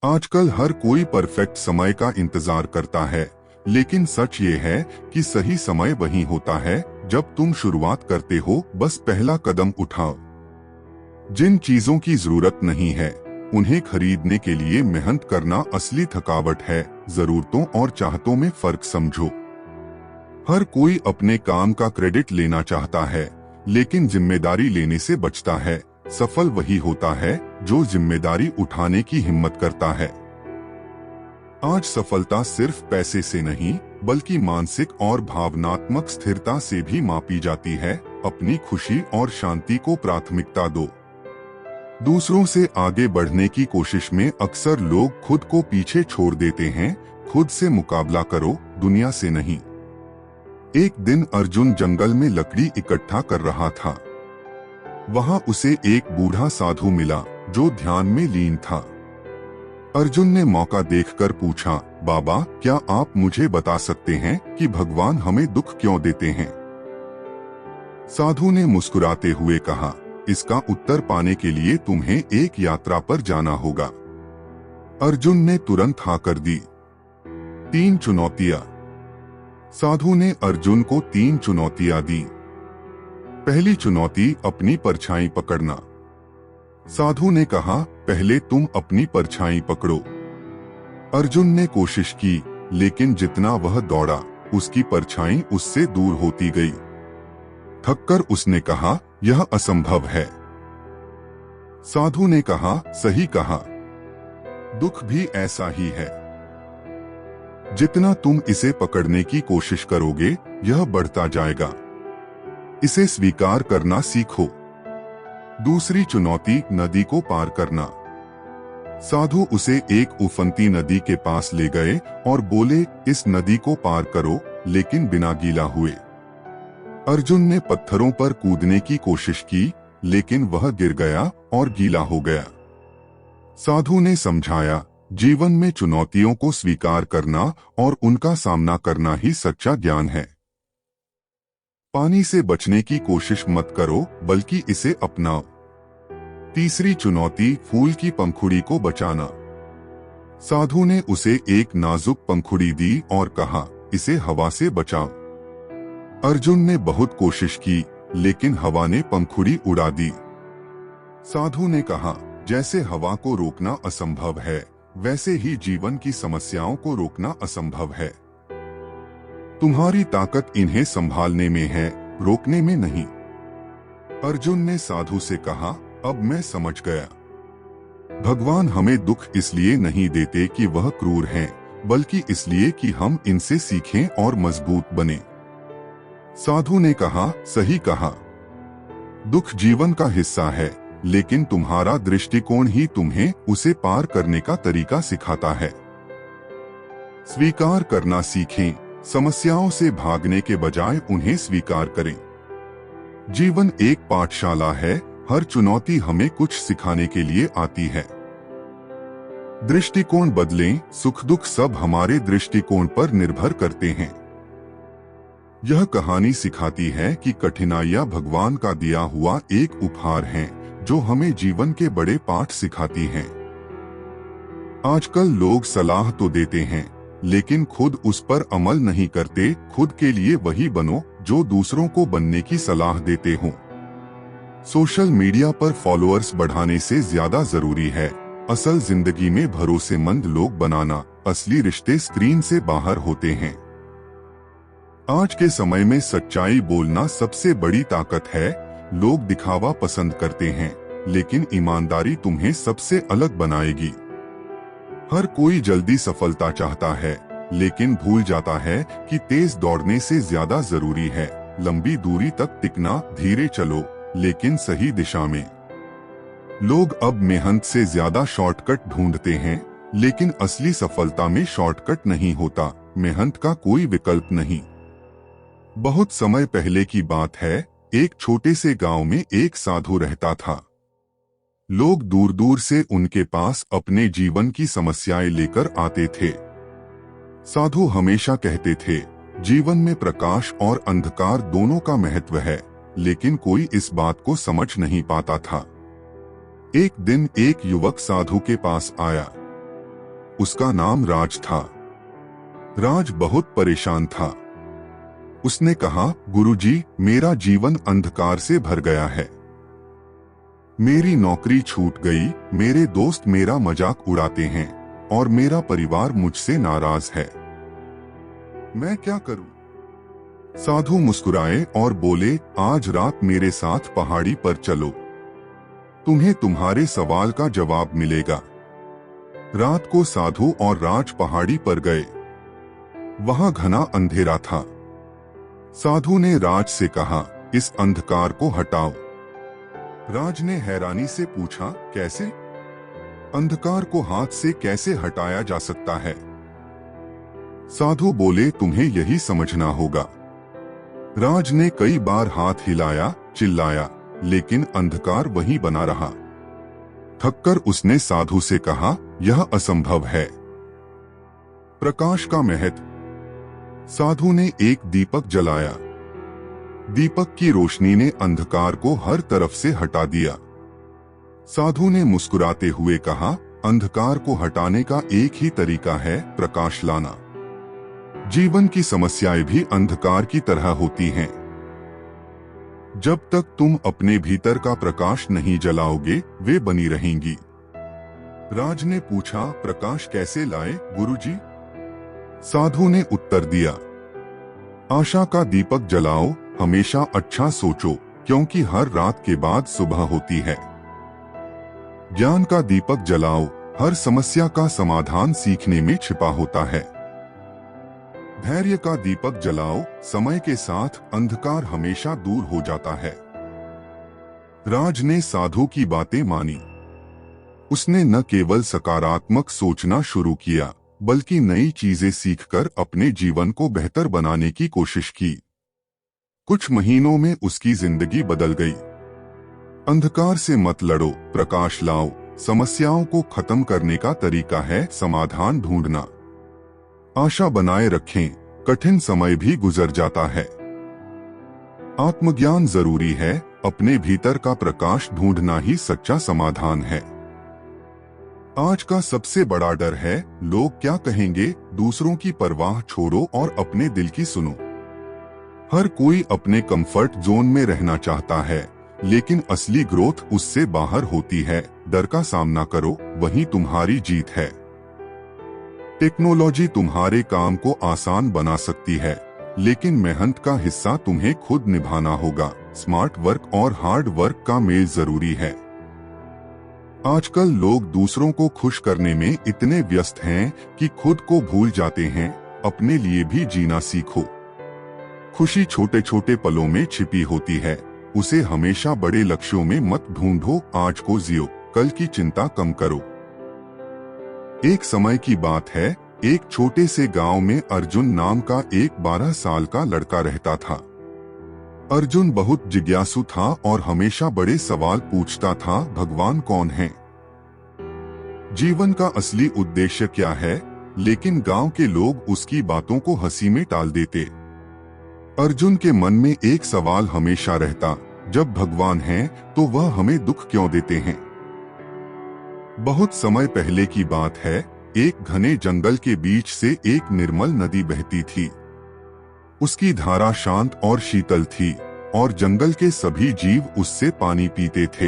आजकल हर कोई परफेक्ट समय का इंतजार करता है, लेकिन सच ये है कि सही समय वही होता है जब तुम शुरुआत करते हो। बस पहला कदम उठाओ। जिन चीजों की जरूरत नहीं है उन्हें खरीदने के लिए मेहनत करना असली थकावट है। जरूरतों और चाहतों में फर्क समझो। हर कोई अपने काम का क्रेडिट लेना चाहता है, लेकिन जिम्मेदारी लेने से बचता है। सफल वही होता है जो जिम्मेदारी उठाने की हिम्मत करता है। आज सफलता सिर्फ पैसे से नहीं बल्कि मानसिक और भावनात्मक स्थिरता से भी मापी जाती है। अपनी खुशी और शांति को प्राथमिकता दो। दूसरों से आगे बढ़ने की कोशिश में अक्सर लोग खुद को पीछे छोड़ देते हैं। खुद से मुकाबला करो, दुनिया से नहीं। एक दिन अर्जुन जंगल में लकड़ी इकट्ठा कर रहा था। वहां उसे एक बूढ़ा साधु मिला जो ध्यान में लीन था। अर्जुन ने मौका देखकर पूछा, बाबा, क्या आप मुझे बता सकते हैं कि भगवान हमें दुख क्यों देते हैं? साधु ने मुस्कुराते हुए कहा, इसका उत्तर पाने के लिए तुम्हें एक यात्रा पर जाना होगा। अर्जुन ने तुरंत हाँ कर दी। 3 चुनौतियां। साधु ने अर्जुन को 3 चुनौतियां दी। पहली चुनौती, अपनी परछाई पकड़ना। साधु ने कहा, पहले तुम अपनी परछाई पकड़ो। अर्जुन ने कोशिश की, लेकिन जितना वह दौड़ा उसकी परछाई उससे दूर होती गई। थककर उसने कहा, यह असंभव है। साधु ने कहा, सही कहा। दुख भी ऐसा ही है। जितना तुम इसे पकड़ने की कोशिश करोगे, यह बढ़ता जाएगा। इसे स्वीकार करना सीखो। दूसरी चुनौती, नदी को पार करना। साधु उसे एक उफनती नदी के पास ले गए और बोले, इस नदी को पार करो, लेकिन बिना गीला हुए। अर्जुन ने पत्थरों पर कूदने की कोशिश की, लेकिन वह गिर गया और गीला हो गया। साधु ने समझाया, जीवन में चुनौतियों को स्वीकार करना और उनका सामना करना ही सच्चा ज्ञान है। पानी से बचने की कोशिश मत करो, बल्कि इसे अपनाओ। तीसरी चुनौती, फूल की पंखुड़ी को बचाना। साधु ने उसे एक नाजुक पंखुड़ी दी और कहा, इसे हवा से बचाओ। अर्जुन ने बहुत कोशिश की, लेकिन हवा ने पंखुड़ी उड़ा दी। साधु ने कहा, जैसे हवा को रोकना असंभव है, वैसे ही जीवन की समस्याओं को रोकना असंभव है। तुम्हारी ताकत इन्हें संभालने में है, रोकने में नहीं। अर्जुन ने साधु से कहा, अब मैं समझ गया। भगवान हमें दुख इसलिए नहीं देते कि वह क्रूर हैं, बल्कि इसलिए कि हम इनसे सीखें और मजबूत बने। साधु ने कहा, सही कहा। दुख जीवन का हिस्सा है, लेकिन तुम्हारा दृष्टिकोण ही तुम्हें उसे पार करने का तरीका सिखाता है। स्वीकार करना सीखें। समस्याओं से भागने के बजाय उन्हें स्वीकार करें। जीवन एक पाठशाला है, हर चुनौती हमें कुछ सिखाने के लिए आती है। दृष्टिकोण बदलें, सुख दुख सब हमारे दृष्टिकोण पर निर्भर करते हैं। यह कहानी सिखाती है कि कठिनाइयां भगवान का दिया हुआ एक उपहार है, जो हमें जीवन के बड़े पाठ सिखाती हैं। आजकल लोग सलाह तो देते हैं, लेकिन खुद उस पर अमल नहीं करते। खुद के लिए वही बनो जो दूसरों को बनने की सलाह देते हो। सोशल मीडिया पर फॉलोअर्स बढ़ाने से ज्यादा जरूरी है असल जिंदगी में भरोसेमंद लोग बनाना। असली रिश्ते स्क्रीन से बाहर होते हैं। आज के समय में सच्चाई बोलना सबसे बड़ी ताकत है। लोग दिखावा पसंद करते हैं, लेकिन ईमानदारी तुम्हें सबसे अलग बनाएगी। हर कोई जल्दी सफलता चाहता है, लेकिन भूल जाता है कि तेज दौड़ने से ज्यादा जरूरी है लंबी दूरी तक टिकना। धीरे चलो, लेकिन सही दिशा में। लोग अब मेहनत से ज्यादा शॉर्टकट ढूंढते हैं, लेकिन असली सफलता में शॉर्टकट नहीं होता। मेहनत का कोई विकल्प नहीं। बहुत समय पहले की बात है, एक छोटे से गांव में एक साधु रहता था। लोग दूर दूर से उनके पास अपने जीवन की समस्याएं लेकर आते थे। साधु हमेशा कहते थे, जीवन में प्रकाश और अंधकार दोनों का महत्व है, लेकिन कोई इस बात को समझ नहीं पाता था। एक दिन एक युवक साधु के पास आया। उसका नाम राज था। राज बहुत परेशान था। उसने कहा, गुरुजी, मेरा जीवन अंधकार से भर गया है। मेरी नौकरी छूट गई, मेरे दोस्त मेरा मजाक उड़ाते हैं और मेरा परिवार मुझसे नाराज है। मैं क्या करूं? साधु मुस्कुराए और बोले, आज रात मेरे साथ पहाड़ी पर चलो, तुम्हें तुम्हारे सवाल का जवाब मिलेगा। रात को साधु और राज पहाड़ी पर गए। वहां घना अंधेरा था। साधु ने राज से कहा, इस अंधकार को हटाओ। राज ने हैरानी से पूछा, कैसे? अंधकार को हाथ से कैसे हटाया जा सकता है? साधु बोले, तुम्हें यही समझना होगा। राज ने कई बार हाथ हिलाया, चिल्लाया, लेकिन अंधकार वहीं बना रहा। थककर उसने साधु से कहा, यह असंभव है। प्रकाश का महत्व। साधु ने एक दीपक जलाया। दीपक की रोशनी ने अंधकार को हर तरफ से हटा दिया। साधु ने मुस्कुराते हुए कहा, अंधकार को हटाने का एक ही तरीका है, प्रकाश लाना। जीवन की समस्याएं भी अंधकार की तरह होती हैं। जब तक तुम अपने भीतर का प्रकाश नहीं जलाओगे, वे बनी रहेंगी। राज ने पूछा, प्रकाश कैसे लाए, गुरुजी? साधु ने उत्तर दिया, आशा का दीपक जलाओ, हमेशा अच्छा सोचो, क्योंकि हर रात के बाद सुबह होती है। ज्ञान का दीपक जलाओ, हर समस्या का समाधान सीखने में छिपा होता है। धैर्य का दीपक जलाओ, समय के साथ अंधकार हमेशा दूर हो जाता है। राज ने साधु की बातें मानी। उसने न केवल सकारात्मक सोचना शुरू किया, बल्कि नई चीजें सीखकर अपने जीवन को बेहतर बनाने की कोशिश की। कुछ महीनों में उसकी जिंदगी बदल गई। अंधकार से मत लड़ो, प्रकाश लाओ। समस्याओं को खत्म करने का तरीका है समाधान ढूंढना। आशा बनाए रखें, कठिन समय भी गुजर जाता है। आत्मज्ञान जरूरी है, अपने भीतर का प्रकाश ढूंढना ही सच्चा समाधान है। आज का सबसे बड़ा डर है, लोग क्या कहेंगे। दूसरों की परवाह छोड़ो और अपने दिल की सुनो। हर कोई अपने कंफर्ट जोन में रहना चाहता है, लेकिन असली ग्रोथ उससे बाहर होती है। डर का सामना करो, वही तुम्हारी जीत है। टेक्नोलॉजी तुम्हारे काम को आसान बना सकती है, लेकिन मेहनत का हिस्सा तुम्हें खुद निभाना होगा। स्मार्ट वर्क और हार्ड वर्क का मेल जरूरी है। आजकल लोग दूसरों को खुश करने में इतने व्यस्त हैं कि खुद को भूल जाते हैं। अपने लिए भी जीना सीखो। खुशी छोटे छोटे पलों में छिपी होती है, उसे हमेशा बड़े लक्ष्यों में मत ढूंढो। आज को जियो, कल की चिंता कम करो। एक समय की बात है, एक छोटे से गांव में अर्जुन नाम का एक 12 साल का लड़का रहता था। अर्जुन बहुत जिज्ञासु था और हमेशा बड़े सवाल पूछता था, भगवान कौन है? जीवन का असली उद्देश्य क्या है? लेकिन गांव के लोग उसकी बातों को हंसी में टाल देते। अर्जुन के मन में एक सवाल हमेशा रहता, जब भगवान हैं, तो वह हमें दुख क्यों देते हैं? बहुत समय पहले की बात है, एक घने जंगल के बीच से एक निर्मल नदी बहती थी। उसकी धारा शांत और शीतल थी और जंगल के सभी जीव उससे पानी पीते थे।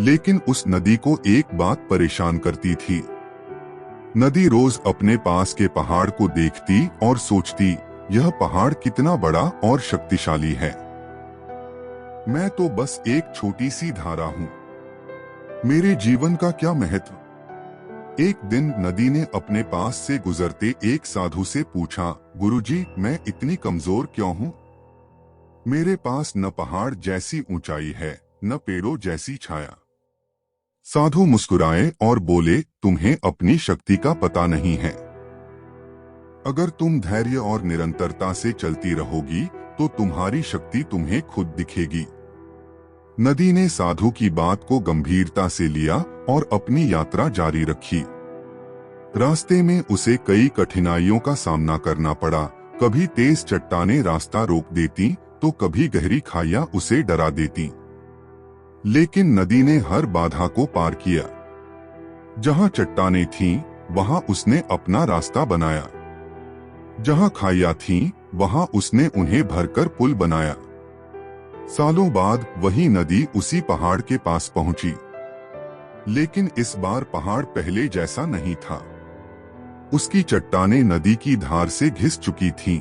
लेकिन उस नदी को एक बात परेशान करती थी। नदी रोज अपने पास के पहाड़ को देखती और सोचती, यह पहाड़ कितना बड़ा और शक्तिशाली है। मैं तो बस एक छोटी सी धारा हूँ। मेरे जीवन का क्या महत्व? एक दिन नदी ने अपने पास से गुजरते एक साधु से पूछा, गुरुजी, मैं इतनी कमजोर क्यों हूँ? मेरे पास न पहाड़ जैसी ऊंचाई है, न पेड़ों जैसी छाया। साधु मुस्कुराए और बोले, तुम्हें अपनी शक्ति का पता नहीं है। अगर तुम धैर्य और निरंतरता से चलती रहोगी, तो तुम्हारी शक्ति तुम्हें खुद दिखेगी। नदी ने साधु की बात को गंभीरता से लिया और अपनी यात्रा जारी रखी। रास्ते में उसे कई कठिनाइयों का सामना करना पड़ा। कभी तेज चट्टानें रास्ता रोक देती, तो कभी गहरी खाइयां उसे डरा देती। लेकिन नदी ने हर बाधा को पार किया। जहां चट्टानें थीं, वहां उसने अपना रास्ता बनाया। जहां खाइयां थीं, वहां उसने उन्हें भरकर पुल बनाया। सालों बाद वही नदी उसी पहाड़ के पास पहुंची, लेकिन इस बार पहाड़ पहले जैसा नहीं था। उसकी चट्टानें नदी की धार से घिस चुकी थीं।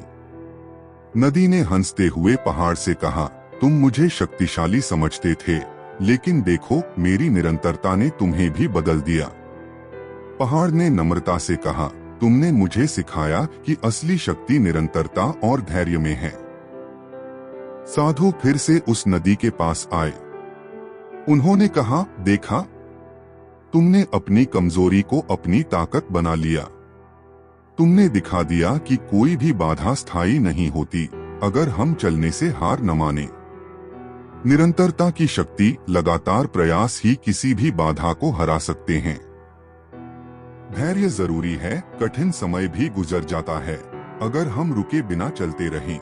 नदी ने हंसते हुए पहाड़ से कहा, तुम मुझे शक्तिशाली समझते थे, लेकिन देखो मेरी निरंतरता ने तुम्हें भी बदल दिया। पहाड़ ने नम्रता से कहा, तुमने मुझे सिखाया कि असली शक्ति निरंतरता और धैर्य में है। साधु फिर से उस नदी के पास आए। उन्होंने कहा, देखा, तुमने अपनी कमजोरी को अपनी ताकत बना लिया। तुमने दिखा दिया कि कोई भी बाधा स्थायी नहीं होती अगर हम चलने से हार न माने। निरंतरता की शक्ति, लगातार प्रयास ही किसी भी बाधा को हरा सकते हैं। धैर्य जरूरी है, कठिन समय भी गुजर जाता है अगर हम रुके बिना चलते रहें।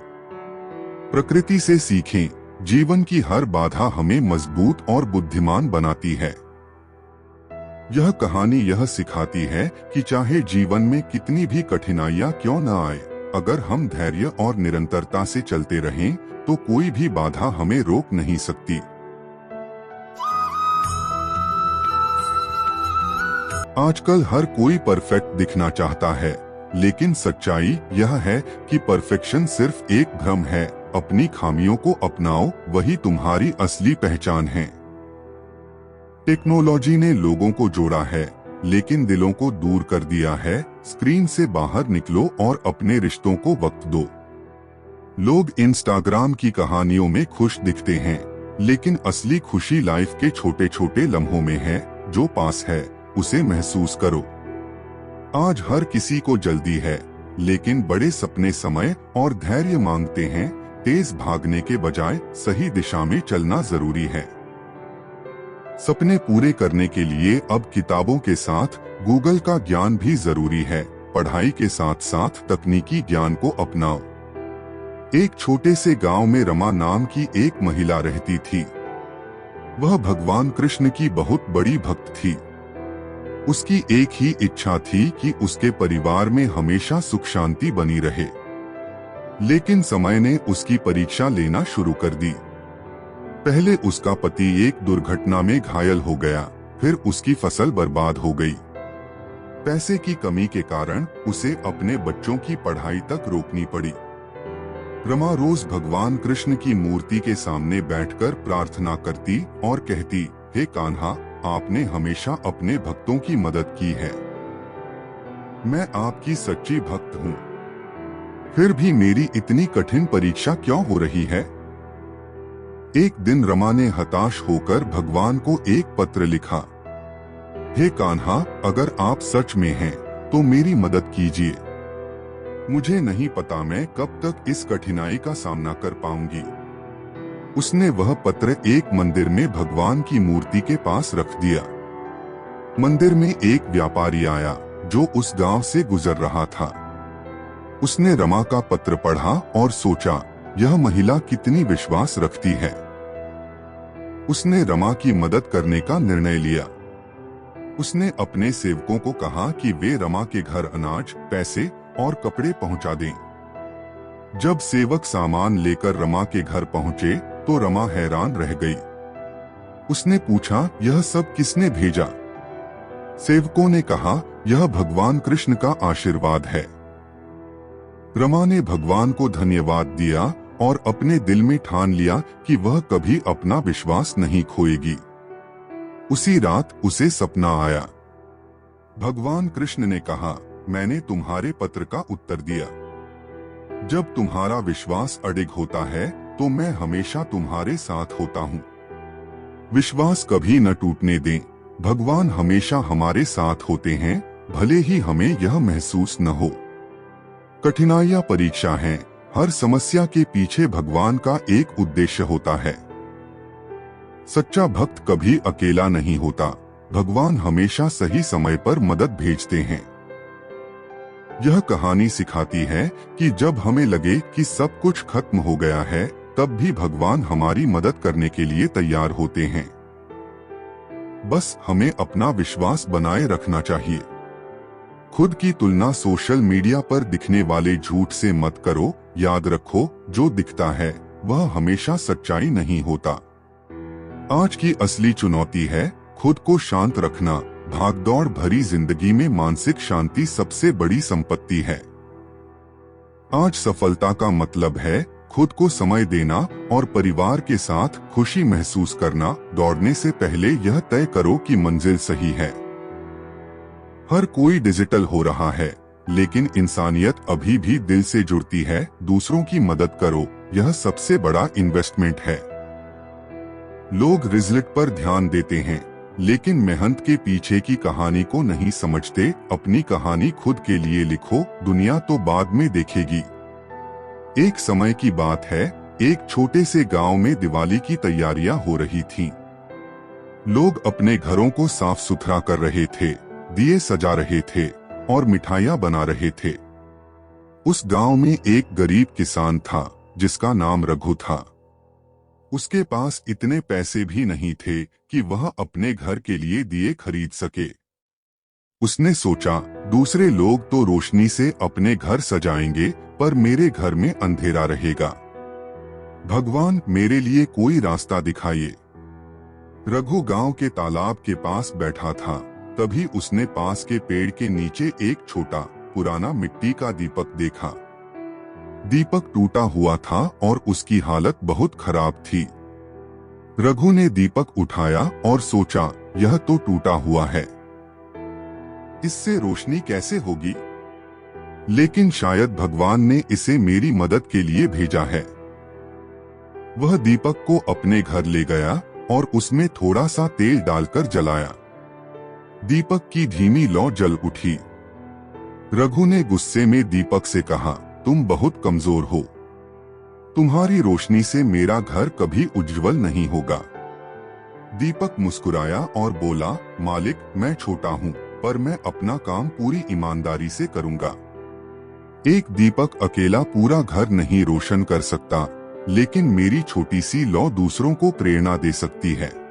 प्रकृति से सीखें, जीवन की हर बाधा हमें मजबूत और बुद्धिमान बनाती है। यह कहानी यह सिखाती है कि चाहे जीवन में कितनी भी कठिनाइयां क्यों न आए, अगर हम धैर्य और निरंतरता से चलते रहें तो कोई भी बाधा हमें रोक नहीं सकती। आजकल हर कोई परफेक्ट दिखना चाहता है, लेकिन सच्चाई यह है कि परफेक्शन सिर्फ एक भ्रम है। अपनी खामियों को अपनाओ, वही तुम्हारी असली पहचान है। टेक्नोलॉजी ने लोगों को जोड़ा है, लेकिन दिलों को दूर कर दिया है। स्क्रीन से बाहर निकलो और अपने रिश्तों को वक्त दो। लोग इंस्टाग्राम की कहानियों में खुश दिखते हैं, लेकिन असली खुशी लाइफ के छोटे छोटे लम्हों में है। जो पास है उसे महसूस करो। आज हर किसी को जल्दी है, लेकिन बड़े सपने समय और धैर्य मांगते हैं। तेज भागने के बजाय सही दिशा में चलना जरूरी है। सपने पूरे करने के लिए अब किताबों के साथ गूगल का ज्ञान भी जरूरी है। पढ़ाई के साथ साथ तकनीकी ज्ञान को अपनाओ। एक छोटे से गांव में रमा नाम की एक महिला रहती थी। वह भगवान कृष्ण की बहुत बड़ी भक्त थी। उसकी एक ही इच्छा थी कि उसके परिवार में हमेशा सुख शांति बनी रहे। लेकिन समय ने उसकी परीक्षा लेना शुरू कर दी। पहले उसका पति एक दुर्घटना में घायल हो गया, फिर उसकी फसल बर्बाद हो गई। पैसे की कमी के कारण उसे अपने बच्चों की पढ़ाई तक रोकनी पड़ी। रमा रोज भगवान कृष्ण की मूर्ति के सामने बैठकर प्रार्थना करती और कहती, हे कान्हा, आपने हमेशा अपने भक्तों की मदद की है। मैं आपकी सच्ची भक्त हूँ। फिर भी मेरी इतनी कठिन परीक्षा क्यों हो रही है? एक दिन रमा ने हताश होकर भगवान को एक पत्र लिखा। हे कान्हा, अगर आप सच में हैं, तो मेरी मदद कीजिए। मुझे नहीं पता मैं कब तक इस कठिनाई का सामना कर पाऊंगी। उसने वह पत्र एक मंदिर में भगवान की मूर्ति के पास रख दिया। मंदिर में एक व्यापारी आया जो उस गांव से गुजर रहा था। उसने रमा का पत्र पढ़ा और सोचा, यह महिला कितनी विश्वास रखती है। उसने रमा की मदद करने का निर्णय लिया। उसने अपने सेवकों को कहा कि वे रमा के घर अनाज, पैसे और कपड़े पहुंचा दें। जब सेवक सामान लेकर रमा के घर पहुंचे तो रमा हैरान रह गई। उसने पूछा, यह सब किसने भेजा? सेवकों ने कहा, यह भगवान कृष्ण का आशीर्वाद है। रमा ने भगवान को धन्यवाद दिया और अपने दिल में ठान लिया कि वह कभी अपना विश्वास नहीं खोएगी। उसी रात उसे सपना आया। भगवान कृष्ण ने कहा, मैंने तुम्हारे पत्र का उत्तर दिया। जब तुम्हारा विश्वास अडिग होता है तो मैं हमेशा तुम्हारे साथ होता हूँ। विश्वास कभी न टूटने दें। भगवान हमेशा हमारे साथ होते हैं, भले ही हमें यह महसूस न हो। कठिनाइयां परीक्षा हैं। हर समस्या के पीछे भगवान का एक उद्देश्य होता है। सच्चा भक्त कभी अकेला नहीं होता। भगवान हमेशा सही समय पर मदद भेजते हैं। यह कहानी सिखाती है कि जब हमें लगे कि सब कुछ खत्म हो गया है, तब भी भगवान हमारी मदद करने के लिए तैयार होते हैं। बस हमें अपना विश्वास बनाए रखना चाहिए। खुद की तुलना सोशल मीडिया पर दिखने वाले झूठ से मत करो। याद रखो, जो दिखता है वह हमेशा सच्चाई नहीं होता। आज की असली चुनौती है खुद को शांत रखना। भागदौड़ भरी जिंदगी में मानसिक शांति सबसे बड़ी संपत्ति है। आज सफलता का मतलब है खुद को समय देना और परिवार के साथ खुशी महसूस करना। दौड़ने से पहले यह तय करो कि मंजिल सही है। हर कोई डिजिटल हो रहा है, लेकिन इंसानियत अभी भी दिल से जुड़ती है। दूसरों की मदद करो, यह सबसे बड़ा इन्वेस्टमेंट है। लोग रिजल्ट पर ध्यान देते हैं, लेकिन मेहनत के पीछे की कहानी को नहीं समझते। अपनी कहानी खुद के लिए लिखो, दुनिया तो बाद में देखेगी। एक समय की बात है, एक छोटे से गांव में दिवाली की तैयारियां हो रही थीं। लोग अपने घरों को साफ सुथरा कर रहे थे, दिए सजा रहे थे और मिठाइयां बना रहे थे। उस गांव में एक गरीब किसान था जिसका नाम रघु था। उसके पास इतने पैसे भी नहीं थे कि वह अपने घर के लिए दिए खरीद सके। उसने सोचा, दूसरे लोग तो रोशनी से अपने घर सजाएंगे, पर मेरे घर में अंधेरा रहेगा। भगवान, मेरे लिए कोई रास्ता दिखाइए। रघु गांव के तालाब के पास बैठा था। तभी उसने पास के पेड़ के नीचे एक छोटा पुराना मिट्टी का दीपक देखा। दीपक टूटा हुआ था और उसकी हालत बहुत खराब थी। रघु ने दीपक उठाया और सोचा, यह तो टूटा हुआ है, इससे रोशनी कैसे होगी? लेकिन शायद भगवान ने इसे मेरी मदद के लिए भेजा है। वह दीपक को अपने घर ले गया और उसमें थोड़ा सा तेल डालकर जलाया। दीपक की धीमी लौ जल उठी। रघु ने गुस्से में दीपक से कहा, तुम बहुत कमजोर हो। तुम्हारी रोशनी से मेरा घर कभी उज्जवल नहीं होगा। दीपक मुस्कुराया और बोला, मालिक, मैं छोटा हूँ, पर मैं अपना काम पूरी ईमानदारी से करूँगा। एक दीपक अकेला पूरा घर नहीं रोशन कर सकता, लेकिन मेरी छोटी सी लौ दूसरों को प्रेरणा दे सकती है।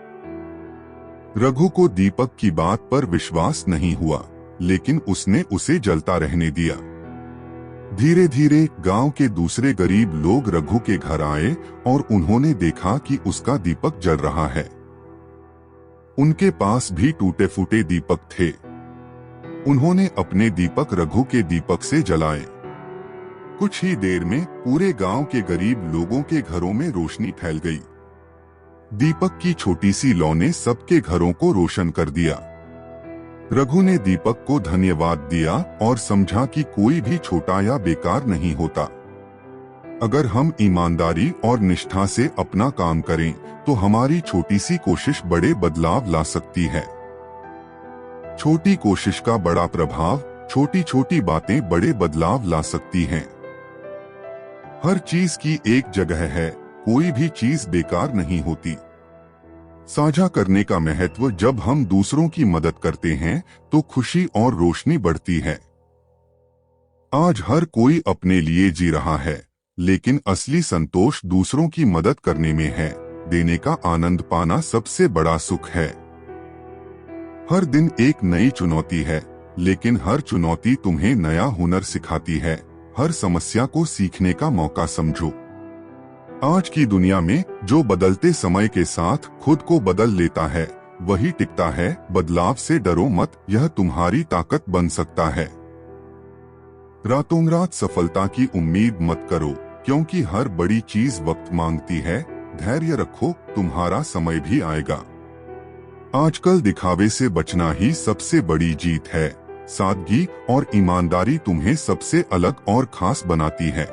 रघु को दीपक की बात पर विश्वास नहीं हुआ, लेकिन उसने उसे जलता रहने दिया। धीरे धीरे गांव के दूसरे गरीब लोग रघु के घर आए और उन्होंने देखा कि उसका दीपक जल रहा है। उनके पास भी टूटे फूटे दीपक थे। उन्होंने अपने दीपक रघु के दीपक से जलाए। कुछ ही देर में पूरे गांव के गरीब लोगों के घरों में रोशनी फैल गई। दीपक की छोटी सी लौ ने सबके घरों को रोशन कर दिया। रघु ने दीपक को धन्यवाद दिया और समझा कि कोई भी छोटा या बेकार नहीं होता। अगर हम ईमानदारी और निष्ठा से अपना काम करें, तो हमारी छोटी सी कोशिश बड़े बदलाव ला सकती है। छोटी कोशिश का बड़ा प्रभाव, छोटी छोटी बातें बड़े बदलाव ला सकती हैं। हर चीज की एक जगह है, कोई भी चीज बेकार नहीं होती। साझा करने का महत्व, जब हम दूसरों की मदद करते हैं तो खुशी और रोशनी बढ़ती है। आज हर कोई अपने लिए जी रहा है, लेकिन असली संतोष दूसरों की मदद करने में है। देने का आनंद पाना सबसे बड़ा सुख है। हर दिन एक नई चुनौती है, लेकिन हर चुनौती तुम्हें नया हुनर सिखाती है। हर समस्या को सीखने का मौका समझो। आज की दुनिया में जो बदलते समय के साथ खुद को बदल लेता है, वही टिकता है। बदलाव से डरो मत, यह तुम्हारी ताकत बन सकता है। रातों रात सफलता की उम्मीद मत करो, क्योंकि हर बड़ी चीज वक्त मांगती है। धैर्य रखो, तुम्हारा समय भी आएगा। आजकल दिखावे से बचना ही सबसे बड़ी जीत है। सादगी और ईमानदारी तुम्हें सबसे अलग और खास बनाती है।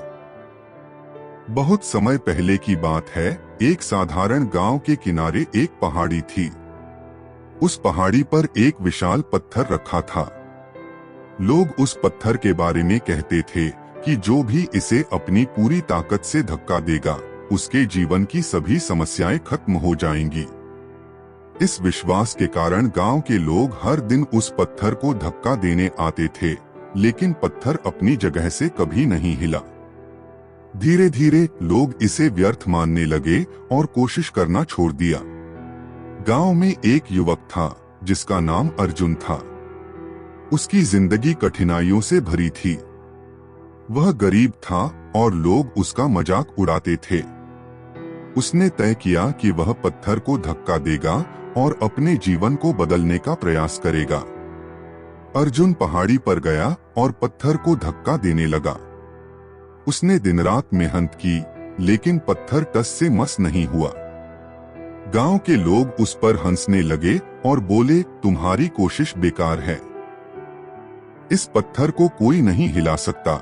बहुत समय पहले की बात है, एक साधारण गांव के किनारे एक पहाड़ी थी। उस पहाड़ी पर एक विशाल पत्थर रखा था। लोग उस पत्थर के बारे में कहते थे कि जो भी इसे अपनी पूरी ताकत से धक्का देगा, उसके जीवन की सभी समस्याएं खत्म हो जाएंगी। इस विश्वास के कारण गांव के लोग हर दिन उस पत्थर को धक्का देने आते थे, लेकिन पत्थर अपनी जगह से कभी नहीं हिला। धीरे धीरे लोग इसे व्यर्थ मानने लगे और कोशिश करना छोड़ दिया। गांव में एक युवक था जिसका नाम अर्जुन था। उसकी जिंदगी कठिनाइयों से भरी थी। वह गरीब था और लोग उसका मजाक उड़ाते थे। उसने तय किया कि वह पत्थर को धक्का देगा और अपने जीवन को बदलने का प्रयास करेगा। अर्जुन पहाड़ी पर गया और पत्थर को धक्का देने लगा। उसने दिन रात मेहनत की, लेकिन पत्थर टस से मस नहीं हुआ। गांव के लोग उस पर हंसने लगे और बोले, तुम्हारी कोशिश बेकार है, इस पत्थर को कोई नहीं हिला सकता।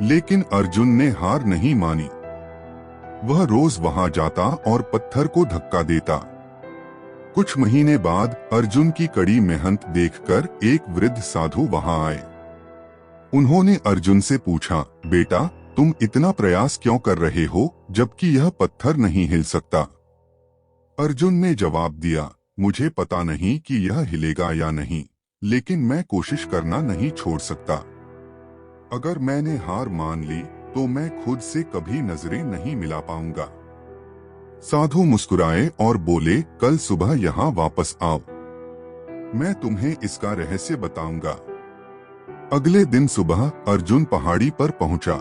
लेकिन अर्जुन ने हार नहीं मानी। वह रोज वहां जाता और पत्थर को धक्का देता। कुछ महीने बाद अर्जुन की कड़ी मेहनत देखकर एक वृद्ध साधु वहां आए। उन्होंने अर्जुन से पूछा, बेटा, तुम इतना प्रयास क्यों कर रहे हो जबकि यह पत्थर नहीं हिल सकता? अर्जुन ने जवाब दिया, मुझे पता नहीं कि यह हिलेगा या नहीं, लेकिन मैं कोशिश करना नहीं छोड़ सकता। अगर मैंने हार मान ली तो मैं खुद से कभी नजरें नहीं मिला पाऊंगा। साधु मुस्कुराए और बोले, कल सुबह यहाँ वापस आओ, मैं तुम्हें इसका रहस्य बताऊंगा। अगले दिन सुबह अर्जुन पहाड़ी पर पहुंचा।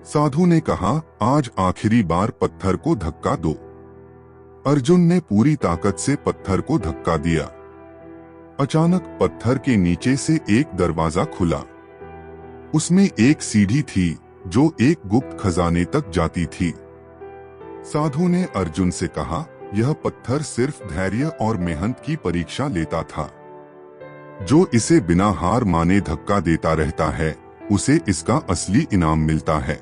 साधु ने कहा, आज आखिरी बार पत्थर को धक्का दो। अर्जुन ने पूरी ताकत से पत्थर को धक्का दिया। अचानक पत्थर के नीचे से एक दरवाजा खुला। उसमें एक सीढ़ी थी जो एक गुप्त खजाने तक जाती थी। साधु ने अर्जुन से कहा, यह पत्थर सिर्फ धैर्य और मेहनत की परीक्षा लेता था। जो इसे बिना हार माने धक्का देता रहता है, उसे इसका असली इनाम मिलता है।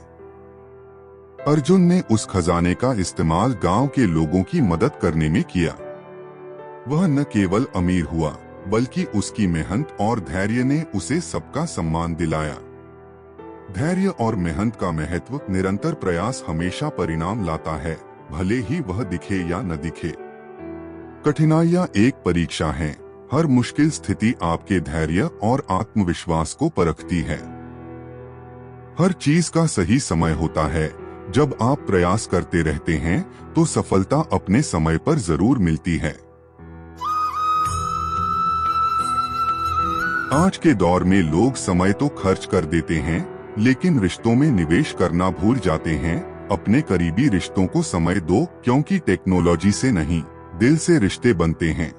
अर्जुन ने उस खजाने का इस्तेमाल गांव के लोगों की मदद करने में किया। वह न केवल अमीर हुआ, बल्कि उसकी मेहनत और धैर्य ने उसे सबका सम्मान दिलाया। धैर्य और मेहनत का महत्व, निरंतर प्रयास हमेशा परिणाम लाता है, भले ही वह दिखे या न दिखे। कठिनाइयां एक परीक्षा है। हर मुश्किल स्थिति आपके धैर्य और आत्मविश्वास को परखती है। हर चीज का सही समय होता है। जब आप प्रयास करते रहते हैं तो सफलता अपने समय पर जरूर मिलती है। आज के दौर में लोग समय तो खर्च कर देते हैं, लेकिन रिश्तों में निवेश करना भूल जाते हैं। अपने करीबी रिश्तों को समय दो, क्योंकि टेक्नोलॉजी से नहीं, दिल से रिश्ते बनते हैं।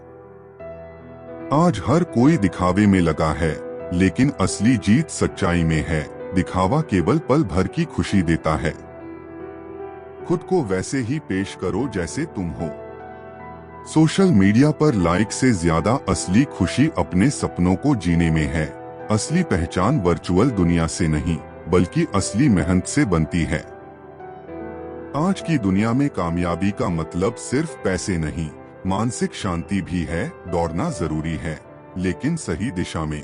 आज हर कोई दिखावे में लगा है, लेकिन असली जीत सच्चाई में है। दिखावा केवल पल भर की खुशी देता है। खुद को वैसे ही पेश करो जैसे तुम हो। सोशल मीडिया पर लाइक से ज्यादा असली खुशी अपने सपनों को जीने में है। असली पहचान वर्चुअल दुनिया से नहीं, बल्कि असली मेहनत से बनती है। आज की दुनिया में कामयाबी का मतलब सिर्फ पैसे नहीं, मानसिक शांति भी है। दौड़ना जरूरी है, लेकिन सही दिशा में।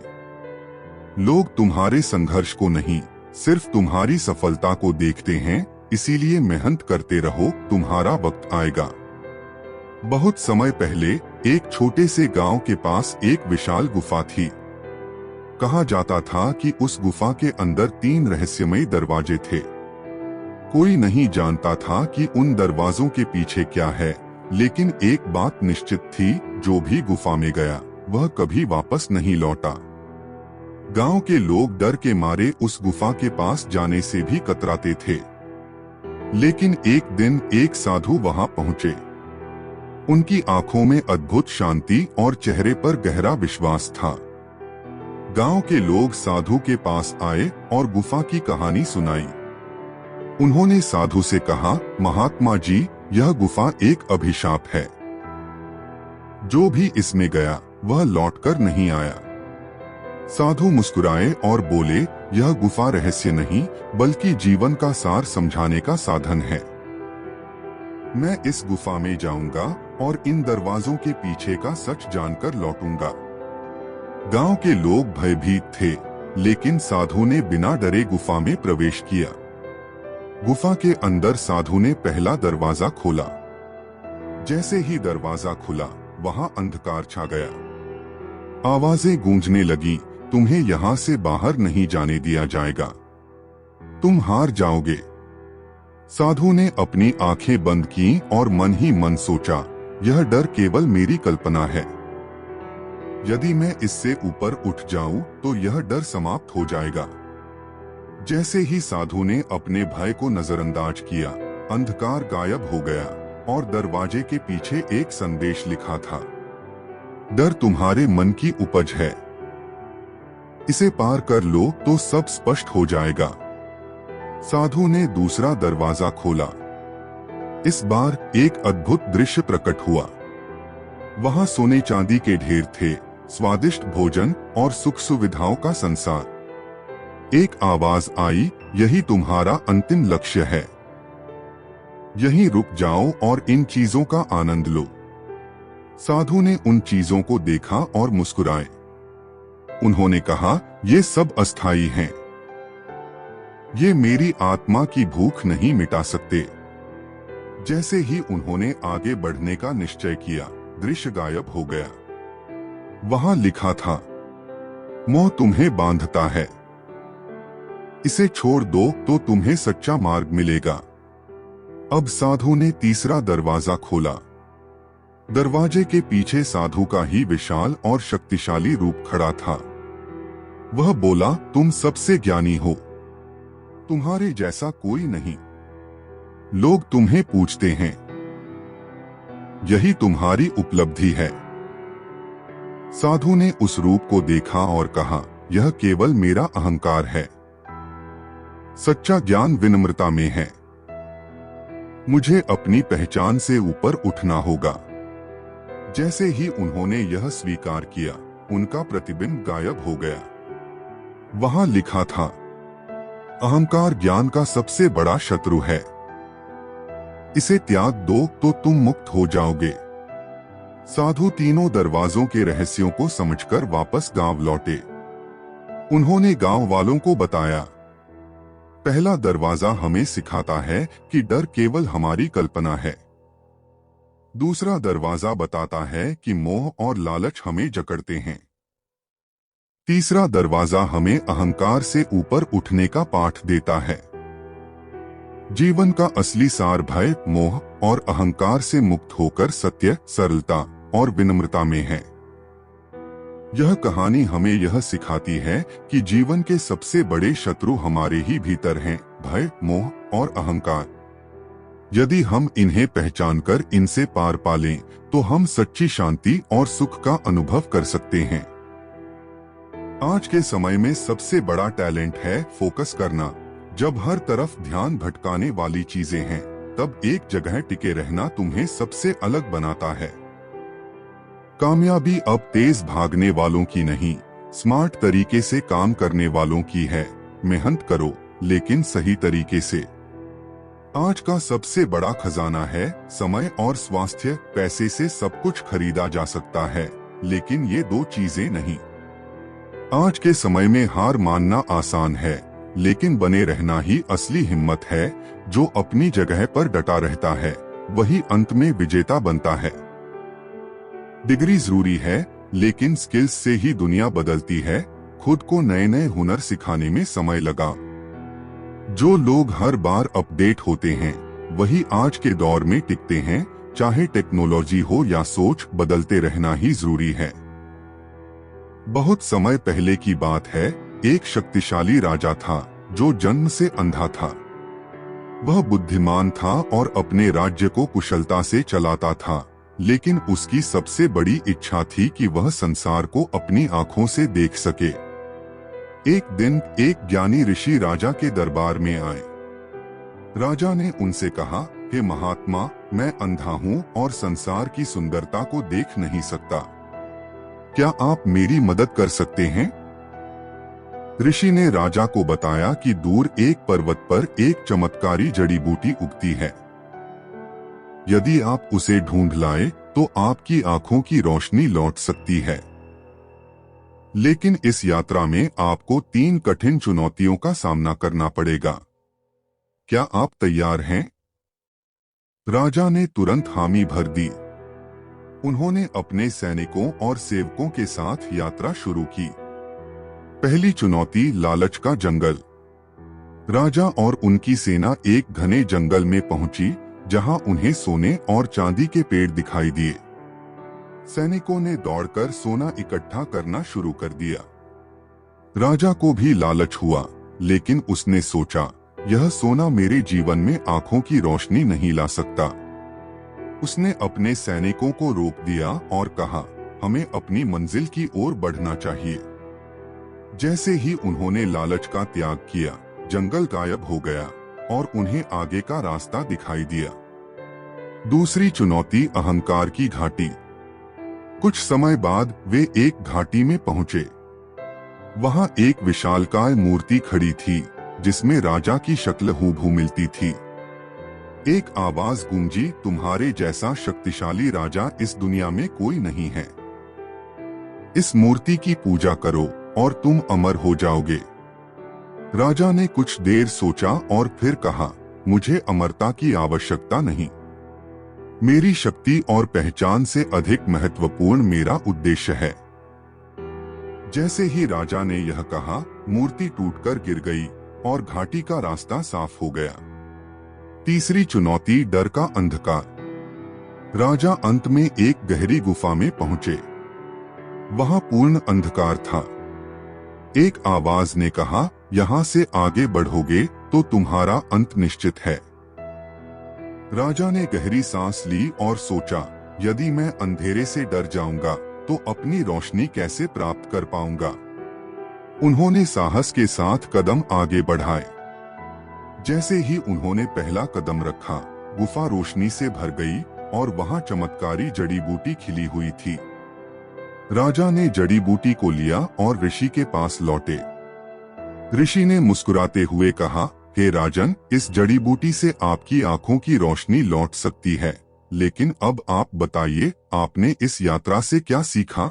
लोग तुम्हारे संघर्ष को नहीं, सिर्फ तुम्हारी सफलता को देखते हैं। इसीलिए मेहनत करते रहो, तुम्हारा वक्त आएगा। बहुत समय पहले एक छोटे से गांव के पास एक विशाल गुफा थी। कहा जाता था कि उस गुफा के अंदर 3 रहस्यमयी दरवाजे थे। कोई नहीं जानता था कि उन दरवाजों के पीछे क्या है, लेकिन एक बात निश्चित थी, जो भी गुफा में गया वह कभी वापस नहीं लौटा। गांव के लोग डर के मारे उस गुफा के पास जाने से भी कतराते थे। लेकिन एक दिन एक साधु वहां पहुंचे। उनकी आंखों में अद्भुत शांति और चेहरे पर गहरा विश्वास था। गांव के लोग साधु के पास आए और गुफा की कहानी सुनाई। उन्होंने साधु से कहा, महात्मा जी, यह गुफा एक अभिशाप है। जो भी इसमें गया वह लौटकर नहीं आया। साधु मुस्कुराए और बोले, यह गुफा रहस्य नहीं, बल्कि जीवन का सार समझाने का साधन है। मैं इस गुफा में जाऊंगा और इन दरवाजों के पीछे का सच जानकर लौटूंगा। गांव के लोग भयभीत थे, लेकिन साधु ने बिना डरे गुफा में प्रवेश किया। गुफा के अंदर साधु ने पहला दरवाजा खोला। जैसे ही दरवाजा खुला, वहां अंधकार छा गया। आवाजें गूंजने लगी, तुम्हें यहाँ से बाहर नहीं जाने दिया जाएगा, तुम हार जाओगे। साधु ने अपनी आंखें बंद की और मन ही मन सोचा, यह डर केवल मेरी कल्पना है। यदि मैं इससे ऊपर उठ जाऊं तो यह डर समाप्त हो जाएगा। जैसे ही साधु ने अपने भय को नजरअंदाज किया, अंधकार गायब हो गया और दरवाजे के पीछे एक संदेश लिखा था, डर तुम्हारे मन की उपज है, इसे पार कर लो तो सब स्पष्ट हो जाएगा। साधु ने दूसरा दरवाजा खोला। इस बार एक अद्भुत दृश्य प्रकट हुआ। वहां सोने चांदी के ढेर थे, स्वादिष्ट भोजन और सुख सुविधाओं का संसार। एक आवाज आई, यही तुम्हारा अंतिम लक्ष्य है, यहीं रुक जाओ और इन चीजों का आनंद लो। साधु ने उन चीजों को देखा और मुस्कुराए। उन्होंने कहा, ये सब अस्थायी हैं, ये मेरी आत्मा की भूख नहीं मिटा सकते। जैसे ही उन्होंने आगे बढ़ने का निश्चय किया, दृश्य गायब हो गया। वहां लिखा था, मोह तुम्हें बांधता है, इसे छोड़ दो तो तुम्हें सच्चा मार्ग मिलेगा। अब साधु ने तीसरा दरवाजा खोला। दरवाजे के पीछे साधु का ही विशाल और शक्तिशाली रूप खड़ा था। वह बोला, तुम सबसे ज्ञानी हो, तुम्हारे जैसा कोई नहीं। लोग तुम्हें पूछते हैं, यही तुम्हारी उपलब्धि है। साधु ने उस रूप को देखा और कहा, यह केवल मेरा अहंकार है, सच्चा ज्ञान विनम्रता में है। मुझे अपनी पहचान से ऊपर उठना होगा। जैसे ही उन्होंने यह स्वीकार किया, उनका प्रतिबिंब गायब हो गया। वहां लिखा था, अहंकार ज्ञान का सबसे बड़ा शत्रु है, इसे त्याग दो तो तुम मुक्त हो जाओगे। साधु तीनों दरवाजों के रहस्यों को समझकर वापस गांव लौटे। उन्होंने गांव वालों को बताया, पहला दरवाजा हमें सिखाता है कि डर केवल हमारी कल्पना है। दूसरा दरवाजा बताता है कि मोह और लालच हमें जकड़ते हैं। तीसरा दरवाजा हमें अहंकार से ऊपर उठने का पाठ देता है। जीवन का असली सार भय, मोह और अहंकार से मुक्त होकर सत्य, सरलता और विनम्रता में है। यह कहानी हमें यह सिखाती है कि जीवन के सबसे बड़े शत्रु हमारे ही भीतर हैं, भय, मोह और अहंकार। यदि हम इन्हें पहचानकर इनसे पार पा लें, तो हम सच्ची शांति और सुख का अनुभव कर सकते हैं। आज के समय में सबसे बड़ा टैलेंट है फोकस करना। जब हर तरफ ध्यान भटकाने वाली चीजें हैं, तब एक जगह टिके रहना तुम्हें सबसे अलग बनाता है। कामयाबी अब तेज भागने वालों की नहीं, स्मार्ट तरीके से काम करने वालों की है। मेहनत करो, लेकिन सही तरीके से। आज का सबसे बड़ा खजाना है समय और स्वास्थ्य। पैसे से सब कुछ खरीदा जा सकता है, लेकिन ये दो चीजें नहीं। आज के समय में हार मानना आसान है, लेकिन बने रहना ही असली हिम्मत है। जो अपनी जगह पर डटा रहता है, वही अंत में विजेता बनता है। डिग्री जरूरी है, लेकिन स्किल्स से ही दुनिया बदलती है। खुद को नए नए हुनर सिखाने में समय लगा। जो लोग हर बार अपडेट होते हैं, वही आज के दौर में टिकते हैं। चाहे टेक्नोलॉजी हो या सोच, बदलते रहना ही जरूरी है। बहुत समय पहले की बात है, एक शक्तिशाली राजा था जो जन्म से अंधा था। वह बुद्धिमान था और अपने राज्य को कुशलता से चलाता था, लेकिन उसकी सबसे बड़ी इच्छा थी कि वह संसार को अपनी आंखों से देख सके। एक दिन एक ज्ञानी ऋषि राजा के दरबार में आए। राजा ने उनसे कहा, हे महात्मा, मैं अंधा हूँ और संसार की सुंदरता को देख नहीं सकता। क्या आप मेरी मदद कर सकते हैं? ऋषि ने राजा को बताया कि दूर एक पर्वत पर एक चमत्कारी जड़ी बूटी उगती है। यदि आप उसे ढूंढ लाए तो आपकी आंखों की रोशनी लौट सकती है। लेकिन इस यात्रा में आपको 3 कठिन चुनौतियों का सामना करना पड़ेगा। क्या आप तैयार हैं? राजा ने तुरंत हामी भर दी। उन्होंने अपने सैनिकों और सेवकों के साथ यात्रा शुरू की। पहली चुनौती, लालच का जंगल। राजा और उनकी सेना एक घने जंगल में पहुंची, जहां उन्हें सोने और चांदी के पेड़ दिखाई दिए। सैनिकों ने दौड़कर सोना इकट्ठा करना शुरू कर दिया। राजा को भी लालच हुआ, लेकिन उसने सोचा, यह सोना मेरे जीवन में आंखों की रोशनी नहीं ला सकता। उसने अपने सैनिकों को रोक दिया और कहा, हमें अपनी मंजिल की ओर बढ़ना चाहिए। जैसे ही उन्होंने लालच का त्याग किया, जंगल गायब हो गया और उन्हें आगे का रास्ता दिखाई दिया। दूसरी चुनौती, अहंकार की घाटी। कुछ समय बाद वे एक घाटी में पहुंचे। वहां एक विशालकाय मूर्ति खड़ी थी, जिसमें राजा की शक्ल हूबहू मिलती थी। एक आवाज गूंजी, तुम्हारे जैसा शक्तिशाली राजा इस दुनिया में कोई नहीं है। इस मूर्ति की पूजा करो और तुम अमर हो जाओगे। राजा ने कुछ देर सोचा और फिर कहा, मुझे अमरता की आवश्यकता नहीं। मेरी शक्ति और पहचान से अधिक महत्वपूर्ण मेरा उद्देश्य है। जैसे ही राजा ने यह कहा, मूर्ति टूटकर गिर गई और घाटी का रास्ता साफ हो गया। तीसरी चुनौती, डर का अंधकार। राजा अंत में एक गहरी गुफा में पहुंचे। वहां पूर्ण अंधकार था। एक आवाज ने कहा, यहां से आगे बढ़ोगे तो तुम्हारा अंत निश्चित है। राजा ने गहरी सांस ली और सोचा, यदि मैं अंधेरे से डर जाऊंगा तो अपनी रोशनी कैसे प्राप्त कर पाऊंगा। उन्होंने साहस के साथ कदम आगे बढ़ाए। जैसे ही उन्होंने पहला कदम रखा, गुफा रोशनी से भर गई और वहां चमत्कारी जड़ी बूटी खिली हुई थी। राजा ने जड़ी बूटी को लिया और ऋषि के पास लौटे। ऋषि ने मुस्कुराते हुए कहा, हे राजन, इस जड़ी बूटी से आपकी आंखों की रोशनी लौट सकती है, लेकिन अब आप बताइए, आपने इस यात्रा से क्या सीखा?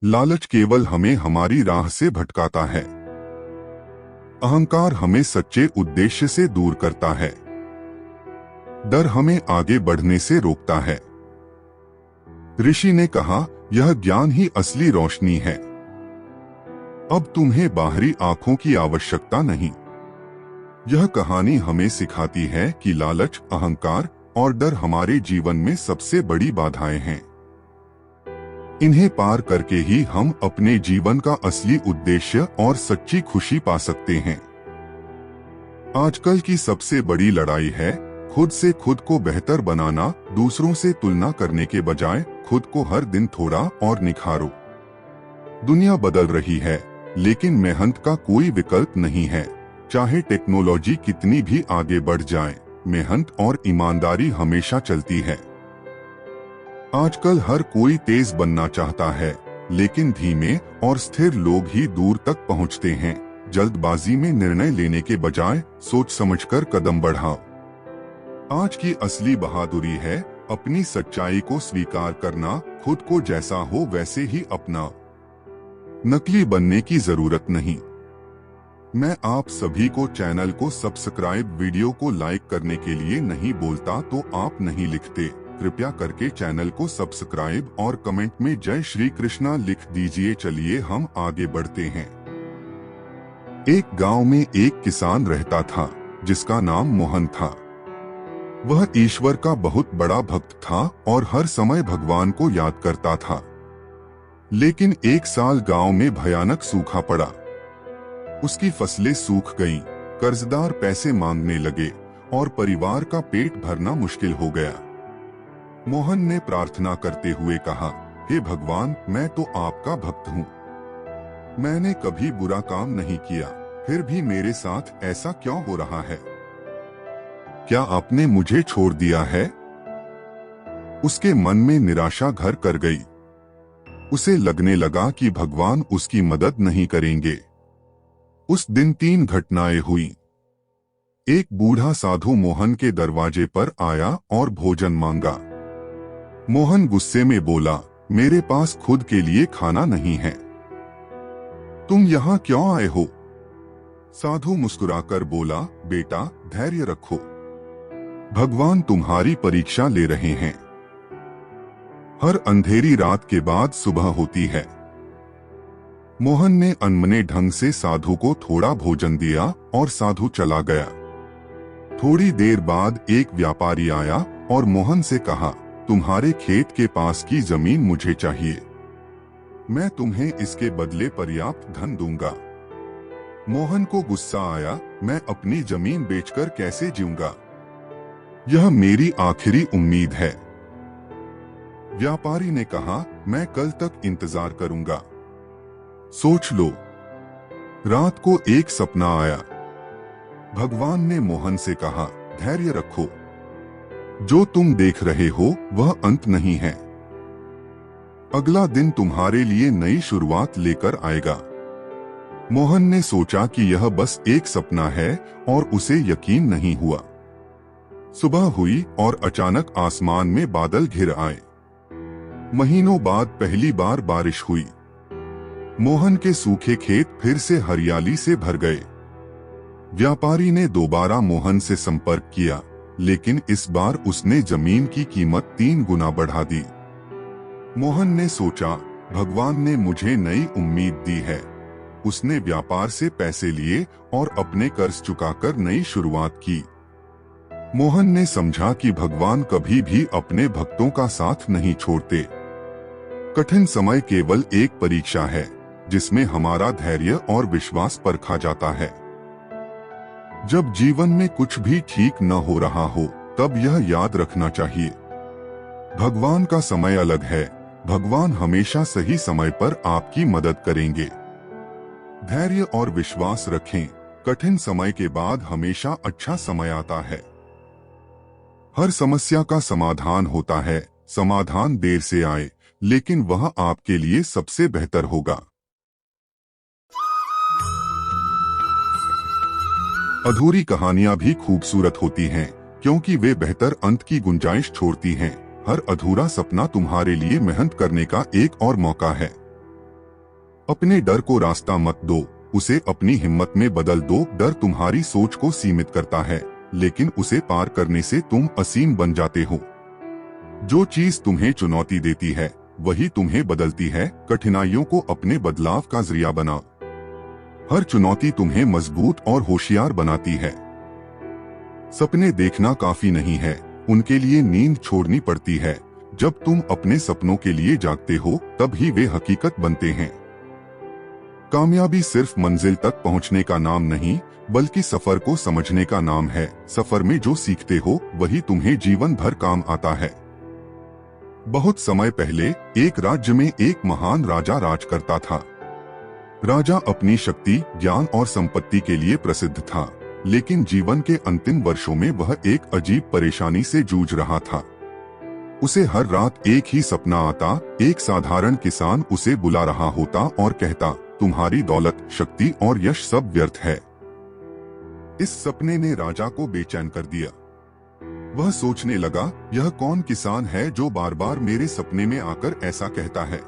लालच केवल हमें हमारी राह से भटकाता है। अहंकार हमें सच्चे उद्देश्य से दूर करता है। डर हमें आगे बढ़ने से रोकता है। ऋषि ने कहा, यह ज्ञान ही असली रोशनी है। अब तुम्हें बाहरी आंखों की आवश्यकता नहीं। यह कहानी हमें सिखाती है कि लालच, अहंकार और डर हमारे जीवन में सबसे बड़ी बाधाएं हैं। इन्हें पार करके ही हम अपने जीवन का असली उद्देश्य और सच्ची खुशी पा सकते हैं। आजकल की सबसे बड़ी लड़ाई है खुद से खुद को बेहतर बनाना, दूसरों से तुलना करने के बजाय खुद को हर दिन थोड़ा और निखारो। दुनिया बदल रही है, लेकिन मेहनत का कोई विकल्प नहीं है। चाहे टेक्नोलॉजी कितनी भी आगे बढ़ जाए, मेहनत और ईमानदारी हमेशा चलती है। आजकल हर कोई तेज बनना चाहता है, लेकिन धीमे और स्थिर लोग ही दूर तक पहुंचते हैं। जल्दबाजी में निर्णय लेने के बजाय सोच समझकर कदम बढ़ाओ। आज की असली बहादुरी है अपनी सच्चाई को स्वीकार करना, खुद को जैसा हो वैसे ही अपनाओ। नकली बनने की जरूरत नहीं। मैं आप सभी को चैनल को सब्सक्राइब, वीडियो को लाइक करने के लिए नहीं बोलता तो आप नहीं लिखते। कृपया करके चैनल को सब्सक्राइब और कमेंट में जय श्री कृष्णा लिख दीजिए। चलिए हम आगे बढ़ते हैं। एक गांव में एक किसान रहता था, जिसका नाम मोहन था। वह ईश्वर का बहुत बड़ा भक्त था और हर समय भगवान को याद करता था। लेकिन एक साल गांव में भयानक सूखा पड़ा। उसकी फसलें सूख गईं, कर्जदार पैसे मांगने लगे और परिवार का पेट भरना मुश्किल हो गया। मोहन ने प्रार्थना करते हुए कहा, हे भगवान, मैं तो आपका भक्त हूँ। मैंने कभी बुरा काम नहीं किया, फिर भी मेरे साथ ऐसा क्यों हो रहा है? क्या आपने मुझे छोड़ दिया है? उसके मन में निराशा घर कर गई। उसे लगने लगा कि भगवान उसकी मदद नहीं करेंगे। उस दिन 3 घटनाएं हुई। एक बूढ़ा साधु मोहन के दरवाजे पर आया और भोजन मांगा। मोहन गुस्से में बोला, मेरे पास खुद के लिए खाना नहीं है, तुम यहाँ क्यों आए हो? साधु मुस्कुराकर बोला, बेटा धैर्य रखो, भगवान तुम्हारी परीक्षा ले रहे हैं। हर अंधेरी रात के बाद सुबह होती है। मोहन ने अनमने ढंग से साधु को थोड़ा भोजन दिया और साधु चला गया। थोड़ी देर बाद एक व्यापारी आया और मोहन से कहा, तुम्हारे खेत के पास की जमीन मुझे चाहिए। मैं तुम्हें इसके बदले पर्याप्त धन दूंगा। मोहन को गुस्सा आया, मैं अपनी जमीन बेचकर कैसे जीऊंगा? यह मेरी आखिरी उम्मीद है। व्यापारी ने कहा, मैं कल तक इंतजार करूंगा। सोच लो। रात को एक सपना आया। भगवान ने मोहन से कहा, धैर्य रखो। जो तुम देख रहे हो वह अंत नहीं है। अगला दिन तुम्हारे लिए नई शुरुआत लेकर आएगा। मोहन ने सोचा कि यह बस एक सपना है और उसे यकीन नहीं हुआ। सुबह हुई और अचानक आसमान में बादल घिर आए। महीनों बाद पहली बार बारिश हुई। मोहन के सूखे खेत फिर से हरियाली से भर गए। व्यापारी ने दोबारा मोहन से संपर्क किया, लेकिन इस बार उसने जमीन की कीमत 3 गुना बढ़ा दी। मोहन ने सोचा, भगवान ने मुझे नई उम्मीद दी है। उसने व्यापार से पैसे लिए और अपने कर्ज चुकाकर नई शुरुआत की। मोहन ने समझा कि भगवान कभी भी अपने भक्तों का साथ नहीं छोड़ते। कठिन समय केवल एक परीक्षा है, जिसमें हमारा धैर्य और विश्वास परखा जाता है। जब जीवन में कुछ भी ठीक न हो रहा हो, तब यह याद रखना चाहिए, भगवान का समय अलग है। भगवान हमेशा सही समय पर आपकी मदद करेंगे। धैर्य और विश्वास रखें। कठिन समय के बाद हमेशा अच्छा समय आता है। हर समस्या का समाधान होता है। समाधान देर से आए, लेकिन वह आपके लिए सबसे बेहतर होगा। अधूरी कहानियां भी खूबसूरत होती हैं, क्योंकि वे बेहतर अंत की गुंजाइश छोड़ती हैं। हर अधूरा सपना तुम्हारे लिए मेहनत करने का एक और मौका है। अपने डर को रास्ता मत दो, उसे अपनी हिम्मत में बदल दो। डर तुम्हारी सोच को सीमित करता है, लेकिन उसे पार करने से तुम असीम बन जाते हो। जो चीज तुम्हें चुनौती देती है, वही तुम्हें बदलती है। कठिनाइयों को अपने बदलाव का जरिया बनाओ। हर चुनौती तुम्हें मजबूत और होशियार बनाती है। सपने देखना काफी नहीं है, उनके लिए नींद छोड़नी पड़ती है। जब तुम अपने सपनों के लिए जागते हो, तब ही वे हकीकत बनते हैं। कामयाबी सिर्फ मंजिल तक पहुंचने का नाम नहीं, बल्कि सफर को समझने का नाम है। सफर में जो सीखते हो, वही तुम्हें जीवन भर काम आता है। बहुत समय पहले एक राज्य में एक महान राजा राज करता था। राजा अपनी शक्ति, ज्ञान और संपत्ति के लिए प्रसिद्ध था, लेकिन जीवन के अंतिम वर्षों में वह एक अजीब परेशानी से जूझ रहा था। उसे हर रात एक ही सपना आता। एक साधारण किसान उसे बुला रहा होता और कहता, तुम्हारी दौलत, शक्ति और यश सब व्यर्थ है। इस सपने ने राजा को बेचैन कर दिया। वह सोचने लगा, यह कौन किसान है जो बार बार मेरे सपने में आकर ऐसा कहता है?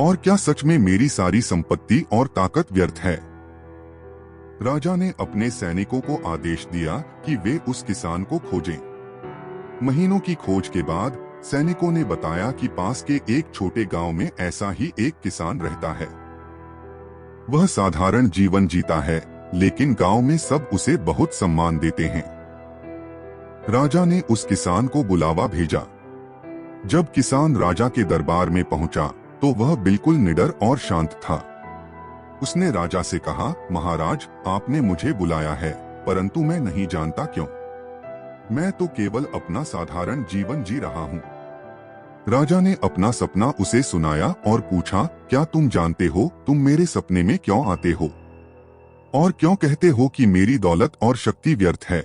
और क्या सच में मेरी सारी संपत्ति और ताकत व्यर्थ है? राजा ने अपने सैनिकों को आदेश दिया कि वे उस किसान को खोजें। महीनों की खोज के बाद सैनिकों ने बताया कि पास के एक छोटे गांव में ऐसा ही एक किसान रहता है। वह साधारण जीवन जीता है, लेकिन गांव में सब उसे बहुत सम्मान देते हैं। राजा ने उस किसान को बुलावा भेजा। जब किसान राजा के दरबार में पहुंचा, तो वह बिल्कुल निडर और शांत था। उसने राजा से कहा, महाराज, आपने मुझे बुलाया है, परंतु मैं नहीं जानता क्यों। मैं तो केवल अपना साधारण जीवन जी रहा हूँ। राजा ने अपना सपना उसे सुनाया और पूछा, क्या तुम जानते हो तुम मेरे सपने में क्यों आते हो? और क्यों कहते हो कि मेरी दौलत और शक्ति व्यर्थ है?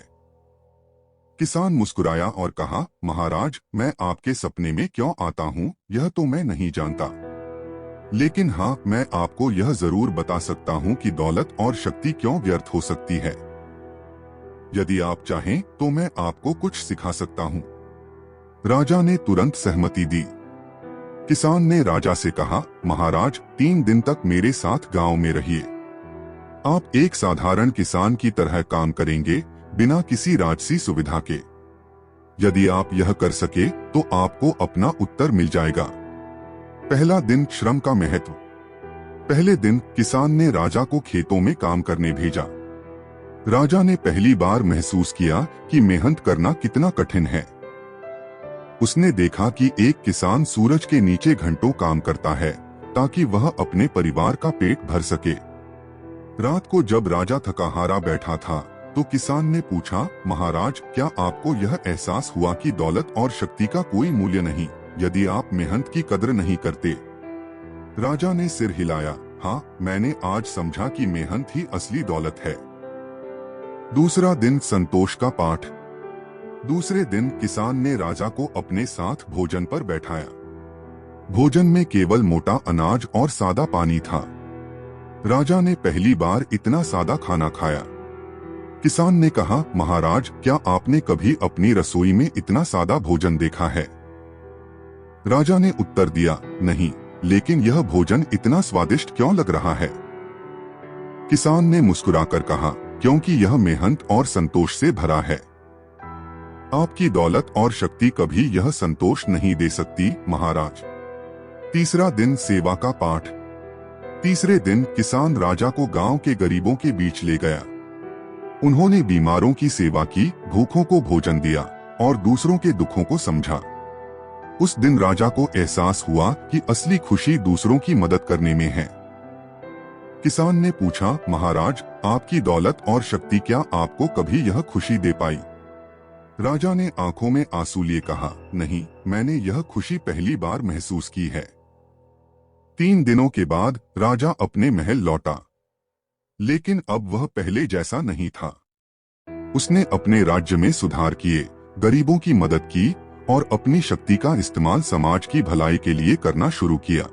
किसान मुस्कुराया और कहा, महाराज, मैं आपके सपने में क्यों आता हूँ, यह तो मैं नहीं जानता। लेकिन हाँ, मैं आपको यह जरूर बता सकता हूँ कि दौलत और शक्ति क्यों व्यर्थ हो सकती है। यदि आप चाहें तो मैं आपको कुछ सिखा सकता हूँ। राजा ने तुरंत सहमति दी। किसान ने राजा से कहा, महाराज, 3 दिन तक मेरे साथ गांव में रहिए। आप एक साधारण किसान की तरह काम करेंगे, बिना किसी राजसी सुविधा के। यदि आप यह कर सके तो आपको अपना उत्तर मिल जाएगा। पहला दिन, श्रम का महत्व। पहले दिन किसान ने राजा को खेतों में काम करने भेजा। राजा ने पहली बार महसूस किया कि मेहनत करना कितना कठिन है। उसने देखा कि एक किसान सूरज के नीचे घंटों काम करता है ताकि वह अपने परिवार का पेट भर सके। रात को जब राजा थका हारा बैठा था तो किसान ने पूछा, महाराज, क्या आपको यह एहसास हुआ कि दौलत और शक्ति का कोई मूल्य नहीं यदि आप मेहनत की कदर नहीं करते? राजा ने सिर हिलाया, हाँ, मैंने आज समझा कि मेहनत ही असली दौलत है। दूसरा दिन संतोष का पाठ। दूसरे दिन किसान ने राजा को अपने साथ भोजन पर बैठाया। भोजन में केवल मोटा अनाज और सादा पानी था। राजा ने पहली बार इतना सादा खाना खाया। किसान ने कहा, महाराज, क्या आपने कभी अपनी रसोई में इतना सादा भोजन देखा है? राजा ने उत्तर दिया, नहीं, लेकिन यह भोजन इतना स्वादिष्ट क्यों लग रहा है? किसान ने मुस्कुराकर कहा, क्योंकि यह मेहनत और संतोष से भरा है। आपकी दौलत और शक्ति कभी यह संतोष नहीं दे सकती, महाराज। तीसरा दिन सेवा का पाठ। तीसरे दिन किसान राजा को गांव के गरीबों के बीच ले गया। उन्होंने बीमारों की सेवा की, भूखों को भोजन दिया और दूसरों के दुखों को समझा। उस दिन राजा को एहसास हुआ कि असली खुशी दूसरों की मदद करने में है। किसान ने पूछा, महाराज, आपकी दौलत और शक्ति क्या आपको कभी यह खुशी दे पाई? राजा ने आंखों में आंसू लिए कहा, नहीं, मैंने यह खुशी पहली बार महसूस की है। 3 दिनों के बाद राजा अपने महल लौटा, लेकिन अब वह पहले जैसा नहीं था। उसने अपने राज्य में सुधार किए, गरीबों की मदद की और अपनी शक्ति का इस्तेमाल समाज की भलाई के लिए करना शुरू किया।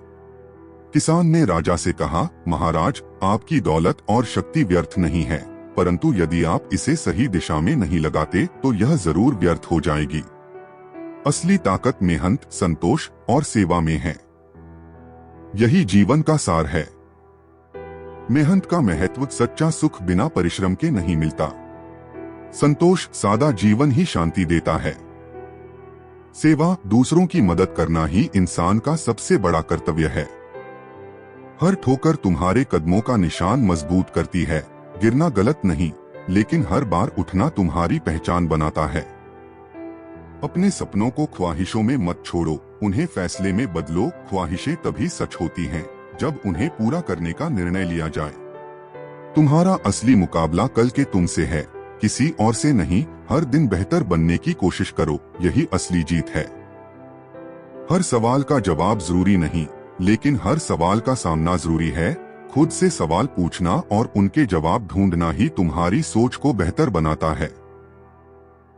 किसान ने राजा से कहा, महाराज, आपकी दौलत और शक्ति व्यर्थ नहीं है, परंतु यदि आप इसे सही दिशा में नहीं लगाते तो यह जरूर व्यर्थ हो जाएगी। असली ताकत मेहनत, संतोष और सेवा में है। यही जीवन का सार है। मेहनत का महत्व, सच्चा सुख बिना परिश्रम के नहीं मिलता। संतोष, सादा जीवन ही शांति देता है। सेवा, दूसरों की मदद करना ही इंसान का सबसे बड़ा कर्तव्य है। हर ठोकर तुम्हारे कदमों का निशान मजबूत करती है। गिरना गलत नहीं, लेकिन हर बार उठना तुम्हारी पहचान बनाता है। अपने सपनों को ख्वाहिशों में मत छोड़ो, उन्हें फैसले में बदलो। ख्वाहिशें तभी सच होती हैं जब उन्हें पूरा करने का निर्णय लिया जाए। तुम्हारा असली मुकाबला कल के तुमसे है, किसी और से नहीं। हर दिन बेहतर बनने की कोशिश करो, यही असली जीत है। हर सवाल का जवाब जरूरी नहीं, लेकिन हर सवाल का सामना जरूरी है। खुद से सवाल पूछना और उनके जवाब ढूंढना ही तुम्हारी सोच को बेहतर बनाता है।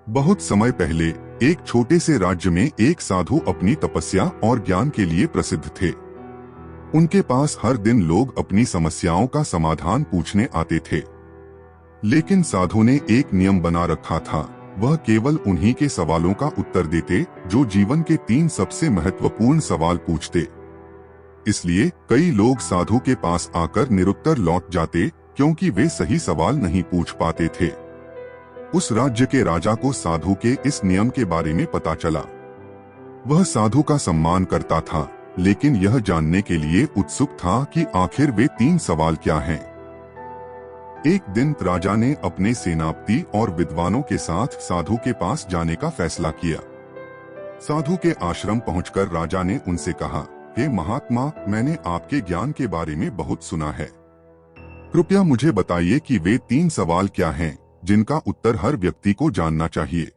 बहुत समय पहले एक छोटे से राज्य में एक साधु अपनी तपस्या और ज्ञान के लिए प्रसिद्ध थे। उनके पास हर दिन लोग अपनी समस्याओं का समाधान पूछने आते थे, लेकिन साधु ने एक नियम बना रखा था, वह केवल उन्हीं के सवालों का उत्तर देते जो जीवन के 3 सबसे महत्वपूर्ण सवाल पूछते। इसलिए कई लोग साधु के पास आकर निरुत्तर लौट जाते, क्योंकि वे सही सवाल नहीं पूछ पाते थे। उस राज्य के राजा को साधु के इस नियम के बारे में पता चला। वह साधु का सम्मान करता था, लेकिन यह जानने के लिए उत्सुक था कि आखिर वे 3 सवाल क्या हैं। एक दिन राजा ने अपने सेनापति और विद्वानों के साथ साधु के पास जाने का फैसला किया। साधु के आश्रम पहुंचकर राजा ने उनसे कहा, हे महात्मा, मैंने आपके ज्ञान के बारे में बहुत सुना है। कृपया मुझे बताइए कि वे 3 सवाल क्या हैं जिनका उत्तर हर व्यक्ति को जानना चाहिए।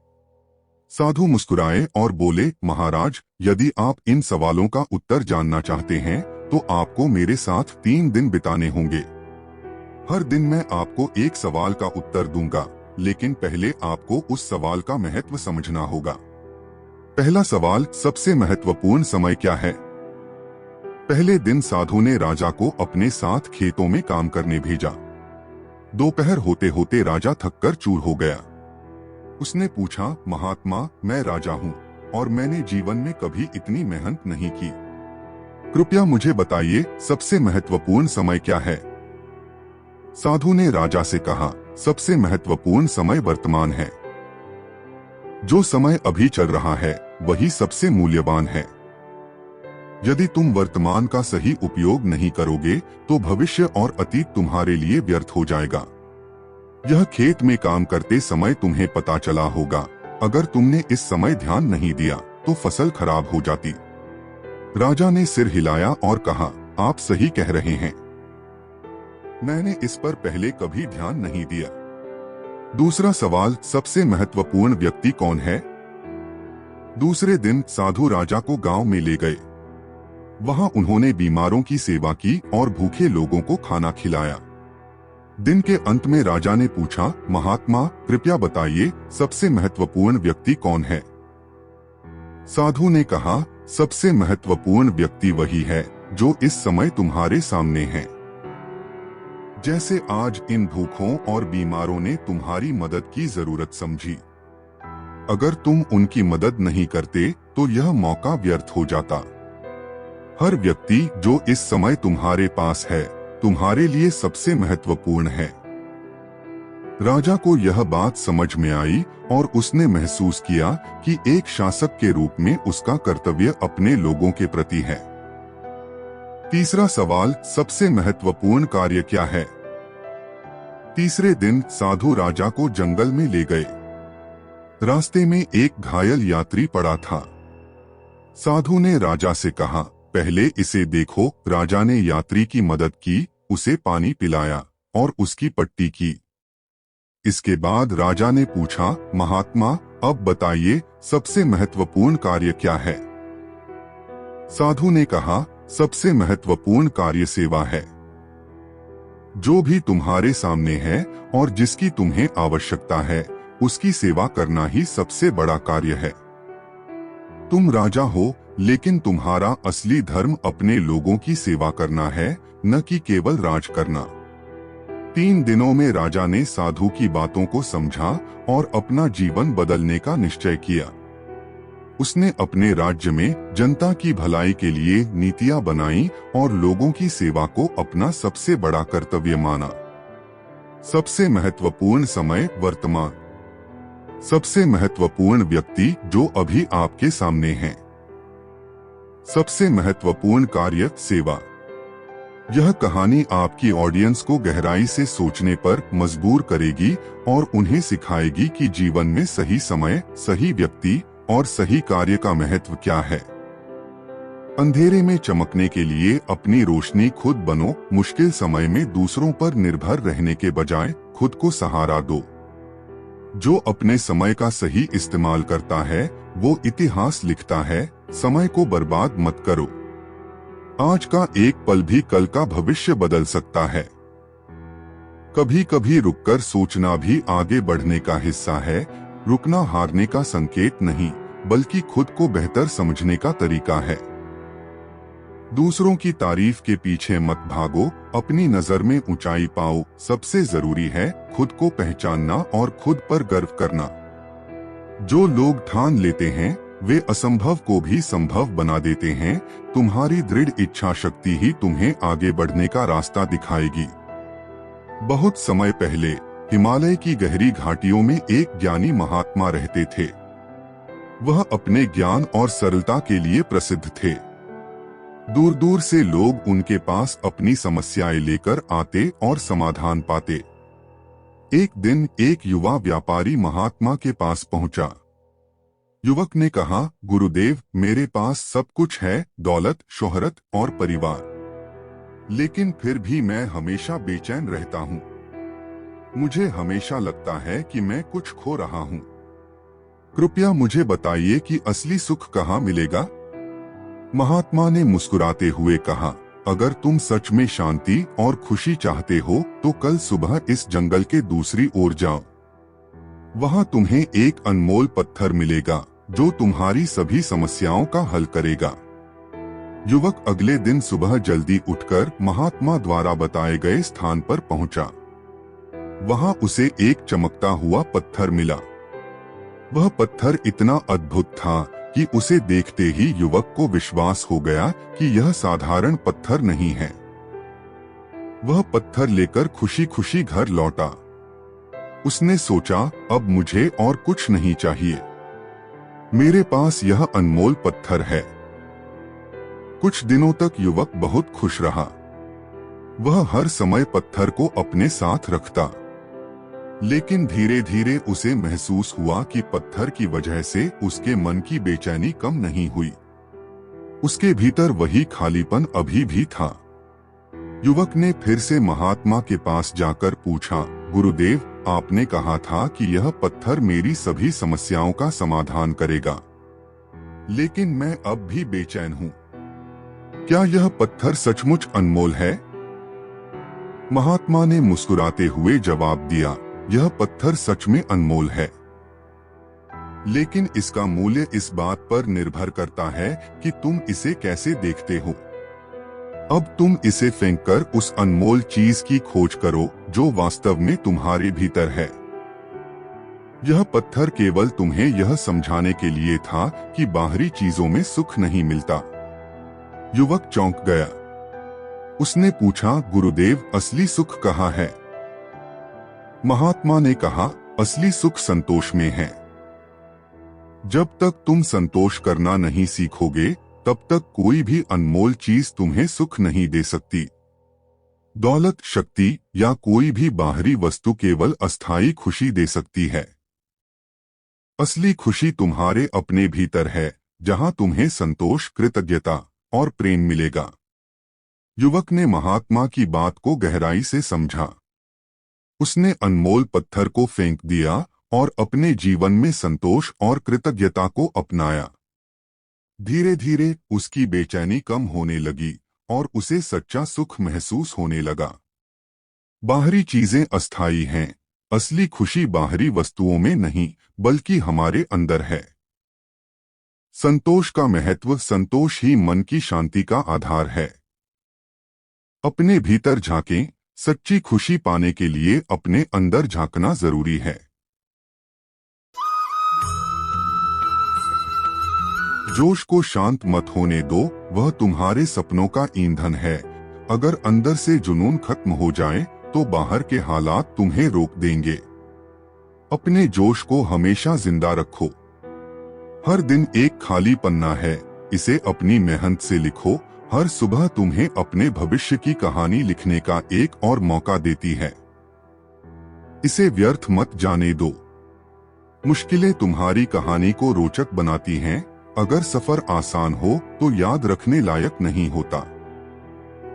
साधु मुस्कुराए और बोले, महाराज, यदि आप इन सवालों का उत्तर जानना चाहते हैं तो आपको मेरे साथ 3 दिन बिताने होंगे। हर दिन मैं आपको एक सवाल का उत्तर दूंगा, लेकिन पहले आपको उस सवाल का महत्व समझना होगा। पहला सवाल, सबसे महत्वपूर्ण समय क्या है? पहले दिन साधु ने राजा को अपने साथ खेतों में काम करने भेजा। दोपहर होते होते राजा थककर चूर हो गया। उसने पूछा, महात्मा, मैं राजा हूँ और मैंने जीवन में कभी इतनी मेहनत नहीं की। कृपया मुझे बताइए, सबसे महत्वपूर्ण समय क्या है? साधु ने राजा से कहा, सबसे महत्वपूर्ण समय वर्तमान है। जो समय अभी चल रहा है वही सबसे मूल्यवान है। यदि तुम वर्तमान का सही उपयोग नहीं करोगे तो भविष्य और अतीत तुम्हारे लिए व्यर्थ हो जाएगा। यह खेत में काम करते समय तुम्हें पता चला होगा, अगर तुमने इस समय ध्यान नहीं दिया तो फसल खराब हो जाती। राजा ने सिर हिलाया और कहा, आप सही कह रहे हैं, मैंने इस पर पहले कभी ध्यान नहीं दिया। दूसरा सवाल, सबसे महत्वपूर्ण व्यक्ति कौन है? दूसरे दिन साधु राजा को गांव में ले गए। वहां उन्होंने बीमारों की सेवा की और भूखे लोगों को खाना खिलाया। दिन के अंत में राजा ने पूछा, महात्मा कृपया बताइए, सबसे महत्वपूर्ण व्यक्ति कौन है? साधु ने कहा, सबसे महत्वपूर्ण व्यक्ति वही है जो इस समय तुम्हारे सामने है। जैसे आज इन भूखों और बीमारों ने तुम्हारी मदद की जरूरत समझी। अगर तुम उनकी मदद नहीं करते तो यह मौका व्यर्थ हो जाता। हर व्यक्ति जो इस समय तुम्हारे पास है तुम्हारे लिए सबसे महत्वपूर्ण है। राजा को यह बात समझ में आई और उसने महसूस किया कि एक शासक के रूप में उसका कर्तव्य अपने लोगों के प्रति है। तीसरा सवाल, सबसे महत्वपूर्ण कार्य क्या है? तीसरे दिन साधु राजा को जंगल में ले गए। रास्ते में एक घायल यात्री पड़ा था। साधु ने राजा से कहा, पहले इसे देखो। राजा ने यात्री की मदद की, उसे पानी पिलाया और उसकी पट्टी की। इसके बाद राजा ने पूछा, महात्मा अब बताइए, सबसे महत्वपूर्ण कार्य क्या है? साधु ने कहा, सबसे महत्वपूर्ण कार्य सेवा है। जो भी तुम्हारे सामने है और जिसकी तुम्हें आवश्यकता है उसकी सेवा करना ही सबसे बड़ा कार्य है। तुम राजा हो, लेकिन तुम्हारा असली धर्म अपने लोगों की सेवा करना है, न कि केवल राज करना। 3 दिनों में राजा ने साधु की बातों को समझा और अपना जीवन बदलने का निश्चय किया। उसने अपने राज्य में जनता की भलाई के लिए नीतियां बनाई और लोगों की सेवा को अपना सबसे बड़ा कर्तव्य माना। सबसे महत्वपूर्ण समय वर्तमान। सबसे महत्वपूर्ण व्यक्ति जो अभी आपके सामने हैं। सबसे महत्वपूर्ण कार्य सेवा। यह कहानी आपकी ऑडियंस को गहराई से सोचने पर मजबूर करेगी और उन्हें सिखाएगी कि जीवन में सही समय, सही व्यक्ति और सही कार्य का महत्व क्या है। अंधेरे में चमकने के लिए अपनी रोशनी खुद बनो। मुश्किल समय में दूसरों पर निर्भर रहने के बजाय खुद को सहारा दो। जो अपने समय का सही इस्तेमाल करता है वो इतिहास लिखता है। समय को बर्बाद मत करो। आज का एक पल भी कल का भविष्य बदल सकता है। कभी कभी रुककर सोचना भी आगे बढ़ने का हिस्सा है। रुकना हारने का संकेत नहीं, बल्कि खुद को बेहतर समझने का तरीका है। दूसरों की तारीफ के पीछे मत भागो, अपनी नजर में ऊंचाई पाओ। सबसे जरूरी है खुद को पहचानना और खुद पर गर्व करना। जो लोग ठान लेते हैं वे असंभव को भी संभव बना देते हैं। तुम्हारी दृढ़ इच्छा शक्ति ही तुम्हें आगे बढ़ने का रास्ता दिखाएगी। बहुत समय पहले हिमालय की गहरी घाटियों में एक ज्ञानी महात्मा रहते थे। वह अपने ज्ञान और सरलता के लिए प्रसिद्ध थे। दूर दूर से लोग उनके पास अपनी समस्याएं लेकर आते और समाधान पाते। एक दिन एक युवा व्यापारी महात्मा के पास पहुंचा। युवक ने कहा, गुरुदेव मेरे पास सब कुछ है, दौलत, शोहरत और परिवार, लेकिन फिर भी मैं हमेशा बेचैन रहता हूँ। मुझे हमेशा लगता है कि मैं कुछ खो रहा हूँ। कृपया मुझे बताइए कि असली सुख कहाँ मिलेगा? महात्मा ने मुस्कुराते हुए कहा, अगर तुम सच में शांति और खुशी चाहते हो तो कल सुबह इस जंगल के दूसरी ओर जाओ। वहां तुम्हें एक अनमोल पत्थर मिलेगा जो तुम्हारी सभी समस्याओं का हल करेगा। युवक अगले दिन सुबह जल्दी उठकर महात्मा द्वारा बताए गए स्थान पर पहुंचा। वहां उसे एक चमकता हुआ पत्थर मिला। वह पत्थर इतना अद्भुत था कि उसे देखते ही युवक को विश्वास हो गया कि यह साधारण पत्थर नहीं है। वह पत्थर लेकर खुशी खुशी घर लौटा। उसने सोचा, अब मुझे और कुछ नहीं चाहिए, मेरे पास यह अनमोल पत्थर है। कुछ दिनों तक युवक बहुत खुश रहा। वह हर समय पत्थर को अपने साथ रखता। लेकिन धीरे धीरे उसे महसूस हुआ कि पत्थर की वजह से उसके मन की बेचैनी कम नहीं हुई। उसके भीतर वही खालीपन अभी भी था। युवक ने फिर से महात्मा के पास जाकर पूछा, गुरुदेव, आपने कहा था कि यह पत्थर मेरी सभी समस्याओं का समाधान करेगा, लेकिन मैं अब भी बेचैन हूँ। क्या यह पत्थर सचमुच अनमोल है? महात्मा ने मुस्कुराते हुए जवाब दिया, यह पत्थर सच में अनमोल है, लेकिन इसका मूल्य इस बात पर निर्भर करता है कि तुम इसे कैसे देखते हो। अब तुम इसे फेंककर उस अनमोल चीज की खोज करो जो वास्तव में तुम्हारे भीतर है। यह पत्थर केवल तुम्हें यह समझाने के लिए था कि बाहरी चीजों में सुख नहीं मिलता। युवक चौंक गया। उसने पूछा, गुरुदेव, असली सुख कहाँ है? महात्मा ने कहा, असली सुख संतोष में है। जब तक तुम संतोष करना नहीं सीखोगे, तब तक कोई भी अनमोल चीज तुम्हें सुख नहीं दे सकती। दौलत, शक्ति या कोई भी बाहरी वस्तु केवल अस्थायी खुशी दे सकती है। असली खुशी तुम्हारे अपने भीतर है, जहां तुम्हें संतोष, कृतज्ञता और प्रेम मिलेगा। युवक ने महात्मा की बात को गहराई से समझा। उसने अनमोल पत्थर को फेंक दिया और अपने जीवन में संतोष और कृतज्ञता को अपनाया। धीरे धीरे उसकी बेचैनी कम होने लगी और उसे सच्चा सुख महसूस होने लगा। बाहरी चीजें अस्थायी हैं, असली खुशी बाहरी वस्तुओं में नहीं बल्कि हमारे अंदर है। संतोष का महत्व, संतोष ही मन की शांति का आधार है। अपने भीतर झांकें, सच्ची खुशी पाने के लिए अपने अंदर झांकना जरूरी है। जोश को शांत मत होने दो, वह तुम्हारे सपनों का ईंधन है। अगर अंदर से जुनून खत्म हो जाए तो बाहर के हालात तुम्हें रोक देंगे। अपने जोश को हमेशा जिंदा रखो। हर दिन एक खाली पन्ना है, इसे अपनी मेहनत से लिखो। हर सुबह तुम्हें अपने भविष्य की कहानी लिखने का एक और मौका देती है। इसे व्यर्थ मत जाने दो। मुश्किलें तुम्हारी कहानी को रोचक बनाती हैं। अगर सफर आसान हो तो याद रखने लायक नहीं होता।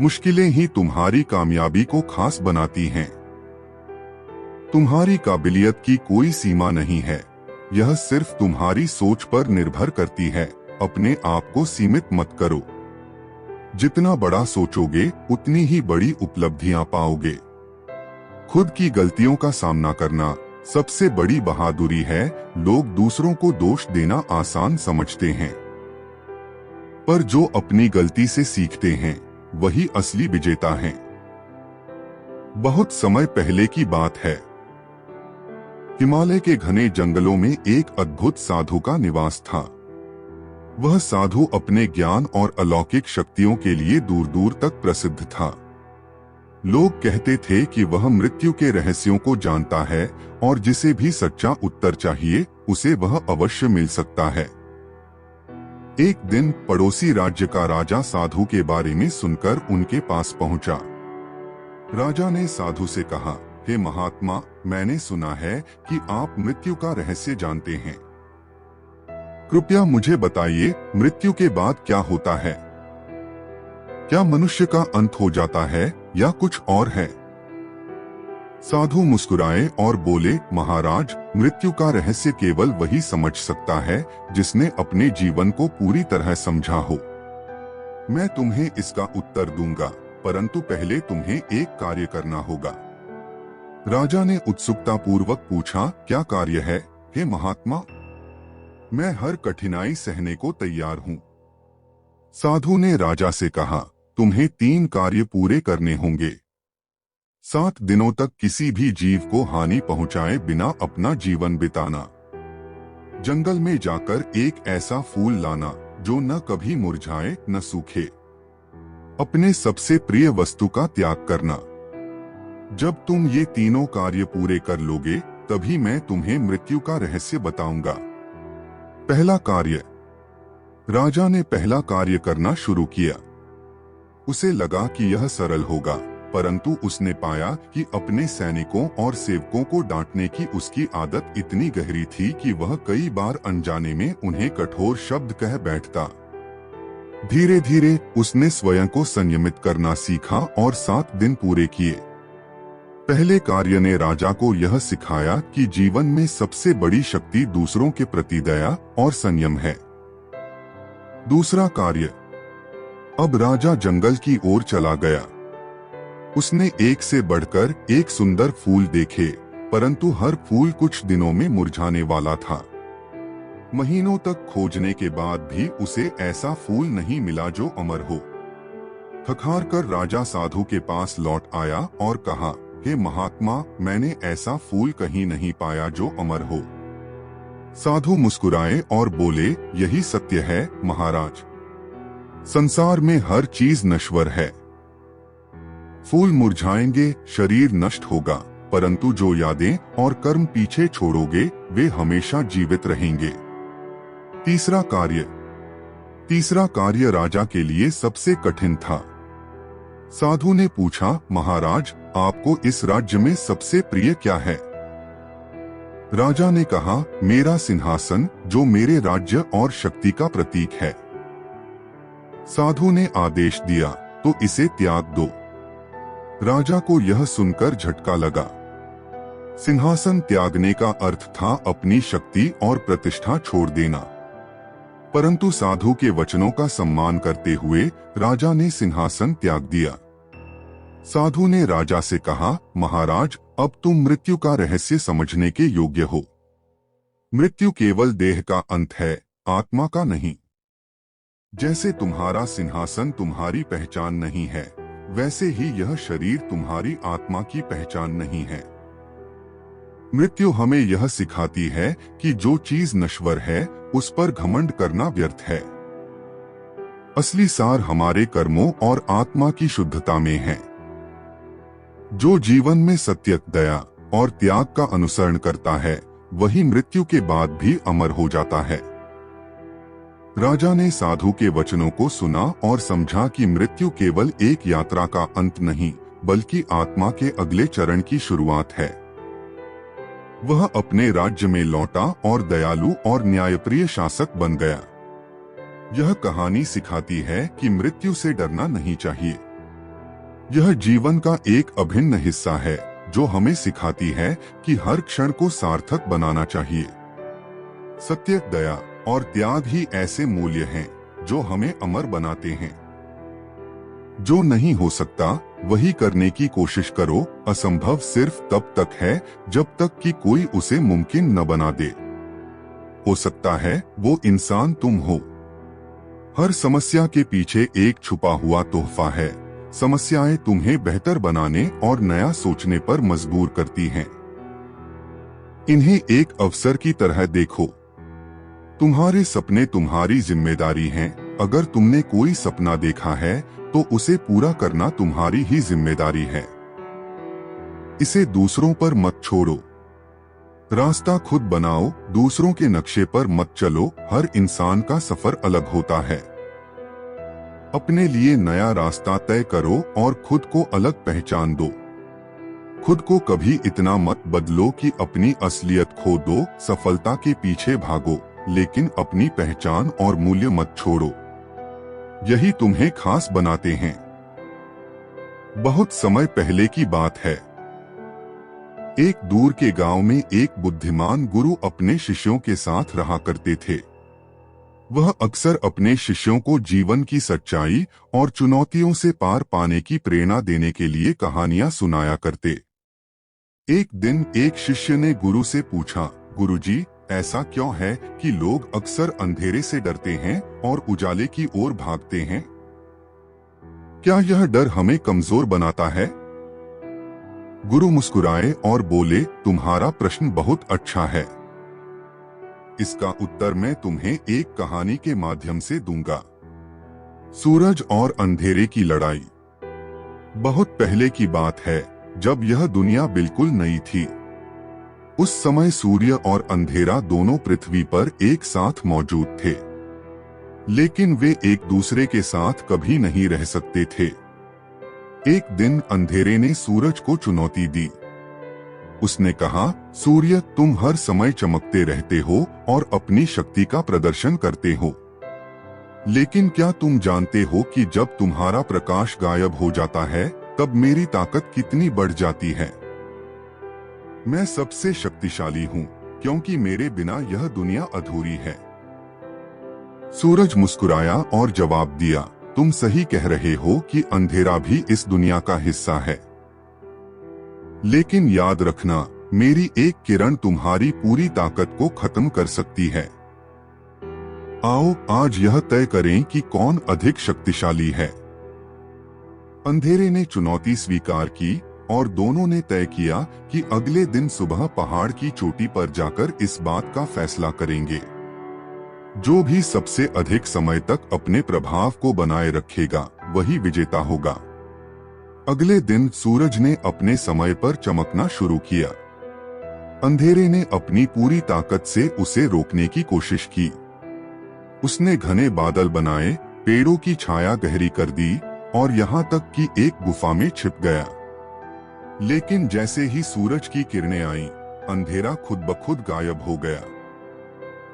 मुश्किलें ही तुम्हारी कामयाबी को खास बनाती हैं। तुम्हारी काबिलियत की कोई सीमा नहीं है, यह सिर्फ तुम्हारी सोच पर निर्भर करती है। अपने आप को सीमित मत करो। जितना बड़ा सोचोगे उतनी ही बड़ी उपलब्धियां पाओगे। खुद की गलतियों का सामना करना सबसे बड़ी बहादुरी है। लोग दूसरों को दोष देना आसान समझते हैं, पर जो अपनी गलती से सीखते हैं वही असली विजेता हैं। बहुत समय पहले की बात है। हिमालय के घने जंगलों में एक अद्भुत साधु का निवास था। वह साधु अपने ज्ञान और अलौकिक शक्तियों के लिए दूर दूर तक प्रसिद्ध था। लोग कहते थे कि वह मृत्यु के रहस्यों को जानता है और जिसे भी सच्चा उत्तर चाहिए उसे वह अवश्य मिल सकता है। एक दिन पड़ोसी राज्य का राजा साधु के बारे में सुनकर उनके पास पहुंचा। राजा ने साधु से कहा, हे महात्मा, मैंने सुना है कि आप मृत्यु का रहस्य जानते हैं। कृपया मुझे बताइए, मृत्यु के बाद क्या होता है? क्या मनुष्य का अंत हो जाता है या कुछ और है? साधु मुस्कुराए और बोले, महाराज, मृत्यु का रहस्य केवल वही समझ सकता है जिसने अपने जीवन को पूरी तरह समझा हो। मैं तुम्हें इसका उत्तर दूंगा, परंतु पहले तुम्हें एक कार्य करना होगा। राजा ने उत्सुकता पूर्वक पूछा, क्या कार्य है, हे महात्मा? मैं हर कठिनाई सहने को तैयार हूँ। साधु ने राजा से कहा, तुम्हें 3 कार्य पूरे करने होंगे। 7 दिनों तक किसी भी जीव को हानि पहुंचाए बिना अपना जीवन बिताना। जंगल में जाकर एक ऐसा फूल लाना जो न कभी मुरझाए न सूखे। अपने सबसे प्रिय वस्तु का त्याग करना। जब तुम ये तीनों कार्य पूरे कर लोगे तभी मैं तुम्हें मृत्यु का रहस्य बताऊंगा। पहला कार्य। राजा ने पहला कार्य करना शुरू किया। उसे लगा कि यह सरल होगा, परंतु उसने पाया कि अपने सैनिकों और सेवकों को डांटने की उसकी आदत इतनी गहरी थी कि वह कई बार अनजाने में उन्हें कठोर शब्द कह बैठता। धीरे धीरे उसने स्वयं को संयमित करना सीखा और 7 दिन पूरे किए। पहले कार्य ने राजा को यह सिखाया कि जीवन में सबसे बड़ी शक्ति दूसरों के प्रति दया और संयम है। दूसरा कार्य, अब राजा जंगल की ओर चला गया। उसने एक से बढ़कर एक सुंदर फूल देखे, परंतु हर फूल कुछ दिनों में मुरझाने वाला था। महीनों तक खोजने के बाद भी उसे ऐसा फूल नहीं मिला जो अमर हो। थक-हार कर राजा साधु के पास लौट आया और कहा, हे महात्मा, मैंने ऐसा फूल कहीं नहीं पाया जो अमर हो। साधु मुस्कुराए और बोले, यही सत्य है महाराज। संसार में हर चीज नश्वर है। फूल मुरझाएंगे, शरीर नष्ट होगा, परंतु जो यादें और कर्म पीछे छोड़ोगे वे हमेशा जीवित रहेंगे। तीसरा कार्य राजा के लिए सबसे कठिन था। साधु ने पूछा, महाराज, आपको इस राज्य में सबसे प्रिय क्या है? राजा ने कहा, मेरा सिंहासन, जो मेरे राज्य और शक्ति का प्रतीक है। साधु ने आदेश दिया, तो इसे त्याग दो। राजा को यह सुनकर झटका लगा। सिंहासन त्यागने का अर्थ था अपनी शक्ति और प्रतिष्ठा छोड़ देना। परंतु साधु के वचनों का सम्मान करते हुए राजा ने सिंहासन त्याग दिया। साधु ने राजा से कहा, महाराज, अब तुम मृत्यु का रहस्य समझने के योग्य हो। मृत्यु केवल देह का अंत है, आत्मा का नहीं। जैसे तुम्हारा सिंहासन तुम्हारी पहचान नहीं है, वैसे ही यह शरीर तुम्हारी आत्मा की पहचान नहीं है। मृत्यु हमें यह सिखाती है कि जो चीज नश्वर है उस पर घमंड करना व्यर्थ है। असली सार हमारे कर्मों और आत्मा की शुद्धता में है। जो जीवन में सत्य, दया और त्याग का अनुसरण करता है, वही मृत्यु के बाद भी अमर हो जाता है। राजा ने साधु के वचनों को सुना और समझा कि मृत्यु केवल एक यात्रा का अंत नहीं, बल्कि आत्मा के अगले चरण की शुरुआत है। वह अपने राज्य में लौटा और दयालु और न्यायप्रिय शासक बन गया। यह कहानी सिखाती है कि मृत्यु से डरना नहीं चाहिए। यह जीवन का एक अभिन्न हिस्सा है जो हमें सिखाती है कि हर क्षण को सार्थक बनाना चाहिए। सत्य, दया और त्याग ही ऐसे मूल्य हैं जो हमें अमर बनाते हैं। जो नहीं हो सकता वही करने की कोशिश करो। असंभव सिर्फ तब तक है जब तक कि कोई उसे मुमकिन न बना दे। हो सकता है वो इंसान तुम हो। हर समस्या के पीछे एक छुपा हुआ तोहफा है। समस्याएं तुम्हें बेहतर बनाने और नया सोचने पर मजबूर करती हैं। इन्हें एक अवसर की तरह देखो। तुम्हारे सपने तुम्हारी जिम्मेदारी हैं। अगर तुमने कोई सपना देखा है तो उसे पूरा करना तुम्हारी ही जिम्मेदारी है। इसे दूसरों पर मत छोड़ो। रास्ता खुद बनाओ, दूसरों के नक्शे पर मत चलो। हर इंसान का सफर अलग होता है। अपने लिए नया रास्ता तय करो और खुद को अलग पहचान दो। खुद को कभी इतना मत बदलो कि अपनी असलियत खो दो। सफलता के पीछे भागो, लेकिन अपनी पहचान और मूल्य मत छोड़ो। यही तुम्हें खास बनाते हैं। बहुत समय पहले की बात है। एक दूर के गांव में एक बुद्धिमान गुरु अपने शिष्यों के साथ रहा करते थे। वह अक्सर अपने शिष्यों को जीवन की सच्चाई और चुनौतियों से पार पाने की प्रेरणा देने के लिए कहानियां सुनाया करते। एक दिन एक शिष्य ने गुरु से पूछा, गुरुजी, ऐसा क्यों है कि लोग अक्सर अंधेरे से डरते हैं और उजाले की ओर भागते हैं? क्या यह डर हमें कमजोर बनाता है? गुरु मुस्कुराए और बोले, तुम्हारा प्रश्न बहुत अच्छा है। इसका उत्तर मैं तुम्हें एक कहानी के माध्यम से दूंगा। सूरज और अंधेरे की लड़ाई। बहुत पहले की बात है, जब यह दुनिया बिल्कुल नई थी। उस समय सूर्य और अंधेरा दोनों पृथ्वी पर एक साथ मौजूद थे, लेकिन वे एक दूसरे के साथ कभी नहीं रह सकते थे। एक दिन अंधेरे ने सूरज को चुनौती दी। उसने कहा, सूर्य, तुम हर समय चमकते रहते हो और अपनी शक्ति का प्रदर्शन करते हो, लेकिन क्या तुम जानते हो कि जब तुम्हारा प्रकाश गायब हो जाता है तब मेरी ताकत कितनी बढ़ जाती है। मैं सबसे शक्तिशाली हूँ क्योंकि मेरे बिना यह दुनिया अधूरी है। सूरज मुस्कुराया और जवाब दिया, तुम सही कह रहे हो कि अंधेरा भी इस दुनिया का हिस्सा है, लेकिन याद रखना, मेरी एक किरण तुम्हारी पूरी ताकत को खत्म कर सकती है। आओ आज यह तय करें कि कौन अधिक शक्तिशाली है। अंधेरे ने चुनौती स्वीकार की और दोनों ने तय किया कि अगले दिन सुबह पहाड़ की चोटी पर जाकर इस बात का फैसला करेंगे। जो भी सबसे अधिक समय तक अपने प्रभाव को बनाए रखेगा वही विजेता होगा। अगले दिन सूरज ने अपने समय पर चमकना शुरू किया। अंधेरे ने अपनी पूरी ताकत से उसे रोकने की कोशिश की। उसने घने बादल बनाए, पेड़ों की छाया गहरी कर दी और यहाँ तक कि एक गुफा में छिप गया। लेकिन जैसे ही सूरज की किरणें आईं, अंधेरा खुद ब खुद गायब हो गया।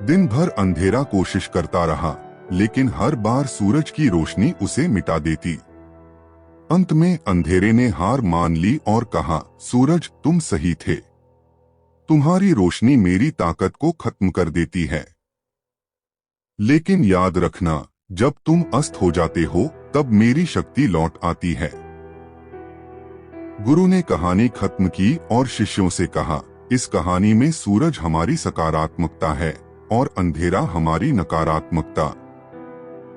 दिन भर अंधेरा कोशिश करता रहा, लेकिन हर बार सूरज की रोशनी उसे मिटा देती। अंत में अंधेरे ने हार मान ली और कहा, सूरज, तुम सही थे। तुम्हारी रोशनी मेरी ताकत को खत्म कर देती है, लेकिन याद रखना, जब तुम अस्त हो जाते हो तब मेरी शक्ति लौट आती है। गुरु ने कहानी खत्म की और शिष्यों से कहा, इस कहानी में सूरज हमारी सकारात्मकता है और अंधेरा हमारी नकारात्मकता।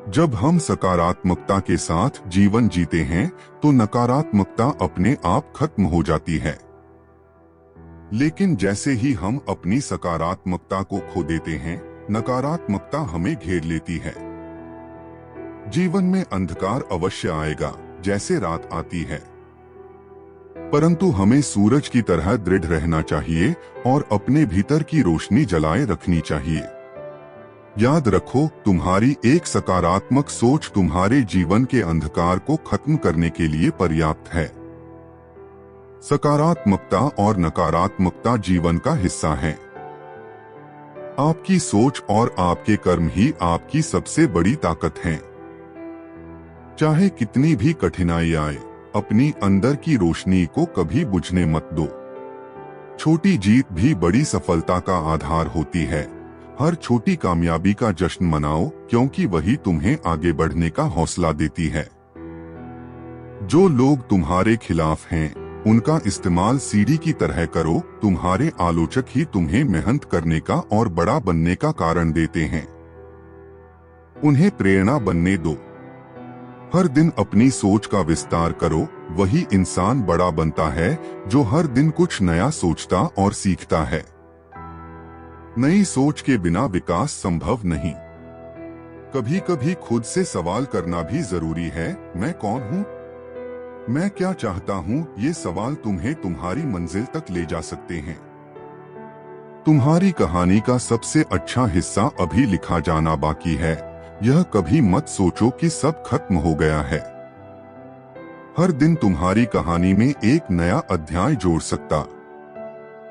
जब हम सकारात्मकता के साथ जीवन जीते हैं तो नकारात्मकता अपने आप खत्म हो जाती है, लेकिन जैसे ही हम अपनी सकारात्मकता को खो देते हैं, नकारात्मकता हमें घेर लेती है। जीवन में अंधकार अवश्य आएगा, जैसे रात आती है, परंतु हमें सूरज की तरह दृढ़ रहना चाहिए और अपने भीतर की रोशनी जलाए रखनी चाहिए। याद रखो, तुम्हारी एक सकारात्मक सोच तुम्हारे जीवन के अंधकार को खत्म करने के लिए पर्याप्त है। सकारात्मकता और नकारात्मकता जीवन का हिस्सा है। आपकी सोच और आपके कर्म ही आपकी सबसे बड़ी ताकत हैं। चाहे कितनी भी कठिनाई आए, अपनी अंदर की रोशनी को कभी बुझने मत दो। छोटी जीत भी बड़ी सफलता का आधार होती है। हर छोटी कामयाबी का जश्न मनाओ, क्योंकि वही तुम्हें आगे बढ़ने का हौसला देती है। जो लोग तुम्हारे खिलाफ हैं, उनका इस्तेमाल सीढ़ी की तरह करो। तुम्हारे आलोचक ही तुम्हें मेहनत करने का और बड़ा बनने का कारण देते हैं। उन्हें प्रेरणा बनने दो। हर दिन अपनी सोच का विस्तार करो। वही इंसान बड़ा बनता है जो हर दिन कुछ नया सोचता और सीखता है। नई सोच के बिना विकास संभव नहीं। कभी कभी खुद से सवाल करना भी जरूरी है। मैं कौन हूँ? मैं क्या चाहता हूँ? ये सवाल तुम्हें तुम्हारी मंजिल तक ले जा सकते हैं। तुम्हारी कहानी का सबसे अच्छा हिस्सा अभी लिखा जाना बाकी है। यह कभी मत सोचो कि सब खत्म हो गया है। हर दिन तुम्हारी कहानी में एक नया अध्याय जोड़ सकता।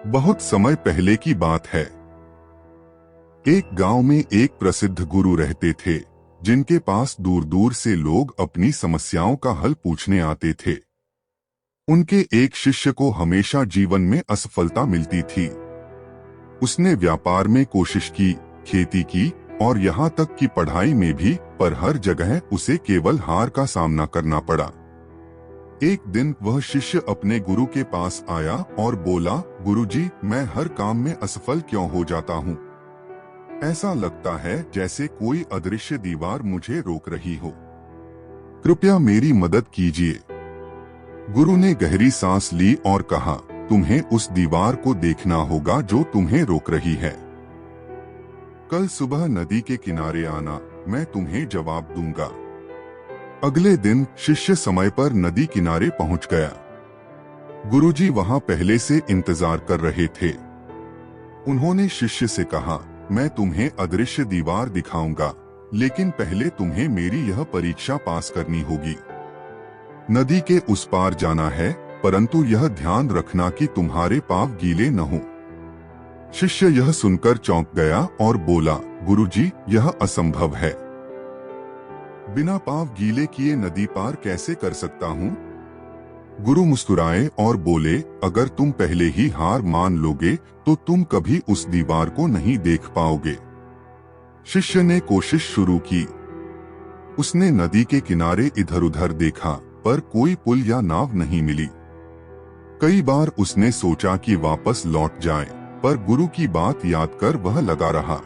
बहुत समय पहले की बात है। एक गांव में एक प्रसिद्ध गुरु रहते थे, जिनके पास दूर दूर से लोग अपनी समस्याओं का हल पूछने आते थे। उनके एक शिष्य को हमेशा जीवन में असफलता मिलती थी। उसने व्यापार में कोशिश की, खेती की और यहाँ तक कि पढ़ाई में भी, पर हर जगह उसे केवल हार का सामना करना पड़ा। एक दिन वह शिष्य अपने गुरु के पास आया और बोला, गुरुजी, मैं हर काम में असफल क्यों हो जाता हूँ? ऐसा लगता है जैसे कोई अदृश्य दीवार मुझे रोक रही हो। कृपया मेरी मदद कीजिए। गुरु ने गहरी सांस ली और कहा, तुम्हें उस दीवार को देखना होगा जो तुम्हें रोक रही है। कल सुबह नदी के किनारे आना, मैं तुम्हें जवाब दूंगा। अगले दिन शिष्य समय पर नदी किनारे पहुंच गया। गुरुजी वहां पहले से इंतजार कर रहे थे। उन्होंने शिष्य से कहा, मैं तुम्हें अदृश्य दीवार दिखाऊंगा, लेकिन पहले तुम्हें मेरी यह परीक्षा पास करनी होगी। नदी के उस पार जाना है, परंतु यह ध्यान रखना कि तुम्हारे पांव गीले न हो। शिष्य यह सुनकर चौंक गया और बोला, गुरुजी, यह असंभव है। बिना पांव गीले किए नदी पार कैसे कर सकता हूँ? गुरु मुस्कुराए और बोले, अगर तुम पहले ही हार मान लोगे तो तुम कभी उस दीवार को नहीं देख पाओगे। शिष्य ने कोशिश शुरू की। उसने नदी के किनारे इधर उधर देखा, पर कोई पुल या नाव नहीं मिली। कई बार उसने सोचा कि वापस लौट जाए, पर गुरु की बात याद कर वह लगा रहा।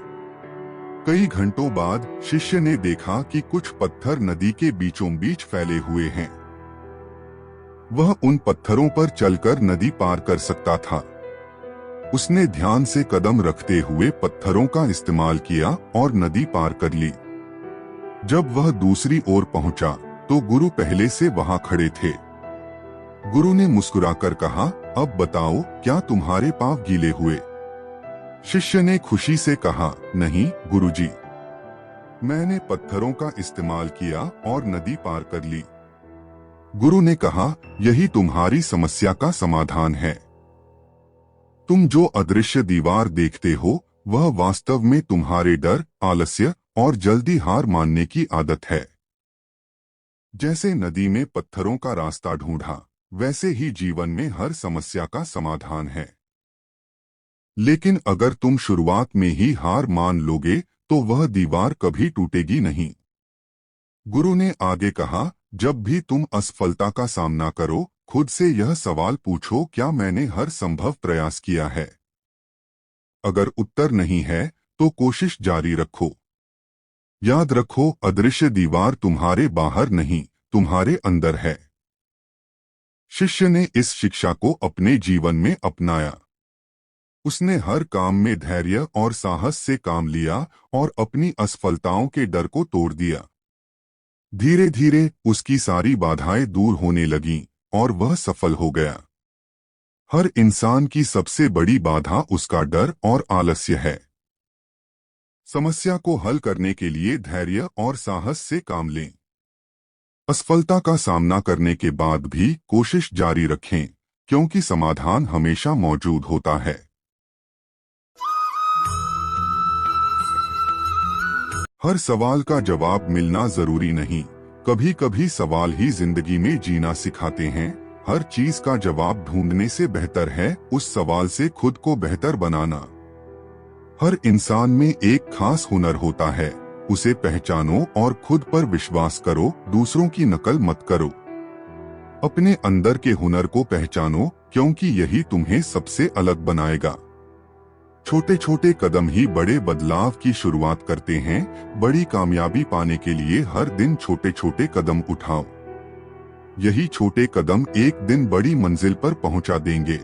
कई घंटों बाद शिष्य ने देखा कि कुछ पत्थर नदी के बीचों बीच फैले हुए हैं। वह उन पत्थरों पर चलकर नदी पार कर सकता था। उसने ध्यान से कदम रखते हुए पत्थरों का इस्तेमाल किया और नदी पार कर ली। जब वह दूसरी ओर पहुंचा तो गुरु पहले से वहां खड़े थे। गुरु ने मुस्कुराकर कहा, अब बताओ, क्या तुम्हारे पांव गीले हुए? शिष्य ने खुशी से कहा, नहीं गुरुजी, मैंने पत्थरों का इस्तेमाल किया और नदी पार कर ली। गुरु ने कहा, यही तुम्हारी समस्या का समाधान है। तुम जो अदृश्य दीवार देखते हो वह वास्तव में तुम्हारे डर, आलस्य और जल्दी हार मानने की आदत है। जैसे नदी में पत्थरों का रास्ता ढूंढा, वैसे ही जीवन में हर समस्या का समाधान है। लेकिन अगर तुम शुरुआत में ही हार मान लोगे तो वह दीवार कभी टूटेगी नहीं। गुरु ने आगे कहा, जब भी तुम असफलता का सामना करो, खुद से यह सवाल पूछो, क्या मैंने हर संभव प्रयास किया है? अगर उत्तर नहीं है तो कोशिश जारी रखो। याद रखो, अदृश्य दीवार तुम्हारे बाहर नहीं, तुम्हारे अंदर है। शिष्य ने इस शिक्षा को अपने जीवन में अपनाया। उसने हर काम में धैर्य और साहस से काम लिया और अपनी असफलताओं के डर को तोड़ दिया। धीरे धीरे उसकी सारी बाधाएं दूर होने लगीं और वह सफल हो गया। हर इंसान की सबसे बड़ी बाधा उसका डर और आलस्य है। समस्या को हल करने के लिए धैर्य और साहस से काम लें। असफलता का सामना करने के बाद भी कोशिश जारी रखें, क्योंकि समाधान हमेशा मौजूद होता है। हर सवाल का जवाब मिलना जरूरी नहीं, कभी कभी सवाल ही जिंदगी में जीना सिखाते हैं। हर चीज का जवाब ढूंढने से बेहतर है उस सवाल से खुद को बेहतर बनाना। हर इंसान में एक खास हुनर होता है, उसे पहचानो और खुद पर विश्वास करो, दूसरों की नकल मत करो। अपने अंदर के हुनर को पहचानो, क्योंकि यही तुम्हें सबसे अलग बनाएगा। छोटे छोटे कदम ही बड़े बदलाव की शुरुआत करते हैं। बड़ी कामयाबी पाने के लिए हर दिन छोटे छोटे कदम उठाओ। यही छोटे कदम एक दिन बड़ी मंजिल पर पहुंचा देंगे।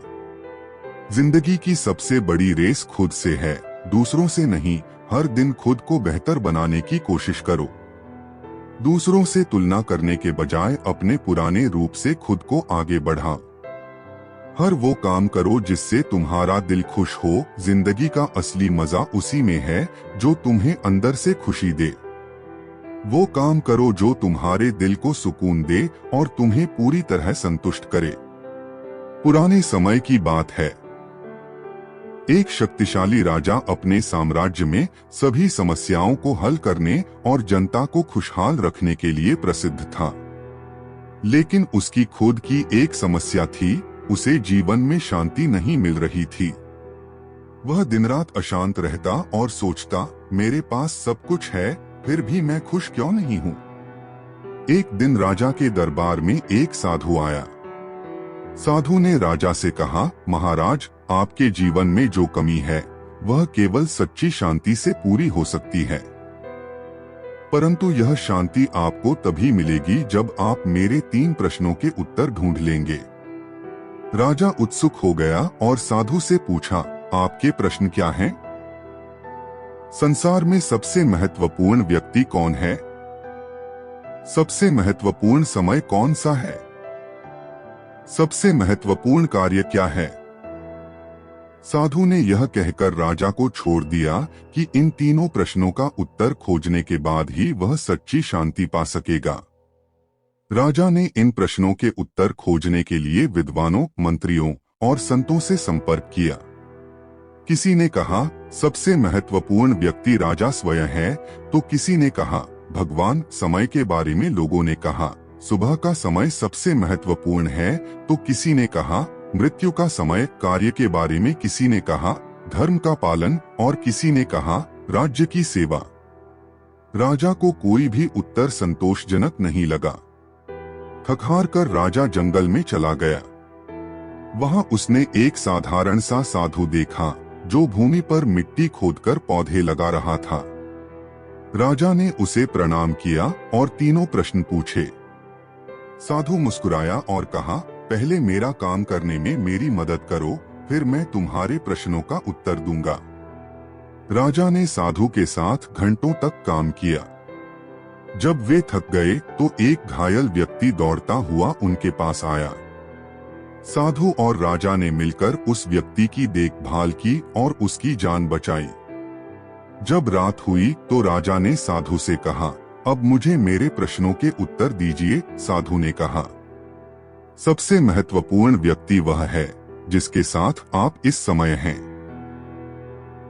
जिंदगी की सबसे बड़ी रेस खुद से है, दूसरों से नहीं। हर दिन खुद को बेहतर बनाने की कोशिश करो। दूसरों से तुलना करने के बजाय अपने पुराने रूप से खुद को आगे बढ़ाओ। हर वो काम करो जिससे तुम्हारा दिल खुश हो। जिंदगी का असली मजा उसी में है जो तुम्हें अंदर से खुशी दे। वो काम करो जो तुम्हारे दिल को सुकून दे और तुम्हें पूरी तरह संतुष्ट करे। पुराने समय की बात है, एक शक्तिशाली राजा अपने साम्राज्य में सभी समस्याओं को हल करने और जनता को खुशहाल रखने के लिए प्रसिद्ध था। लेकिन उसकी खुद की एक समस्या थी, उसे जीवन में शांति नहीं मिल रही थी। वह दिन रात अशांत रहता और सोचता, मेरे पास सब कुछ है, फिर भी मैं खुश क्यों नहीं हूँ। एक दिन राजा के दरबार में एक साधु आया। साधु ने राजा से कहा, महाराज, आपके जीवन में जो कमी है वह केवल सच्ची शांति से पूरी हो सकती है। परंतु यह शांति आपको तभी मिलेगी जब आप मेरे 3 प्रश्नों के उत्तर ढूंढ लेंगे। राजा उत्सुक हो गया और साधु से पूछा, आपके प्रश्न क्या हैं? संसार में सबसे महत्वपूर्ण व्यक्ति कौन है? सबसे महत्वपूर्ण समय कौन सा है? सबसे महत्वपूर्ण कार्य क्या है? साधु ने यह कहकर राजा को छोड़ दिया कि इन तीनों प्रश्नों का उत्तर खोजने के बाद ही वह सच्ची शांति पा सकेगा। राजा ने इन प्रश्नों के उत्तर खोजने के लिए विद्वानों, मंत्रियों और संतों से संपर्क किया। किसी ने कहा सबसे महत्वपूर्ण व्यक्ति राजा स्वयं है, तो किसी ने कहा भगवान। समय के बारे में लोगों ने कहा सुबह का समय सबसे महत्वपूर्ण है, तो किसी ने कहा मृत्यु का समय। कार्य के बारे में किसी ने कहा धर्म का पालन और किसी ने कहा राज्य की सेवा। राजा को कोई भी उत्तर संतोषजनक नहीं लगा। थक-हार कर राजा जंगल में चला गया। वहां उसने एक साधारण सा साधु देखा जो भूमि पर मिट्टी खोदकर पौधे लगा रहा था। राजा ने उसे प्रणाम किया और तीनों प्रश्न पूछे। साधु मुस्कुराया और कहा पहले मेरा काम करने में मेरी मदद करो, फिर मैं तुम्हारे प्रश्नों का उत्तर दूंगा। राजा ने साधु के साथ घंटों तक काम किया। जब वे थक गए तो एक घायल व्यक्ति दौड़ता हुआ उनके पास आया। साधु और राजा ने मिलकर उस व्यक्ति की देखभाल की और उसकी जान बचाई। जब रात हुई तो राजा ने साधु से कहा अब मुझे मेरे प्रश्नों के उत्तर दीजिए। साधु ने कहा सबसे महत्वपूर्ण व्यक्ति वह है जिसके साथ आप इस समय हैं,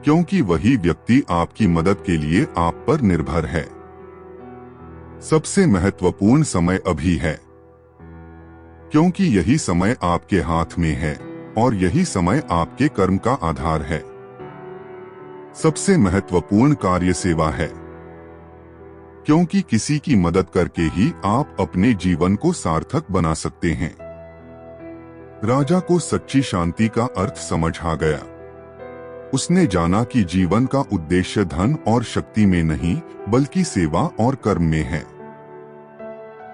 क्योंकि वही व्यक्ति आपकी मदद के लिए आप पर निर्भर है। सबसे महत्वपूर्ण समय अभी है, क्योंकि यही समय आपके हाथ में है और यही समय आपके कर्म का आधार है। सबसे महत्वपूर्ण कार्य सेवा है, क्योंकि किसी की मदद करके ही आप अपने जीवन को सार्थक बना सकते हैं। राजा को सच्ची शांति का अर्थ समझ आ गया। उसने जाना कि जीवन का उद्देश्य धन और शक्ति में नहीं, बल्कि सेवा और कर्म में है।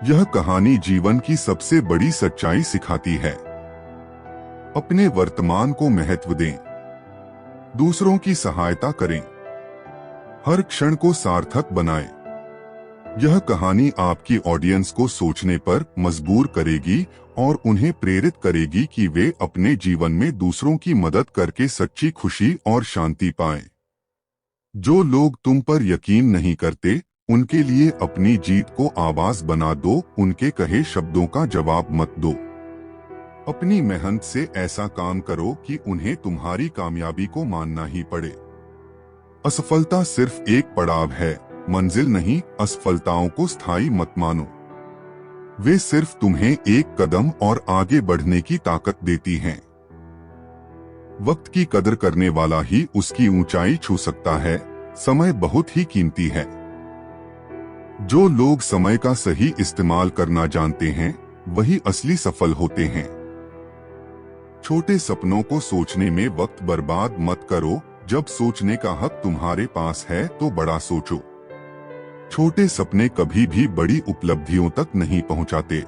यह कहानी जीवन की सबसे बड़ी सच्चाई सिखाती है। अपने वर्तमान को महत्व दें, दूसरों की सहायता करें, हर क्षण को सार्थक बनाएं। यह कहानी आपकी ऑडियंस को सोचने पर मजबूर करेगी और उन्हें प्रेरित करेगी कि वे अपने जीवन में दूसरों की मदद करके सच्ची खुशी और शांति पाएं। जो लोग तुम पर यकीन नहीं करते, उनके लिए अपनी जीत को आवाज बना दो, उनके कहे शब्दों का जवाब मत दो। अपनी मेहनत से ऐसा काम करो कि उन्हें तुम्हारी कामयाबी को मानना ही पड़े। असफलता सिर्फ एक पड़ाव है, मंजिल नहीं। असफलताओं को स्थायी मत मानो, वे सिर्फ तुम्हें एक कदम और आगे बढ़ने की ताकत देती हैं। वक्त की कदर करने वाला ही उसकी ऊंचाई छू सकता है। समय बहुत ही कीमती है। जो लोग समय का सही इस्तेमाल करना जानते हैं, वही असली सफल होते हैं। छोटे सपनों को सोचने में वक्त बर्बाद मत करो। जब सोचने का हक तुम्हारे पास है तो बड़ा सोचो। छोटे सपने कभी भी बड़ी उपलब्धियों तक नहीं पहुंचाते।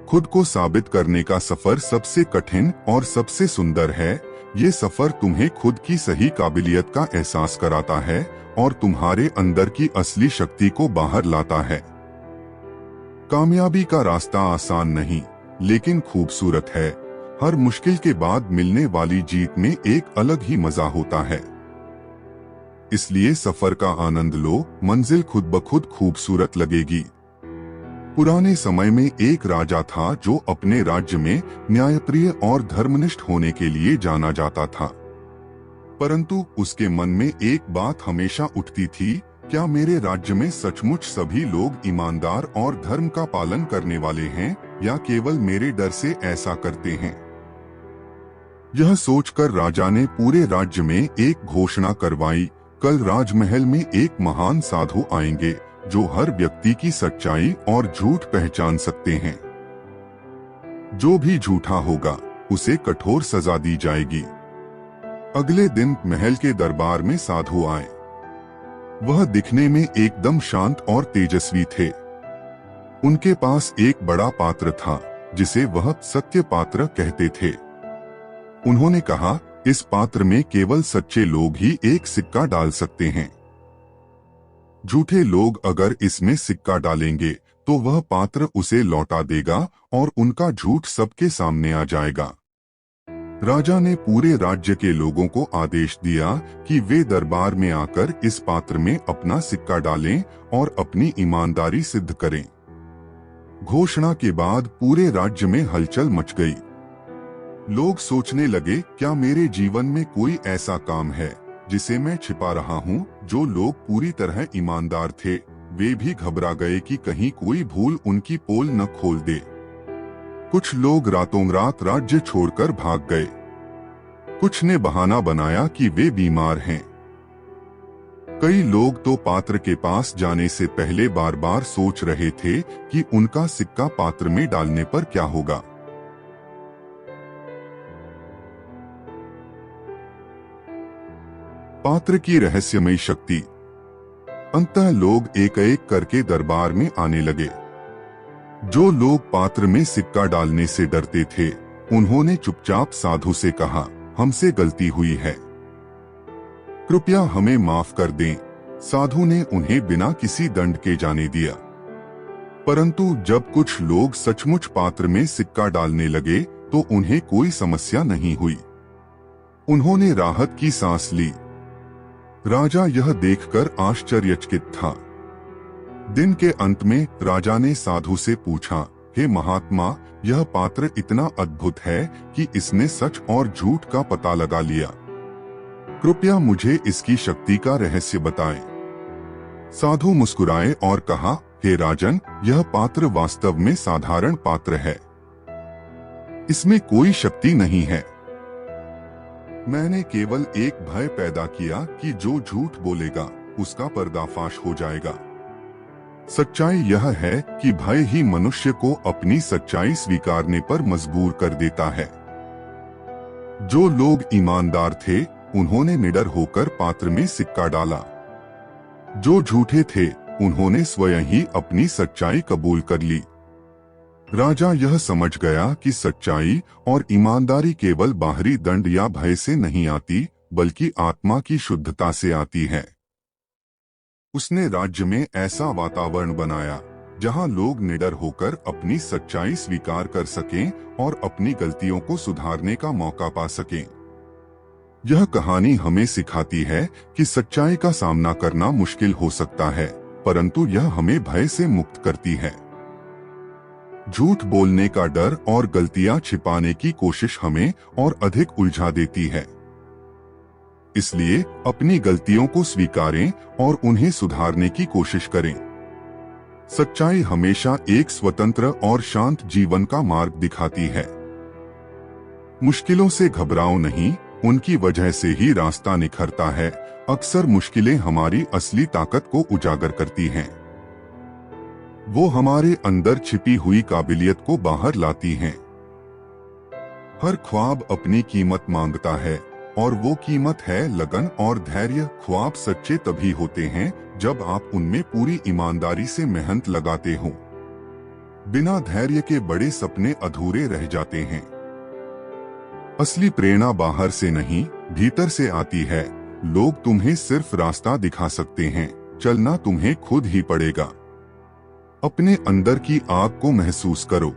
खुद को साबित करने का सफर सबसे कठिन और सबसे सुंदर है। ये सफर तुम्हें खुद की सही काबिलियत का एहसास कराता है और तुम्हारे अंदर की असली शक्ति को बाहर लाता है। कामयाबी का रास्ता आसान नहीं, लेकिन खूबसूरत है। हर मुश्किल के बाद मिलने वाली जीत में एक अलग ही मजा होता है। इसलिए सफर का आनंद लो, मंजिल खुद ब खुद खूबसूरत लगेगी। पुराने समय में एक राजा था जो अपने राज्य में न्यायप्रिय और धर्मनिष्ठ होने के लिए जाना जाता था। परंतु उसके मन में एक बात हमेशा उठती थी, क्या मेरे राज्य में सचमुच सभी लोग ईमानदार और धर्म का पालन करने वाले हैं, या केवल मेरे डर से ऐसा करते हैं? यह सोचकर राजा ने पूरे राज्य में एक घोषणा करवाई, कल राजमहल में एक महान साधु आएंगे जो हर व्यक्ति की सच्चाई और झूठ पहचान सकते हैं। जो भी झूठा होगा उसे कठोर सजा दी जाएगी। अगले दिन महल के दरबार में साधु आए। वह दिखने में एकदम शांत और तेजस्वी थे। उनके पास एक बड़ा पात्र था जिसे वह सत्य पात्र कहते थे। उन्होंने कहा, इस पात्र में केवल सच्चे लोग ही एक सिक्का डाल सकते हैं। झूठे लोग अगर इसमें सिक्का डालेंगे तो वह पात्र उसे लौटा देगा और उनका झूठ सबके सामने आ जाएगा। राजा ने पूरे राज्य के लोगों को आदेश दिया कि वे दरबार में आकर इस पात्र में अपना सिक्का डालें और अपनी ईमानदारी सिद्ध करें। घोषणा के बाद पूरे राज्य में हलचल मच गई। लोग सोचने लगे, क्या मेरे जीवन में कोई ऐसा काम है जिसे मैं छिपा रहा हूँ? जो लोग पूरी तरह ईमानदार थे, वे भी घबरा गए कि कहीं कोई भूल उनकी पोल न खोल दे। कुछ लोग रातों रात राज्य छोड़कर भाग गए। कुछ ने बहाना बनाया कि वे बीमार हैं। कई लोग तो पात्र के पास जाने से पहले बार बार सोच रहे थे कि उनका सिक्का पात्र में डालने पर क्या होगा। पात्र की रहस्यमयी शक्ति। अंततः लोग एक एक करके दरबार में आने लगे। जो लोग पात्र में सिक्का डालने से डरते थे, उन्होंने चुपचाप साधु से कहा, हमसे गलती हुई है, कृपया हमें माफ कर दें। साधु ने उन्हें बिना किसी दंड के जाने दिया। परंतु जब कुछ लोग सचमुच पात्र में सिक्का डालने लगे तो उन्हें कोई समस्या नहीं हुई। उन्होंने राहत की सांस ली। राजा यह देखकर आश्चर्यचकित था। दिन के अंत में राजा ने साधु से पूछा, हे महात्मा, यह पात्र इतना अद्भुत है कि इसने सच और झूठ का पता लगा लिया। कृपया मुझे इसकी शक्ति का रहस्य बताएं। साधु मुस्कुराए और कहा, हे राजन, यह पात्र वास्तव में साधारण पात्र है। इसमें कोई शक्ति नहीं है। मैंने केवल एक भय पैदा किया कि जो झूठ बोलेगा उसका पर्दाफाश हो जाएगा। सच्चाई यह है कि भय ही मनुष्य को अपनी सच्चाई स्वीकारने पर मजबूर कर देता है। जो लोग ईमानदार थे, उन्होंने निडर होकर पात्र में सिक्का डाला। जो झूठे थे, उन्होंने स्वयं ही अपनी सच्चाई कबूल कर ली। राजा यह समझ गया कि सच्चाई और ईमानदारी केवल बाहरी दंड या भय से नहीं आती, बल्कि आत्मा की शुद्धता से आती है। उसने राज्य में ऐसा वातावरण बनाया जहां लोग निडर होकर अपनी सच्चाई स्वीकार कर सकें और अपनी गलतियों को सुधारने का मौका पा सकें। यह कहानी हमें सिखाती है कि सच्चाई का सामना करना मुश्किल हो सकता है, परंतु यह हमें भय से मुक्त करती है। झूठ बोलने का डर और गलतियां छिपाने की कोशिश हमें और अधिक उलझा देती है। इसलिए अपनी गलतियों को स्वीकारें और उन्हें सुधारने की कोशिश करें। सच्चाई हमेशा एक स्वतंत्र और शांत जीवन का मार्ग दिखाती है। मुश्किलों से घबराओ नहीं, उनकी वजह से ही रास्ता निखरता है। अक्सर मुश्किलें हमारी असली ताकत को उजागर करती हैं। वो हमारे अंदर छिपी हुई काबिलियत को बाहर लाती हैं। हर ख्वाब अपनी कीमत मांगता है और वो कीमत है लगन और धैर्य। ख्वाब सच्चे तभी होते हैं जब आप उनमें पूरी ईमानदारी से मेहनत लगाते हो। बिना धैर्य के बड़े सपने अधूरे रह जाते हैं। असली प्रेरणा बाहर से नहीं, भीतर से आती है। लोग तुम्हें सिर्फ रास्ता दिखा सकते हैं, चलना तुम्हें खुद ही पड़ेगा। अपने अंदर की आग को महसूस करो।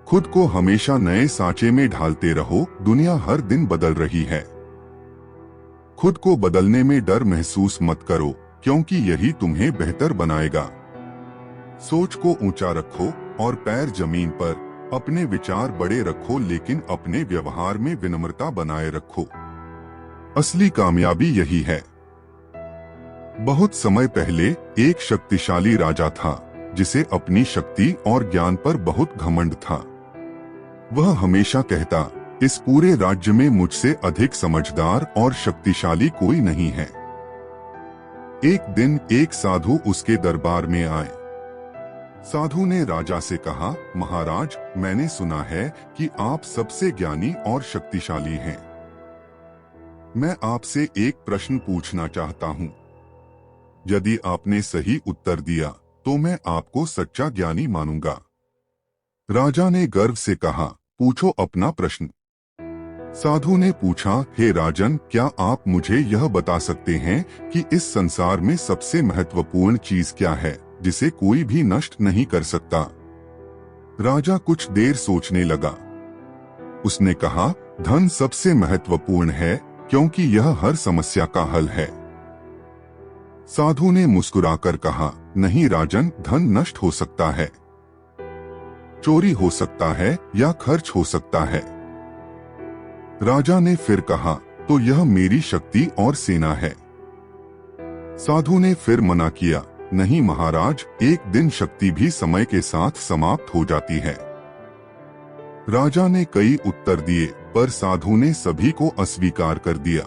खुद को हमेशा नए सांचे में ढालते रहो। दुनिया हर दिन बदल रही है। खुद को बदलने में डर महसूस मत करो, क्योंकि यही तुम्हें बेहतर बनाएगा। सोच को ऊंचा रखो और पैर जमीन पर। अपने विचार बड़े रखो, लेकिन अपने व्यवहार में विनम्रता बनाए रखो। असली कामयाबी यही है। बहुत समय पहले एक शक्तिशाली राजा था जिसे अपनी शक्ति और ज्ञान पर बहुत घमंड था। वह हमेशा कहता, इस पूरे राज्य में मुझसे अधिक समझदार और शक्तिशाली कोई नहीं है। एक दिन एक साधु उसके दरबार में आए। साधु ने राजा से कहा, महाराज, मैंने सुना है कि आप सबसे ज्ञानी और शक्तिशाली हैं। मैं आपसे एक प्रश्न पूछना चाहता हूं। यदि आपने सही उत्तर दिया तो मैं आपको सच्चा ज्ञानी मानूंगा। राजा ने गर्व से कहा, पूछो अपना प्रश्न। साधु ने पूछा, हे राजन, क्या आप मुझे यह बता सकते हैं कि इस संसार में सबसे महत्वपूर्ण चीज क्या है जिसे कोई भी नष्ट नहीं कर सकता? राजा कुछ देर सोचने लगा। उसने कहा, धन सबसे महत्वपूर्ण है, क्योंकि यह हर समस्या का हल है। साधु ने मुस्कुराकर कहा, नहीं राजन, धन नष्ट हो सकता है, चोरी हो सकता है या खर्च हो सकता है। राजा ने फिर कहा, तो यह मेरी शक्ति और सेना है। साधु ने फिर मना किया, नहीं महाराज, एक दिन शक्ति भी समय के साथ समाप्त हो जाती है। राजा ने कई उत्तर दिए, पर साधु ने सभी को अस्वीकार कर दिया।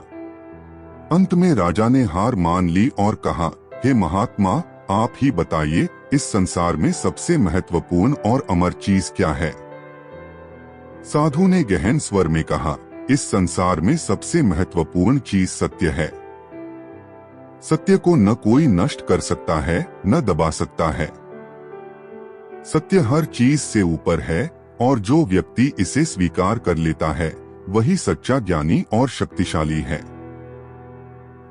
अंत में राजा ने हार मान ली और कहा, हे महात्मा, आप ही बताइए, इस संसार में सबसे महत्वपूर्ण और अमर चीज क्या है? साधु ने गहन स्वर में कहा, इस संसार में सबसे महत्वपूर्ण चीज सत्य है। सत्य को न कोई नष्ट कर सकता है, न दबा सकता है। सत्य हर चीज से ऊपर है, और जो व्यक्ति इसे स्वीकार कर लेता है, वही सच्चा ज्ञानी और शक्तिशाली है।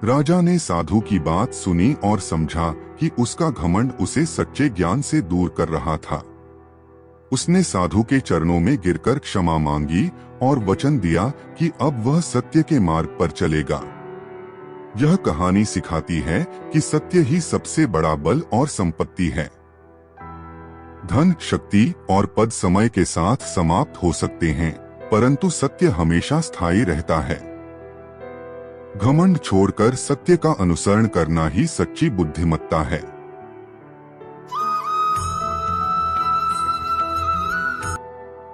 राजा ने साधु की बात सुनी और समझा कि उसका घमंड उसे सच्चे ज्ञान से दूर कर रहा था। उसने साधु के चरणों में गिरकर क्षमा मांगी और वचन दिया कि अब वह सत्य के मार्ग पर चलेगा। यह कहानी सिखाती है कि सत्य ही सबसे बड़ा बल और संपत्ति है। धन, शक्ति और पद समय के साथ समाप्त हो सकते हैं, परंतु सत्य हमेशा स्थायी रहता है। घमंड छोड़कर सत्य का अनुसरण करना ही सच्ची बुद्धिमत्ता है।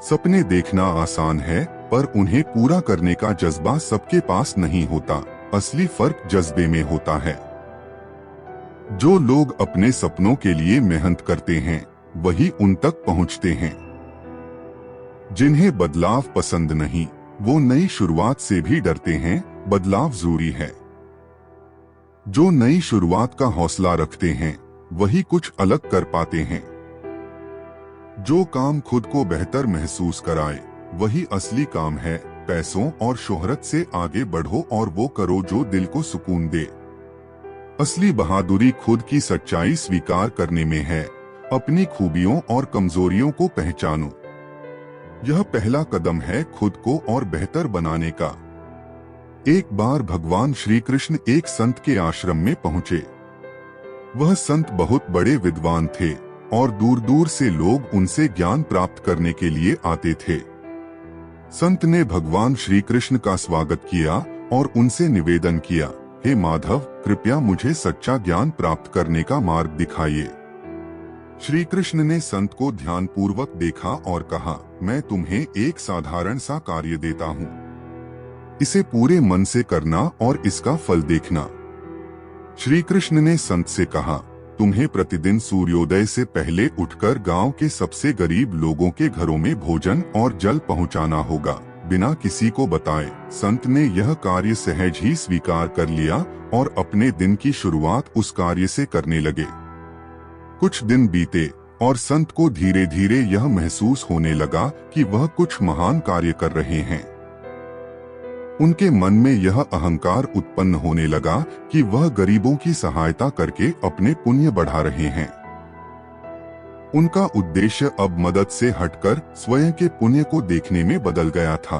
सपने देखना आसान है, पर उन्हें पूरा करने का जज्बा सबके पास नहीं होता। असली फर्क जज्बे में होता है। जो लोग अपने सपनों के लिए मेहनत करते हैं, वही उन तक पहुंचते हैं। जिन्हें बदलाव पसंद नहीं, वो नई शुरुआत से भी डरते हैं। बदलाव जरूरी है। जो नई शुरुआत का हौसला रखते हैं, वही कुछ अलग कर पाते हैं। जो काम खुद को बेहतर महसूस कराए, वही असली काम है। पैसों और शोहरत से आगे बढ़ो और वो करो जो दिल को सुकून दे। असली बहादुरी खुद की सच्चाई स्वीकार करने में है। अपनी खूबियों और कमजोरियों को पहचानो। यह पहला कदम है खुद को और बेहतर बनाने का। एक बार भगवान श्री कृष्ण एक संत के आश्रम में पहुंचे। वह संत बहुत बड़े विद्वान थे और दूर दूर से लोग उनसे ज्ञान प्राप्त करने के लिए आते थे। संत ने भगवान श्री कृष्ण का स्वागत किया और उनसे निवेदन किया, हे माधव, कृपया मुझे सच्चा ज्ञान प्राप्त करने का मार्ग दिखाइए। श्री कृष्ण ने संत को ध्यानपूर्वक देखा और कहा, मैं तुम्हें एक साधारण सा कार्य देता हूँ। इसे पूरे मन से करना और इसका फल देखना। श्री कृष्ण ने संत से कहा, तुम्हें प्रतिदिन सूर्योदय से पहले उठकर गांव के सबसे गरीब लोगों के घरों में भोजन और जल पहुंचाना होगा, बिना किसी को बताए। संत ने यह कार्य सहज ही स्वीकार कर लिया और अपने दिन की शुरुआत उस कार्य से करने लगे। कुछ दिन बीते और संत को धीरे धीरे यह महसूस होने लगा कि वह कुछ महान कार्य कर रहे हैं। उनके मन में यह अहंकार उत्पन्न होने लगा कि वह गरीबों की सहायता करके अपने पुण्य बढ़ा रहे हैं। उनका उद्देश्य अब मदद से हटकर स्वयं के पुण्य को देखने में बदल गया था।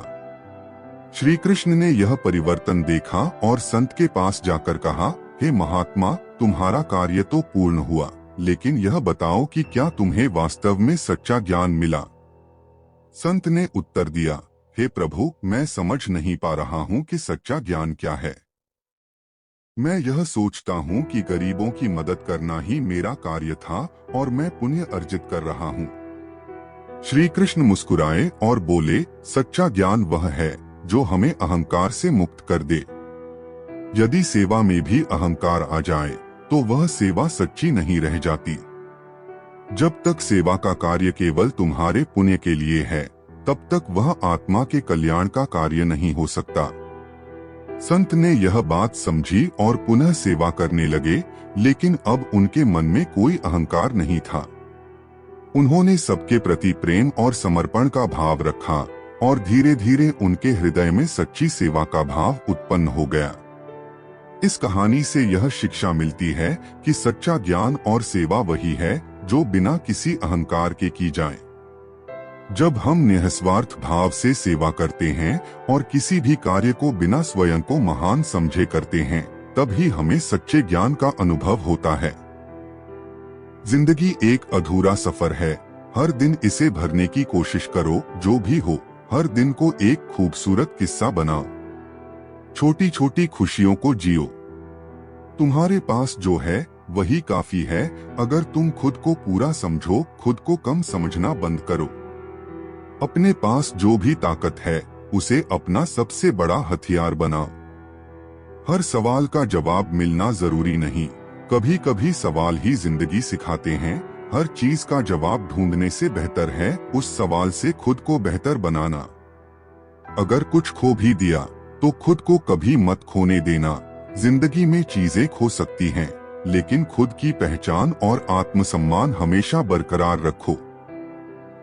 श्री कृष्ण ने यह परिवर्तन देखा और संत के पास जाकर कहा, हे महात्मा, तुम्हारा कार्य तो पूर्ण हुआ, लेकिन यह बताओ कि क्या तुम्हें वास्तव में सच्चा ज्ञान मिला? संत ने उत्तर दिया, हे प्रभु, मैं समझ नहीं पा रहा हूँ कि सच्चा ज्ञान क्या है। मैं यह सोचता हूँ कि गरीबों की मदद करना ही मेरा कार्य था और मैं पुण्य अर्जित कर रहा हूँ। श्री कृष्ण मुस्कुराए और बोले, सच्चा ज्ञान वह है जो हमें अहंकार से मुक्त कर दे। यदि सेवा में भी अहंकार आ जाए तो वह सेवा सच्ची नहीं रह जाती। जब तक सेवा का कार्य केवल तुम्हारे पुण्य के लिए है, तब तक वह आत्मा के कल्याण का कार्य नहीं हो सकता। संत ने यह बात समझी और पुनः सेवा करने लगे, लेकिन अब उनके मन में कोई अहंकार नहीं था। उन्होंने सबके प्रति प्रेम और समर्पण का भाव रखा और धीरे धीरे उनके हृदय में सच्ची सेवा का भाव उत्पन्न हो गया। इस कहानी से यह शिक्षा मिलती है कि सच्चा ज्ञान और सेवा वही है जो बिना किसी अहंकार के की जाए। जब हम निस्वार्थ भाव से सेवा करते हैं और किसी भी कार्य को बिना स्वयं को महान समझे करते हैं, तब ही हमें सच्चे ज्ञान का अनुभव होता है। जिंदगी एक अधूरा सफर है हर दिन इसे भरने की कोशिश करो, जो भी हो, हर दिन को एक खूबसूरत किस्सा बनाओ। छोटी छोटी खुशियों को जियो। तुम्हारे पास जो है वही काफी है। अगर तुम खुद को पूरा समझो, खुद को कम समझना बंद करो। अपने पास जो भी ताकत है उसे अपना सबसे बड़ा हथियार बनाओ। हर सवाल का जवाब मिलना जरूरी नहीं, कभी कभी सवाल ही जिंदगी सिखाते हैं। हर चीज का जवाब ढूंढने से बेहतर है उस सवाल से खुद को बेहतर बनाना। अगर कुछ खो भी दिया तो खुद को कभी मत खोने देना। जिंदगी में चीजें खो सकती हैं, लेकिन खुद की पहचान और आत्मसम्मान हमेशा बरकरार रखो।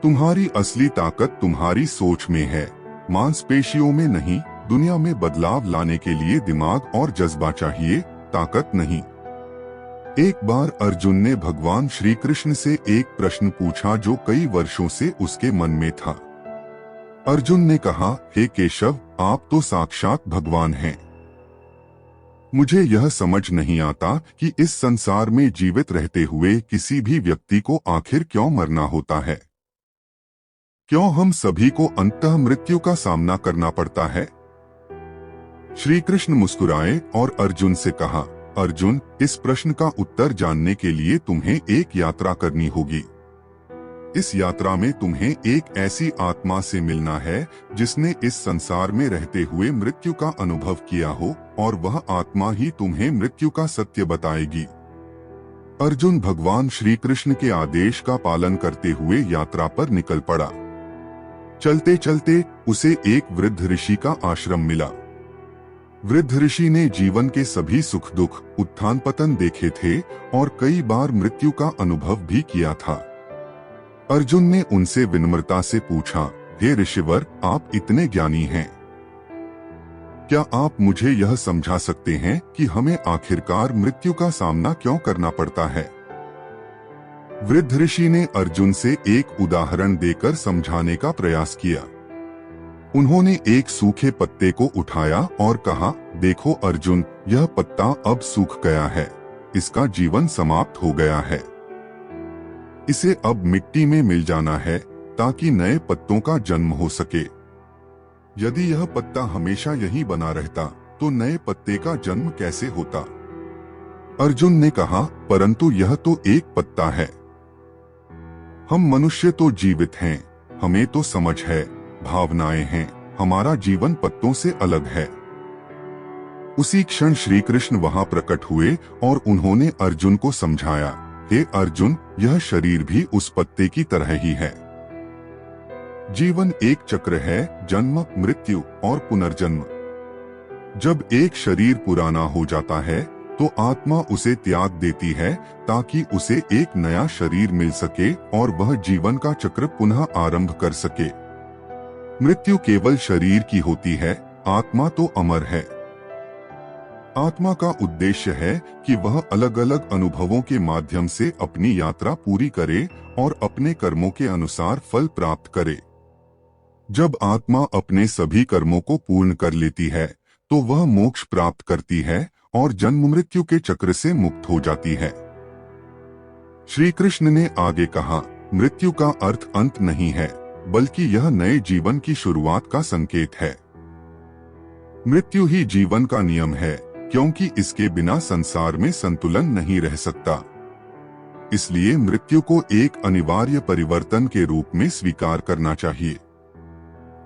तुम्हारी असली ताकत तुम्हारी सोच में है, मांसपेशियों में नहीं। दुनिया में बदलाव लाने के लिए दिमाग और जज्बा चाहिए, ताकत नहीं। एक बार अर्जुन ने भगवान श्री कृष्ण से एक प्रश्न पूछा जो कई वर्षों से उसके मन में था। अर्जुन ने कहा, हे केशव, आप तो साक्षात भगवान हैं। मुझे यह समझ नहीं आता कि इस संसार में जीवित रहते हुए किसी भी व्यक्ति को आखिर क्यों मरना होता है। क्यों हम सभी को अंततः मृत्यु का सामना करना पड़ता है। श्री कृष्ण मुस्कुराए और अर्जुन से कहा, अर्जुन, इस प्रश्न का उत्तर जानने के लिए तुम्हें एक यात्रा करनी होगी। इस यात्रा में तुम्हें एक ऐसी आत्मा से मिलना है जिसने इस संसार में रहते हुए मृत्यु का अनुभव किया हो, और वह आत्मा ही तुम्हें मृत्यु का सत्य बताएगी। अर्जुन भगवान श्री कृष्ण के आदेश का पालन करते हुए यात्रा पर निकल पड़ा। चलते चलते उसे एक वृद्ध ऋषि का आश्रम मिला। वृद्ध ऋषि ने जीवन के सभी सुख दुख, उत्थान पतन देखे थे और कई बार मृत्यु का अनुभव भी किया था। अर्जुन ने उनसे विनम्रता से पूछा, हे ऋषिवर, आप इतने ज्ञानी हैं, क्या आप मुझे यह समझा सकते हैं कि हमें आखिरकार मृत्यु का सामना क्यों करना पड़ता है। वृद्ध ऋषि ने अर्जुन से एक उदाहरण देकर समझाने का प्रयास किया। उन्होंने एक सूखे पत्ते को उठाया और कहा, देखो अर्जुन, यह पत्ता अब सूख गया है, इसका जीवन समाप्त हो गया है। इसे अब मिट्टी में मिल जाना है ताकि नए पत्तों का जन्म हो सके। यदि यह पत्ता हमेशा यहीं बना रहता तो नए पत्ते का जन्म कैसे होता। अर्जुन ने कहा, परंतु यह तो एक पत्ता है। हम मनुष्य तो जीवित हैं, हमें तो समझ है, भावनाएं हैं, हमारा जीवन पत्तों से अलग है। उसी क्षण श्री कृष्ण वहां प्रकट हुए और उन्होंने अर्जुन को समझाया, हे अर्जुन, यह शरीर भी उस पत्ते की तरह ही है। जीवन एक चक्र है, जन्म, मृत्यु और पुनर्जन्म। जब एक शरीर पुराना हो जाता है तो आत्मा उसे त्याग देती है ताकि उसे एक नया शरीर मिल सके और वह जीवन का चक्र पुनः आरंभ कर सके। मृत्यु केवल शरीर की होती है, आत्मा तो अमर है। आत्मा का उद्देश्य है कि वह अलग अलग अनुभवों के माध्यम से अपनी यात्रा पूरी करे और अपने कर्मों के अनुसार फल प्राप्त करे। जब आत्मा अपने सभी कर्मों को पूर्ण कर लेती है तो वह मोक्ष प्राप्त करती है और जन्म मृत्यु के चक्र से मुक्त हो जाती है। श्री कृष्ण ने आगे कहा, मृत्यु का अर्थ अंत नहीं है, बल्कि यह नए जीवन की शुरुआत का संकेत है। मृत्यु ही जीवन का नियम है, क्योंकि इसके बिना संसार में संतुलन नहीं रह सकता। इसलिए मृत्यु को एक अनिवार्य परिवर्तन के रूप में स्वीकार करना चाहिए।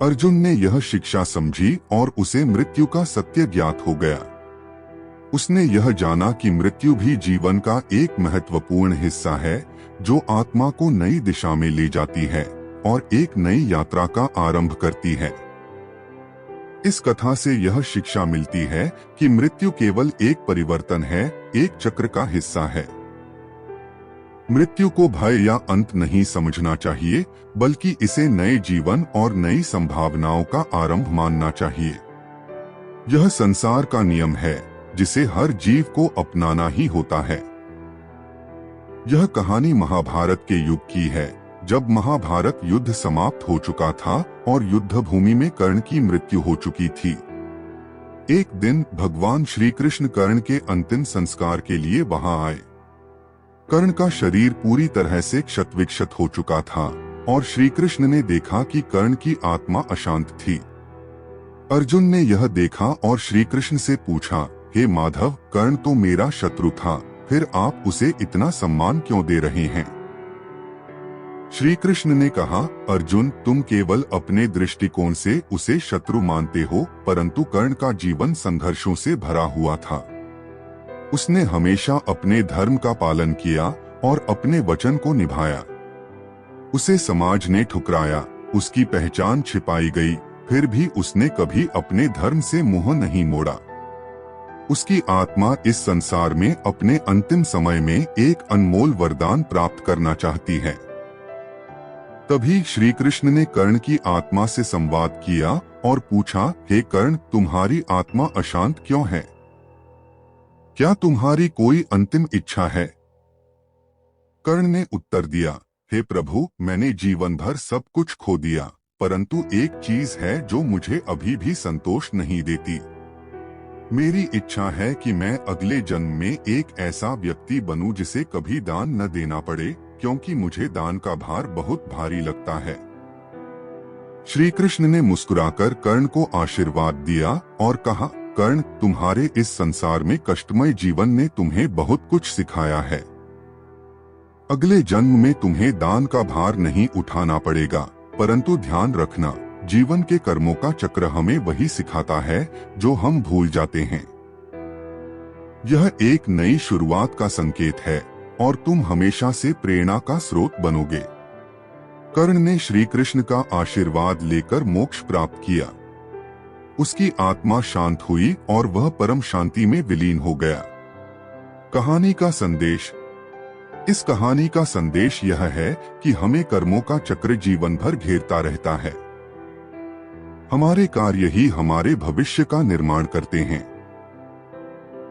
अर्जुन ने यह शिक्षा समझी और उसे मृत्यु का सत्य ज्ञात हो गया। उसने यह जाना कि मृत्यु भी जीवन का एक महत्वपूर्ण हिस्सा है जो आत्मा को नई दिशा में ले जाती है और एक नई यात्रा का आरंभ करती है। इस कथा से यह शिक्षा मिलती है कि मृत्यु केवल एक परिवर्तन है, एक चक्र का हिस्सा है। मृत्यु को भय या अंत नहीं समझना चाहिए, बल्कि इसे नए जीवन और नई संभावनाओं का आरंभ मानना चाहिए। यह संसार का नियम है जिसे हर जीव को अपनाना ही होता है। यह कहानी महाभारत के युग की है, जब महाभारत युद्ध समाप्त हो चुका था और युद्ध भूमि में कर्ण की मृत्यु हो चुकी थी। एक दिन भगवान श्री कृष्ण कर्ण के अंतिम संस्कार के लिए वहां आए। कर्ण का शरीर पूरी तरह से क्षत-विक्षत हो चुका था और श्री कृष्ण ने देखा कि कर्ण की आत्मा अशांत थी। अर्जुन ने यह देखा और श्री कृष्ण से पूछा, हे माधव, कर्ण तो मेरा शत्रु था, फिर आप उसे इतना सम्मान क्यों दे रहे हैं? श्री कृष्ण ने कहा, अर्जुन, तुम केवल अपने दृष्टिकोण से उसे शत्रु मानते हो, परंतु कर्ण का जीवन संघर्षों से भरा हुआ था। उसने हमेशा अपने धर्म का पालन किया और अपने वचन को निभाया। उसे समाज ने ठुकराया, उसकी पहचान छिपाई गई, फिर भी उसने कभी अपने धर्म से मुंह नहीं मोड़ा। उसकी आत्मा इस संसार में अपने अंतिम समय में एक अनमोल वरदान प्राप्त करना चाहती है। तभी श्री कृष्ण ने कर्ण की आत्मा से संवाद किया और पूछा, हे कर्ण, तुम्हारी आत्मा अशांत क्यों है? क्या तुम्हारी कोई अंतिम इच्छा है? कर्ण ने उत्तर दिया, हे प्रभु, मैंने जीवन भर सब कुछ खो दिया, परंतु एक चीज है जो मुझे अभी भी संतोष नहीं देती। मेरी इच्छा है कि मैं अगले जन्म में एक ऐसा व्यक्ति बनूं जिसे कभी दान न देना पड़े, क्योंकि मुझे दान का भार बहुत भारी लगता है। श्री कृष्ण ने मुस्कुराकर कर्ण को आशीर्वाद दिया और कहा, कर्ण, तुम्हारे इस संसार में कष्टमय जीवन ने तुम्हें बहुत कुछ सिखाया है। अगले जन्म में तुम्हें दान का भार नहीं उठाना पड़ेगा, परंतु ध्यान रखना, जीवन के कर्मों का चक्र हमें वही सिखाता है जो हम भूल जाते हैं। यह एक नई शुरुआत का संकेत है और तुम हमेशा से प्रेरणा का स्रोत बनोगे। कर्ण ने श्री कृष्ण का आशीर्वाद लेकर मोक्ष प्राप्त किया। उसकी आत्मा शांत हुई और वह परम शांति में विलीन हो गया। कहानी का संदेश। इस कहानी का संदेश यह है कि हमें कर्मों का चक्र जीवन भर घेरता रहता है। हमारे कार्य ही हमारे भविष्य का निर्माण करते हैं।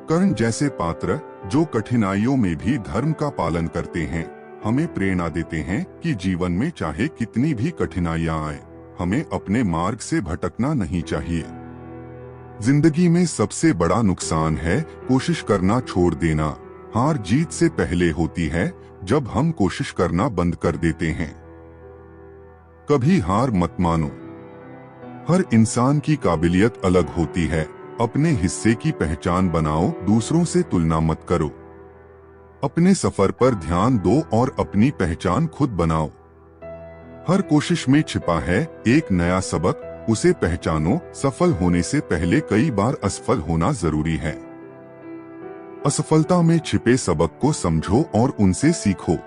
कर्ण जैसे पात्र जो कठिनाइयों में भी धर्म का पालन करते हैं, हमें प्रेरणा देते हैं कि जीवन में चाहे कितनी भी कठिनाइयां आए, हमें अपने मार्ग से भटकना नहीं चाहिए। जिंदगी में सबसे बड़ा नुकसान है कोशिश करना छोड़ देना। हार जीत से पहले होती है जब हम कोशिश करना बंद कर देते हैं। कभी हार मत मानो। हर इंसान की काबिलियत अलग होती है। अपने हिस्से की पहचान बनाओ, दूसरों से तुलना मत करो। अपने सफर पर ध्यान दो और अपनी पहचान खुद बनाओ। हर कोशिश में छिपा है एक नया सबक, उसे पहचानो। सफल होने से पहले कई बार असफल होना जरूरी है। असफलता में छिपे सबक को समझो और उनसे सीखो।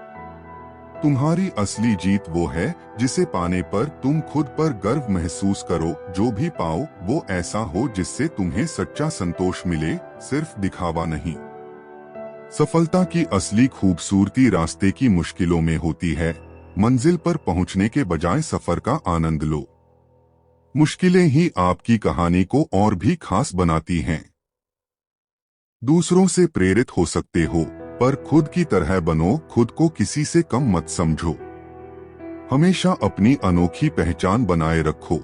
तुम्हारी असली जीत वो है जिसे पाने पर तुम खुद पर गर्व महसूस करो। जो भी पाओ वो ऐसा हो जिससे तुम्हें सच्चा संतोष मिले, सिर्फ दिखावा नहीं। सफलता की असली खूबसूरती रास्ते की मुश्किलों में होती है। मंजिल पर पहुंचने के बजाय सफर का आनंद लो। मुश्किलें ही आपकी कहानी को और भी खास बनाती हैं। दूसरों से प्रेरित हो सकते हो, पर खुद की तरह बनो। खुद को किसी से कम मत समझो। हमेशा अपनी अनोखी पहचान बनाए रखो।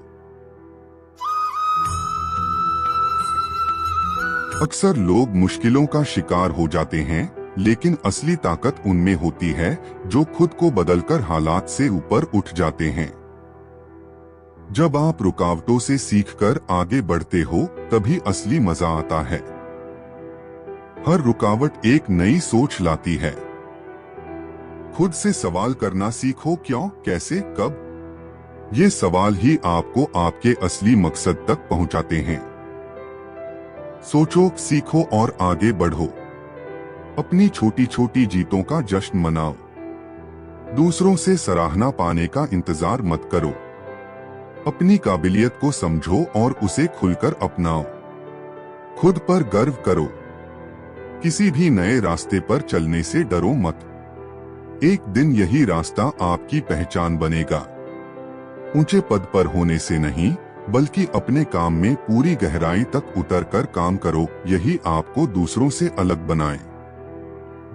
अक्सर लोग मुश्किलों का शिकार हो जाते हैं, लेकिन असली ताकत उनमें होती है जो खुद को बदलकर हालात से ऊपर उठ जाते हैं। जब आप रुकावटों से सीखकर आगे बढ़ते हो, तभी असली मजा आता है। हर रुकावट एक नई सोच लाती है। खुद से सवाल करना सीखो, क्यों, कैसे, कब। ये सवाल ही आपको आपके असली मकसद तक पहुंचाते हैं। सोचो, सीखो और आगे बढ़ो। अपनी छोटी छोटी जीतों का जश्न मनाओ। दूसरों से सराहना पाने का इंतजार मत करो। अपनी काबिलियत को समझो और उसे खुलकर अपनाओ। खुद पर गर्व करो। किसी भी नए रास्ते पर चलने से डरो मत। एक दिन यही रास्ता आपकी पहचान बनेगा। ऊंचे पद पर होने से नहीं, बल्कि अपने काम में पूरी गहराई तक उतरकर काम करो। यही आपको दूसरों से अलग बनाए।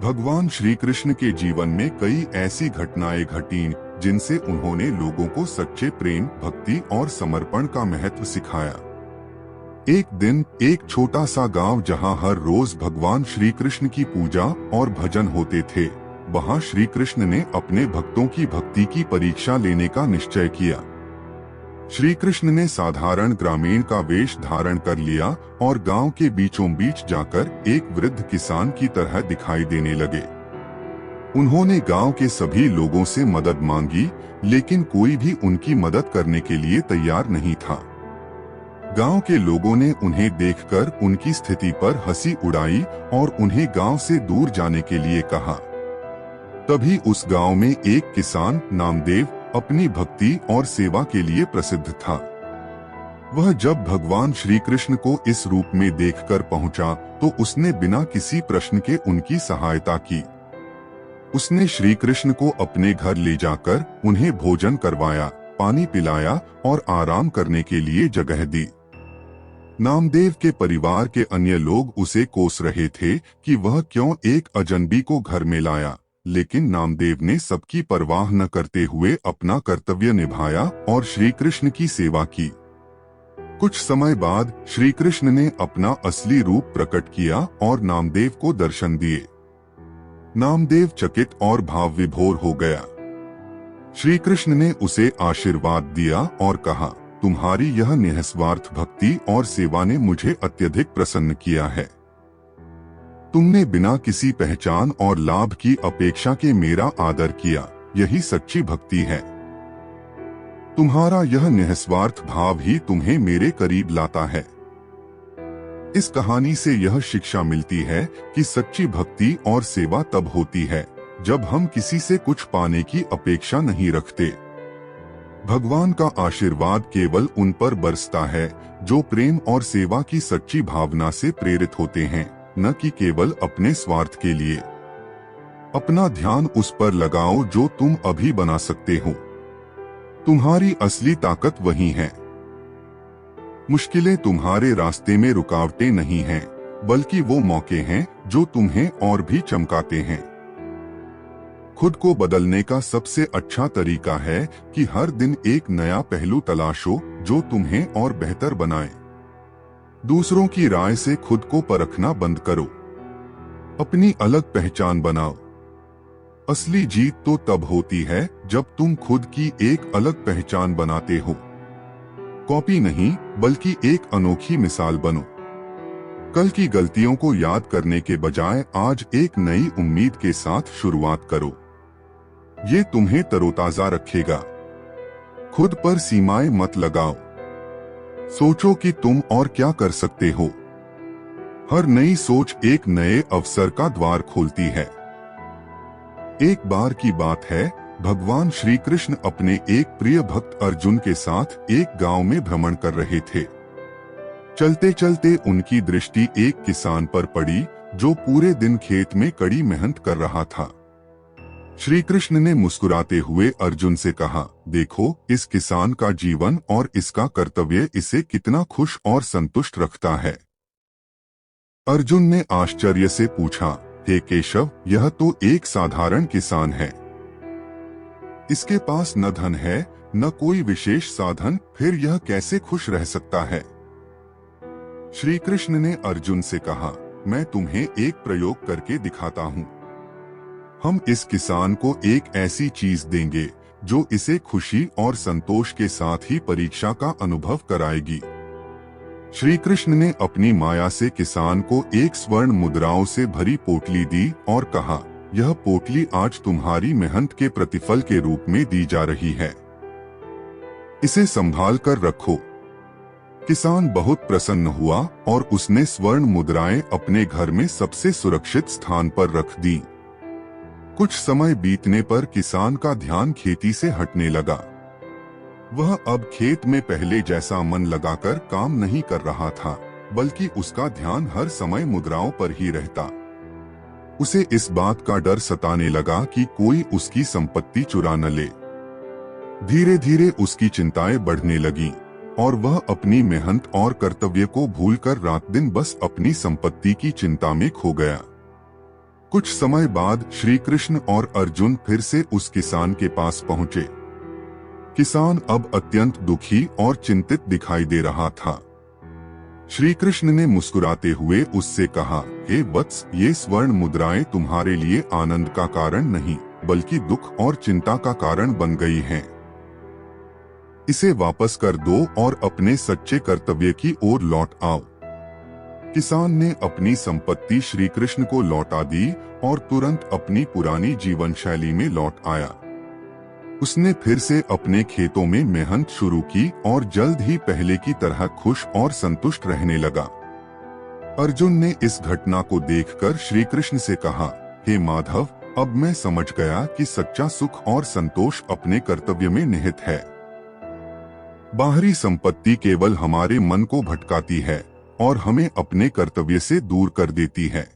भगवान श्री कृष्ण के जीवन में कई ऐसी घटनाएं घटीं जिनसे उन्होंने लोगों को सच्चे प्रेम, भक्ति और समर्पण का महत्व सिखाया। एक दिन एक छोटा सा गांव, जहां हर रोज भगवान श्री कृष्ण की पूजा और भजन होते थे, वहां श्री कृष्ण ने अपने भक्तों की भक्ति की परीक्षा लेने का निश्चय किया। श्री कृष्ण ने साधारण ग्रामीण का वेश धारण कर लिया और गांव के बीचों बीच जाकर एक वृद्ध किसान की तरह दिखाई देने लगे। उन्होंने गांव के सभी लोगों से मदद मांगी, लेकिन कोई भी उनकी मदद करने के लिए तैयार नहीं था। गांव के लोगों ने उन्हें देखकर उनकी स्थिति पर हंसी उड़ाई और उन्हें गांव से दूर जाने के लिए कहा। तभी उस गांव में एक किसान नामदेव अपनी भक्ति और सेवा के लिए प्रसिद्ध था। वह जब भगवान श्री कृष्ण को इस रूप में देखकर पहुंचा तो उसने बिना किसी प्रश्न के उनकी सहायता की। उसने श्री कृष्ण को अपने घर ले जाकर उन्हें भोजन करवाया, पानी पिलाया और आराम करने के लिए जगह दी। नामदेव के परिवार के अन्य लोग उसे कोस रहे थे कि वह क्यों एक अजनबी को घर में लाया, लेकिन नामदेव ने सबकी परवाह न करते हुए अपना कर्तव्य निभाया और श्री कृष्ण की सेवा की। कुछ समय बाद श्री कृष्ण ने अपना असली रूप प्रकट किया और नामदेव को दर्शन दिए। नामदेव चकित और भाव विभोर हो गया। श्री कृष्ण ने उसे आशीर्वाद दिया और कहा, तुम्हारी यह निस्वार्थ भक्ति और सेवा ने मुझे अत्यधिक प्रसन्न किया है। तुमने बिना किसी पहचान और लाभ की अपेक्षा के मेरा आदर किया, यही सच्ची भक्ति है। तुम्हारा यह निस्वार्थ भाव ही तुम्हें मेरे करीब लाता है। इस कहानी से यह शिक्षा मिलती है कि सच्ची भक्ति और सेवा तब होती है जब हम किसी से कुछ पाने की अपेक्षा नहीं रखते। भगवान का आशीर्वाद केवल उन पर बरसता है जो प्रेम और सेवा की सच्ची भावना से प्रेरित होते हैं, न कि केवल अपने स्वार्थ के लिए। अपना ध्यान उस पर लगाओ जो तुम अभी बना सकते हो। तुम्हारी असली ताकत वही है। मुश्किलें तुम्हारे रास्ते में रुकावटें नहीं हैं, बल्कि वो मौके हैं जो तुम्हें और भी चमकाते हैं। खुद को बदलने का सबसे अच्छा तरीका है कि हर दिन एक नया पहलू तलाशो जो तुम्हें और बेहतर बनाए। दूसरों की राय से खुद को परखना बंद करो। अपनी अलग पहचान बनाओ। असली जीत तो तब होती है जब तुम खुद की एक अलग पहचान बनाते हो। कॉपी नहीं, बल्कि एक अनोखी मिसाल बनो। कल की गलतियों को याद करने के बजाय आज एक नई उम्मीद के साथ शुरुआत करो। ये तुम्हें तरोताजा रखेगा। खुद पर सीमाएं मत लगाओ। सोचो कि तुम और क्या कर सकते हो। हर नई सोच एक नए अवसर का द्वार खोलती है। एक बार की बात है, भगवान श्री कृष्ण अपने एक प्रिय भक्त अर्जुन के साथ एक गांव में भ्रमण कर रहे थे। चलते चलते उनकी दृष्टि एक किसान पर पड़ी जो पूरे दिन खेत में कड़ी मेहनत कर रहा था। श्री कृष्ण ने मुस्कुराते हुए अर्जुन से कहा, देखो इस किसान का जीवन और इसका कर्तव्य इसे कितना खुश और संतुष्ट रखता है। अर्जुन ने आश्चर्य से पूछा, हे केशव, यह तो एक साधारण किसान है। इसके पास न धन है, न कोई विशेष साधन, फिर यह कैसे खुश रह सकता है? श्री कृष्ण ने अर्जुन से कहा, मैं तुम्हें एक प्रयोग करके दिखाता हूँ। हम इस किसान को एक ऐसी चीज देंगे जो इसे खुशी और संतोष के साथ ही परीक्षा का अनुभव कराएगी। श्री कृष्ण ने अपनी माया से किसान को एक स्वर्ण मुद्राओं से भरी पोटली दी और कहा, यह पोटली आज तुम्हारी मेहनत के प्रतिफल के रूप में दी जा रही है। इसे संभाल कर रखो। किसान बहुत प्रसन्न हुआ और उसने स्वर्ण मुद्राएं अपने घर में सबसे सुरक्षित स्थान पर रख दी। कुछ समय बीतने पर किसान का ध्यान खेती से हटने लगा। वह अब खेत में पहले जैसा मन लगाकर काम नहीं कर रहा था, बल्कि उसका ध्यान हर समय मुद्राओं पर ही रहता। उसे इस बात का डर सताने लगा कि कोई उसकी संपत्ति चुरा न ले। धीरे धीरे उसकी चिंताएं बढ़ने लगीं और वह अपनी मेहनत और कर्तव्य को भूलकर रात दिन बस अपनी संपत्ति की चिंता में खो गया। कुछ समय बाद श्री कृष्ण और अर्जुन फिर से उस किसान के पास पहुंचे। किसान अब अत्यंत दुखी और चिंतित दिखाई दे रहा था। श्री कृष्ण ने मुस्कुराते हुए उससे कहा, हे वत्स, ये स्वर्ण मुद्राएं तुम्हारे लिए आनंद का कारण नहीं बल्कि दुख और चिंता का कारण बन गई हैं। इसे वापस कर दो और अपने सच्चे कर्तव्य की ओर लौट आओ। किसान ने अपनी संपत्ति श्री कृष्ण को लौटा दी और तुरंत अपनी पुरानी जीवन शैली में लौट आया। उसने फिर से अपने खेतों में मेहनत शुरू की और जल्द ही पहले की तरह खुश और संतुष्ट रहने लगा। अर्जुन ने इस घटना को देखकर श्री कृष्ण से कहा, हे माधव, अब मैं समझ गया कि सच्चा सुख और संतोष अपने कर्तव्य में निहित है। बाहरी संपत्ति केवल हमारे मन को भटकाती है और हमें अपने कर्तव्य से दूर कर देती है।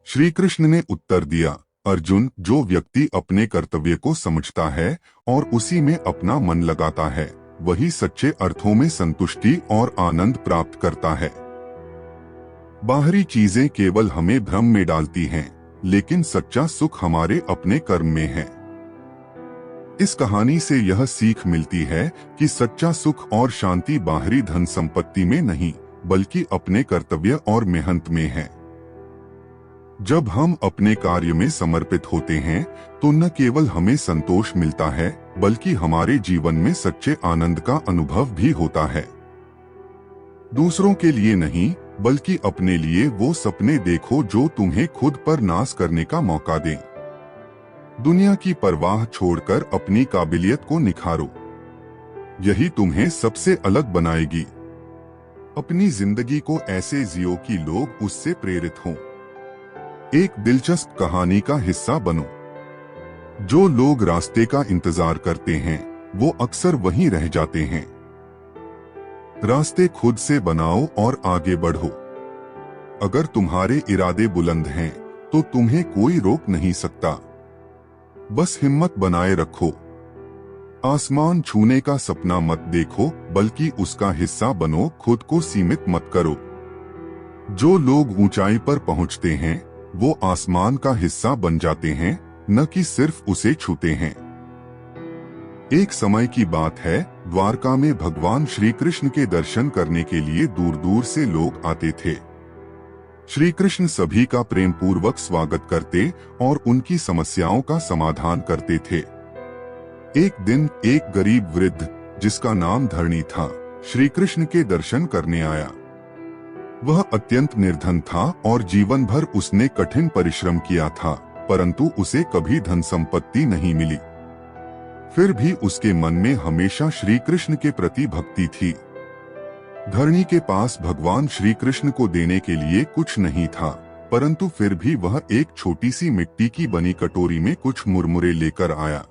श्री कृष्ण ने उत्तर दिया, अर्जुन, जो व्यक्ति अपने कर्तव्य को समझता है और उसी में अपना मन लगाता है, वही सच्चे अर्थों में संतुष्टि और आनंद प्राप्त करता है। बाहरी चीजें केवल हमें भ्रम में डालती हैं, लेकिन सच्चा सुख हमारे अपने कर्म में है। इस कहानी से यह सीख मिलती है कि सच्चा सुख और शांति बाहरी धन संपत्ति में नहीं, बल्कि अपने कर्तव्य और मेहनत में है। जब हम अपने कार्य में समर्पित होते हैं, तो न केवल हमें संतोष मिलता है, बल्कि हमारे जीवन में सच्चे आनंद का अनुभव भी होता है। दूसरों के लिए नहीं, बल्कि अपने लिए वो सपने देखो जो तुम्हें खुद पर नाज करने का मौका दें। दुनिया की परवाह छोड़कर अपनी काबिलियत को निखारो, यही तुम्हें सबसे अलग बनाएगी। अपनी जिंदगी को ऐसे जियो कि लोग उससे प्रेरित हों। एक दिलचस्प कहानी का हिस्सा बनो। जो लोग रास्ते का इंतजार करते हैं, वो अक्सर वहीं रह जाते हैं। रास्ते खुद से बनाओ और आगे बढ़ो। अगर तुम्हारे इरादे बुलंद हैं, तो तुम्हें कोई रोक नहीं सकता। बस हिम्मत बनाए रखो। आसमान छूने का सपना मत देखो, बल्कि उसका हिस्सा बनो, खुद को सीमित मत करो। जो लोग ऊंचाई पर पहुंचते हैं, वो आसमान का हिस्सा बन जाते हैं, न कि सिर्फ उसे छूते हैं। एक समय की बात है, द्वारका में भगवान श्री कृष्ण के दर्शन करने के लिए दूर दूर से लोग आते थे। श्री कृष्ण सभी का प्रेम पूर्वक स्वागत करते और उनकी समस्याओं का समाधान करते थे। एक दिन एक गरीब वृद्ध, जिसका नाम धरणी था, श्री कृष्ण के दर्शन करने आया। वह अत्यंत निर्धन था और जीवन भर उसने कठिन परिश्रम किया था, परंतु उसे कभी धन संपत्ति नहीं मिली। फिर भी उसके मन में हमेशा श्री कृष्ण के प्रति भक्ति थी। धरणी के पास भगवान श्री कृष्ण को देने के लिए कुछ नहीं था, परंतु फिर भी वह एक छोटी सी मिट्टी की बनी कटोरी में कुछ मुरमुरे लेकर आया।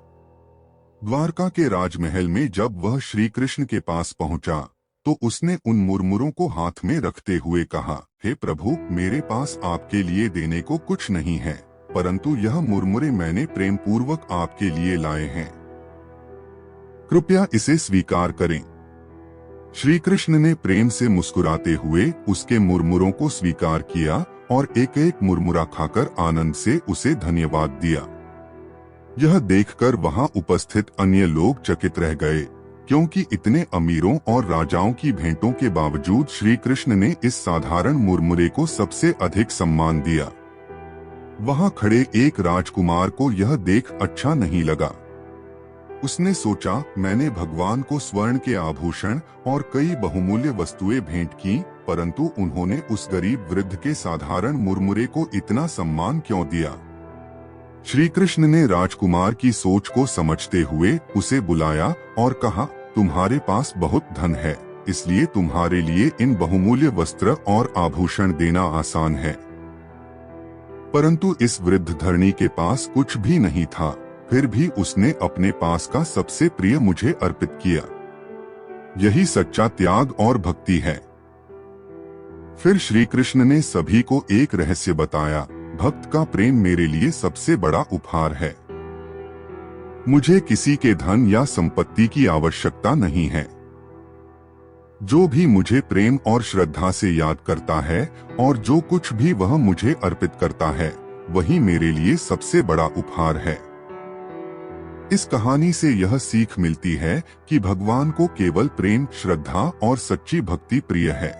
द्वारका के राजमहल में जब वह श्री कृष्ण के पास पहुंचा, तो उसने उन मुरमुरों को हाथ में रखते हुए कहा, हे प्रभु, मेरे पास आपके लिए देने को कुछ नहीं है, परंतु यह मुरमुरे मैंने प्रेम पूर्वक आपके लिए लाए हैं। कृपया इसे स्वीकार करें। श्री कृष्ण ने प्रेम से मुस्कुराते हुए उसके मुरमुरों को स्वीकार किया और एक एक मुरमुरा खाकर आनंद से उसे धन्यवाद दिया। यह देखकर वहां उपस्थित अन्य लोग चकित रह गए, क्योंकि इतने अमीरों और राजाओं की भेंटों के बावजूद श्री कृष्ण ने इस साधारण मुरमुरे को सबसे अधिक सम्मान दिया। वहां खड़े एक राजकुमार को यह देख अच्छा नहीं लगा। उसने सोचा, मैंने भगवान को स्वर्ण के आभूषण और कई बहुमूल्य वस्तुएं भेंट की, परंतु उन्होंने उस गरीब वृद्ध के साधारण मुरमुरे को इतना सम्मान क्यों दिया। श्री कृष्ण ने राजकुमार की सोच को समझते हुए उसे बुलाया और कहा, तुम्हारे पास बहुत धन है, इसलिए तुम्हारे लिए इन बहुमूल्य वस्त्र और आभूषण देना आसान है। परंतु इस वृद्ध धरणी के पास कुछ भी नहीं था, फिर भी उसने अपने पास का सबसे प्रिय मुझे अर्पित किया। यही सच्चा त्याग और भक्ति है। फिर श्री कृष्ण ने सभी को एक रहस्य बताया, भक्त का प्रेम मेरे लिए सबसे बड़ा उपहार है। मुझे किसी के धन या संपत्ति की आवश्यकता नहीं है। जो भी मुझे प्रेम और श्रद्धा से याद करता है और जो कुछ भी वह मुझे अर्पित करता है, वही मेरे लिए सबसे बड़ा उपहार है। इस कहानी से यह सीख मिलती है कि भगवान को केवल प्रेम, श्रद्धा और सच्ची भक्ति प्रिय है।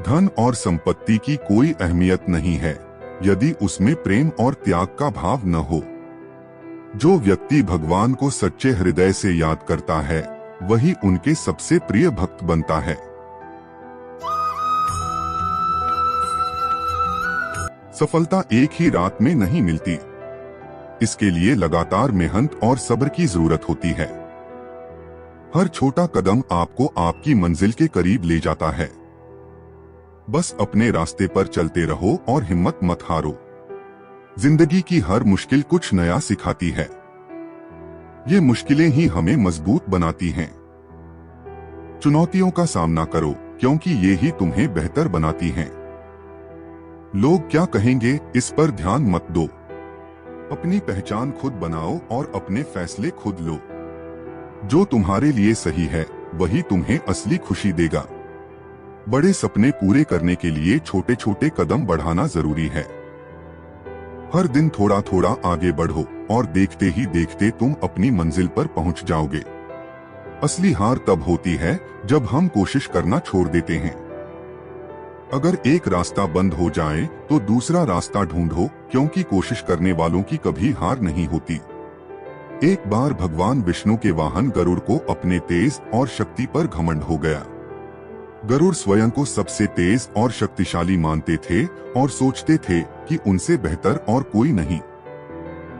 धन और संपत्ति की कोई अहमियत नहीं है यदि उसमें प्रेम और त्याग का भाव न हो। जो व्यक्ति भगवान को सच्चे हृदय से याद करता है वही उनके सबसे प्रिय भक्त बनता है। सफलता एक ही रात में नहीं मिलती। इसके लिए लगातार मेहनत और सब्र की जरूरत होती है। हर छोटा कदम आपको आपकी मंजिल के करीब ले जाता है। बस अपने रास्ते पर चलते रहो और हिम्मत मत हारो। जिंदगी की हर मुश्किल कुछ नया सिखाती है। ये मुश्किलें ही हमें मजबूत बनाती हैं। चुनौतियों का सामना करो क्योंकि ये ही तुम्हें बेहतर बनाती हैं। लोग क्या कहेंगे इस पर ध्यान मत दो। अपनी पहचान खुद बनाओ और अपने फैसले खुद लो। जो तुम्हारे लिए सही है वही तुम्हें असली खुशी देगा। बड़े सपने पूरे करने के लिए छोटे छोटे कदम बढ़ाना जरूरी है। हर दिन थोड़ा थोड़ा आगे बढ़ो और देखते ही देखते तुम अपनी मंजिल पर पहुंच जाओगे। असली हार तब होती है जब हम कोशिश करना छोड़ देते हैं। अगर एक रास्ता बंद हो जाए तो दूसरा रास्ता ढूंढो क्योंकि कोशिश करने वालों की कभी हार नहीं होती। एक बार भगवान विष्णु के वाहन गरुड़ को अपने तेज और शक्ति पर घमंड हो गया। गरुड़ स्वयं को सबसे तेज और शक्तिशाली मानते थे और सोचते थे कि उनसे बेहतर और कोई नहीं।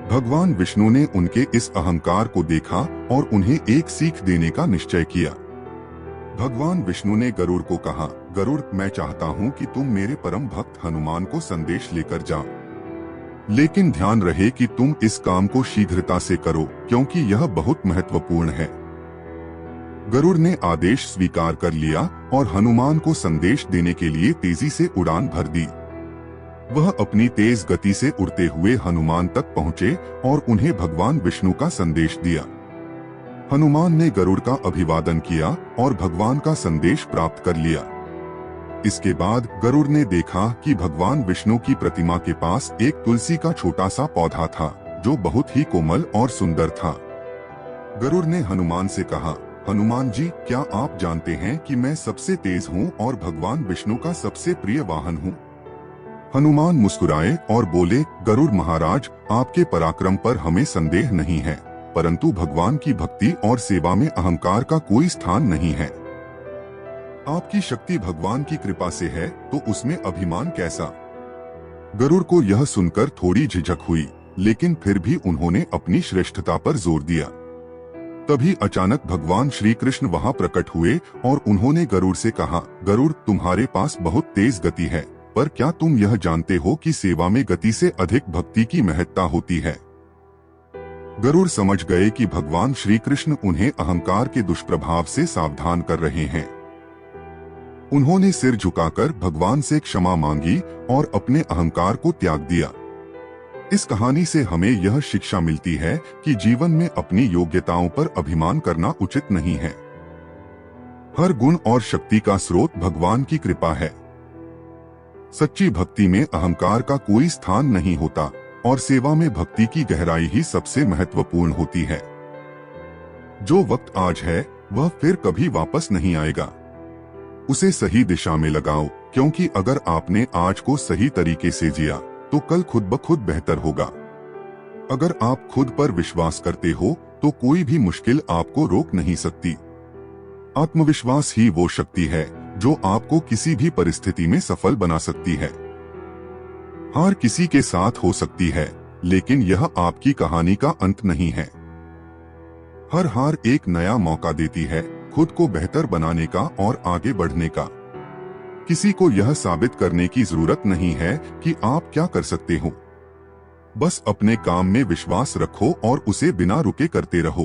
भगवान विष्णु ने उनके इस अहंकार को देखा और उन्हें एक सीख देने का निश्चय किया। भगवान विष्णु ने गरुड़ को कहा, गरुड़, मैं चाहता हूँ कि तुम मेरे परम भक्त हनुमान को संदेश लेकर जाओ, लेकिन ध्यान रहे कि तुम इस काम को शीघ्रता से करो क्योंकि यह बहुत महत्वपूर्ण है। गरुड़ ने आदेश स्वीकार कर लिया और हनुमान को संदेश देने के लिए तेजी से उड़ान भर दी। वह अपनी तेज गति से उड़ते हुए हनुमान तक पहुँचे और उन्हें भगवान विष्णु का संदेश दिया। हनुमान ने गरुड़ का अभिवादन किया और भगवान का संदेश प्राप्त कर लिया। इसके बाद गरुड़ ने देखा कि भगवान विष्णु की प्रतिमा के पास एक तुलसी का छोटा सा पौधा था जो बहुत ही कोमल और सुंदर था। गरुड़ ने हनुमान से कहा, हनुमान जी, क्या आप जानते हैं कि मैं सबसे तेज हूँ और भगवान विष्णु का सबसे प्रिय वाहन हूँ? हनुमान मुस्कुराए और बोले, गरुड़ महाराज, आपके पराक्रम पर हमें संदेह नहीं है, परंतु भगवान की भक्ति और सेवा में अहंकार का कोई स्थान नहीं है। आपकी शक्ति भगवान की कृपा से है तो उसमें अभिमान कैसा? गरुड़ को यह सुनकर थोड़ी झिझक हुई, लेकिन फिर भी उन्होंने अपनी श्रेष्ठता पर जोर दिया। तभी अचानक भगवान श्री कृष्ण वहां प्रकट हुए और उन्होंने गरुड़ से कहा, गरुड़, तुम्हारे पास बहुत तेज गति है, पर क्या तुम यह जानते हो कि सेवा में गति से अधिक भक्ति की महत्ता होती है? गरुड़ समझ गए कि भगवान श्री कृष्ण उन्हें अहंकार के दुष्प्रभाव से सावधान कर रहे हैं। उन्होंने सिर झुकाकर भगवान से क्षमा मांगी और अपने अहंकार को त्याग दिया। इस कहानी से हमें यह शिक्षा मिलती है कि जीवन में अपनी योग्यताओं पर अभिमान करना उचित नहीं है। हर गुण और शक्ति का स्रोत भगवान की कृपा है। सच्ची भक्ति में अहंकार का कोई स्थान नहीं होता और सेवा में भक्ति की गहराई ही सबसे महत्वपूर्ण होती है। जो वक्त आज है वह फिर कभी वापस नहीं आएगा। उसे सही दिशा में लगाओ, क्योंकि अगर आपने आज को सही तरीके से जिया तो कल खुद ब खुद बेहतर होगा। अगर आप खुद पर विश्वास करते हो तो कोई भी मुश्किल आपको रोक नहीं सकती। आत्मविश्वास ही वो शक्ति है जो आपको किसी भी परिस्थिति में सफल बना सकती है। हार किसी के साथ हो सकती है, लेकिन यह आपकी कहानी का अंत नहीं है। हर हार एक नया मौका देती है खुद को बेहतर बनाने का और आगे बढ़ने का। किसी को यह साबित करने की जरूरत नहीं है कि आप क्या कर सकते हो। बस अपने काम में विश्वास रखो और उसे बिना रुके करते रहो।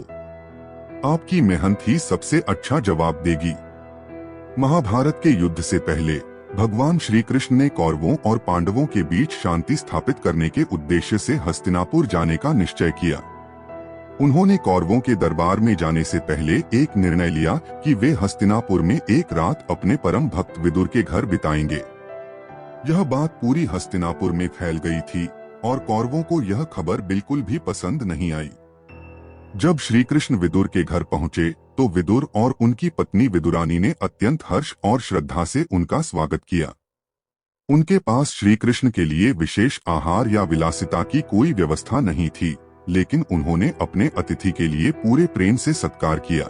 आपकी मेहनत ही सबसे अच्छा जवाब देगी। महाभारत के युद्ध से पहले भगवान श्री कृष्ण ने कौरवों और पांडवों के बीच शांति स्थापित करने के उद्देश्य से हस्तिनापुर जाने का निश्चय किया। उन्होंने कौरवों के दरबार में जाने से पहले एक निर्णय लिया कि वे हस्तिनापुर में एक रात अपने परम भक्त विदुर के घर बिताएंगे। यह बात पूरी हस्तिनापुर में फैल गई थी और कौरवों को यह खबर बिल्कुल भी पसंद नहीं आई। जब श्री कृष्ण विदुर के घर पहुंचे तो विदुर और उनकी पत्नी विदुरानी ने अत्यंत हर्ष और श्रद्धा से उनका स्वागत किया। उनके पास श्री कृष्ण के लिए विशेष आहार या विलासिता की कोई व्यवस्था नहीं थी, लेकिन उन्होंने अपने अतिथि के लिए पूरे प्रेम से सत्कार किया।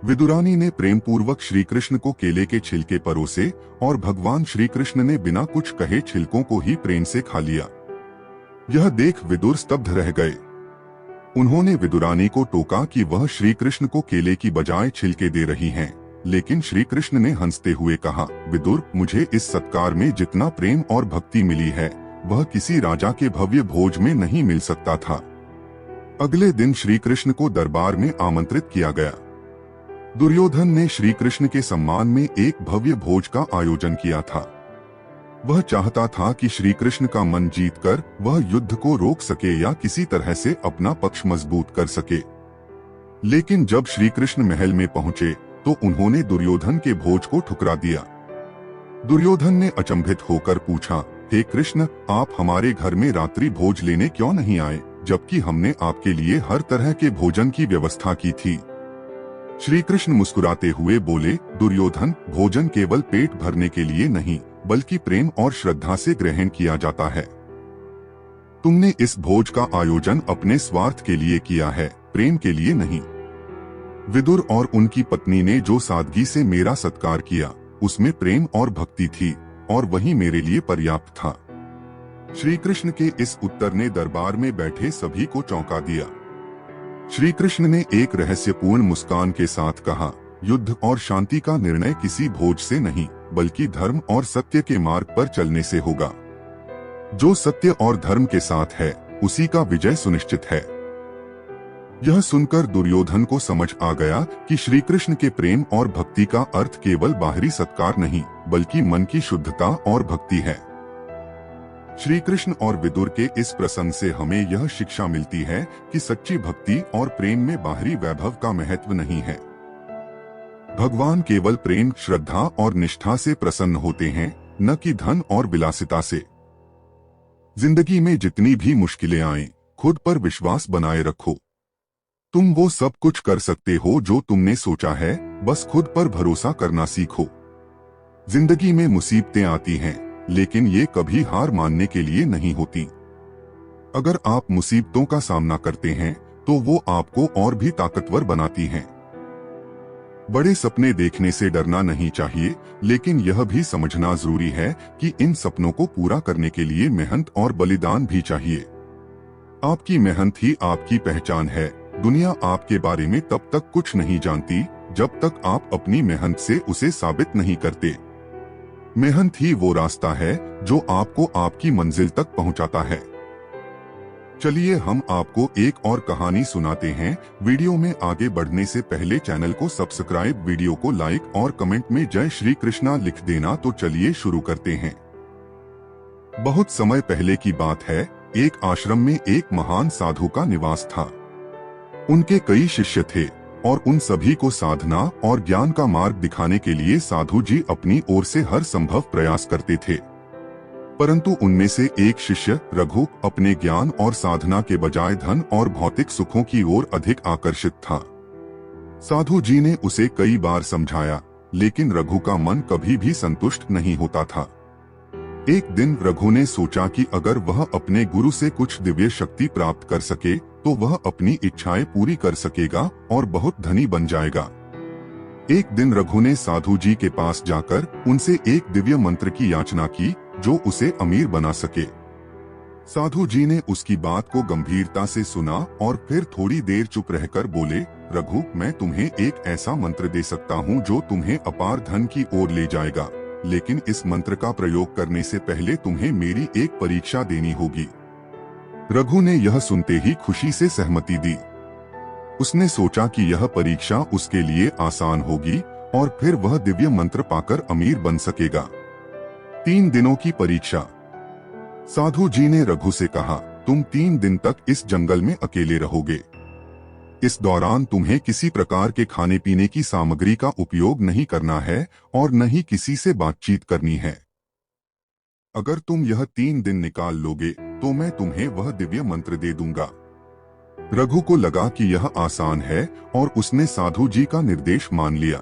विदुरानी ने प्रेम पूर्वक श्री कृष्ण को केले के छिलके परोसे और भगवान श्री कृष्ण ने बिना कुछ कहे छिलकों को ही प्रेम से खा लिया। यह देख विदुर स्तब्ध रह गए। उन्होंने विदुरानी को टोका कि वह श्री कृष्ण को केले की बजाय छिलके दे रही हैं, लेकिन श्री कृष्ण ने हंसते हुए कहा, विदुर, मुझे इस सत्कार में जितना प्रेम और भक्ति मिली है वह किसी राजा के भव्य भोज में नहीं मिल सकता था। अगले दिन श्री कृष्ण को दरबार में आमंत्रित किया गया। दुर्योधन ने श्री कृष्ण के सम्मान में एक भव्य भोज का आयोजन किया था। वह चाहता था कि श्री कृष्ण का मन जीतकर वह युद्ध को रोक सके या किसी तरह से अपना पक्ष मजबूत कर सके। लेकिन जब श्री कृष्ण महल में पहुंचे तो उन्होंने दुर्योधन के भोज को ठुकरा दिया। दुर्योधन ने अचंभित होकर पूछा, हे कृष्ण, आप हमारे घर में रात्रि भोज लेने क्यों नहीं आए, जबकि हमने आपके लिए हर तरह के भोजन की व्यवस्था की थी। श्री कृष्ण मुस्कुराते हुए बोले, दुर्योधन, भोजन केवल पेट भरने के लिए नहीं बल्कि प्रेम और श्रद्धा से ग्रहण किया जाता है। तुमने इस भोज का आयोजन अपने स्वार्थ के लिए किया है, प्रेम के लिए नहीं। विदुर और उनकी पत्नी ने जो सादगी से मेरा सत्कार किया उसमें प्रेम और भक्ति थी और वही मेरे लिए पर्याप्त था। श्री कृष्ण के इस उत्तर ने दरबार में बैठे सभी को चौंका दिया। श्री कृष्ण ने एक रहस्यपूर्ण मुस्कान के साथ कहा, युद्ध और शांति का निर्णय किसी भोज से नहीं बल्कि धर्म और सत्य के मार्ग पर चलने से होगा। जो सत्य और धर्म के साथ है उसी का विजय सुनिश्चित है। यह सुनकर दुर्योधन को समझ आ गया कि श्री कृष्ण के प्रेम और भक्ति का अर्थ केवल बाहरी सत्कार नहीं बल्कि मन की शुद्धता और भक्ति है। श्री कृष्ण और विदुर के इस प्रसंग से हमें यह शिक्षा मिलती है कि सच्ची भक्ति और प्रेम में बाहरी वैभव का महत्व नहीं है। भगवान केवल प्रेम, श्रद्धा और निष्ठा से प्रसन्न होते हैं, न कि धन और विलासिता से। जिंदगी में जितनी भी मुश्किलें आएं, खुद पर विश्वास बनाए रखो। तुम वो सब कुछ कर सकते हो जो तुमने सोचा है, बस खुद पर भरोसा करना सीखो। जिंदगी में मुसीबतें आती हैं, लेकिन ये कभी हार मानने के लिए नहीं होती। अगर आप मुसीबतों का सामना करते हैं तो वो आपको और भी ताकतवर बनाती हैं। बड़े सपने देखने से डरना नहीं चाहिए, लेकिन यह भी समझना जरूरी है कि इन सपनों को पूरा करने के लिए मेहनत और बलिदान भी चाहिए। आपकी मेहनत ही आपकी पहचान है। दुनिया आपके बारे में तब तक कुछ नहीं जानती जब तक आप अपनी मेहनत से उसे साबित नहीं करते। मेहनत ही वो रास्ता है जो आपको आपकी मंजिल तक पहुंचाता है। चलिए हम आपको एक और कहानी सुनाते हैं। वीडियो में आगे बढ़ने से पहले चैनल को सब्सक्राइब, वीडियो को लाइक और कमेंट में जय श्री कृष्णा लिख देना। तो चलिए शुरू करते हैं। बहुत समय पहले की बात है, एक आश्रम में एक महान साधु का निवास था। उनके कई शिष्य थे और उन सभी को साधना और ज्ञान का मार्ग दिखाने के लिए साधु जी अपनी ओर से हर संभव प्रयास करते थे। परंतु उनमें से एक शिष्य रघु अपने ज्ञान और साधना के बजाय धन और भौतिक सुखों की ओर अधिक आकर्षित था। साधु जी ने उसे कई बार समझाया, लेकिन रघु का मन कभी भी संतुष्ट नहीं होता था। एक दिन रघु ने सोचा कि अगर वह अपने गुरु से कुछ दिव्य शक्ति प्राप्त कर सके तो वह अपनी इच्छाएं पूरी कर सकेगा और बहुत धनी बन जाएगा। एक दिन रघु ने साधु जी के पास जाकर उनसे एक दिव्य मंत्र की याचना की जो उसे अमीर बना सके। साधु जी ने उसकी बात को गंभीरता से सुना और फिर थोड़ी देर चुप रहकर बोले, रघु, मैं तुम्हें एक ऐसा मंत्र दे सकता हूँ जो तुम्हें अपार धन की ओर ले जाएगा, लेकिन इस मंत्र का प्रयोग करने से पहले तुम्हें मेरी एक परीक्षा देनी होगी। रघु ने यह सुनते ही खुशी से सहमति दी। उसने सोचा कि यह परीक्षा उसके लिए आसान होगी और फिर वह दिव्य मंत्र पाकर अमीर बन सकेगा। 3 दिनों की परीक्षा। साधु जी ने रघु से कहा, तुम 3 दिन तक इस जंगल में अकेले रहोगे। इस दौरान तुम्हें किसी प्रकार के खाने पीने की सामग्री का उपयोग नहीं करना है और न ही किसी से बातचीत करनी है। अगर तुम यह 3 दिन निकाल लोगे तो मैं तुम्हें वह दिव्य मंत्र दे दूंगा। रघु को लगा कि यह आसान है और उसने साधु जी का निर्देश मान लिया।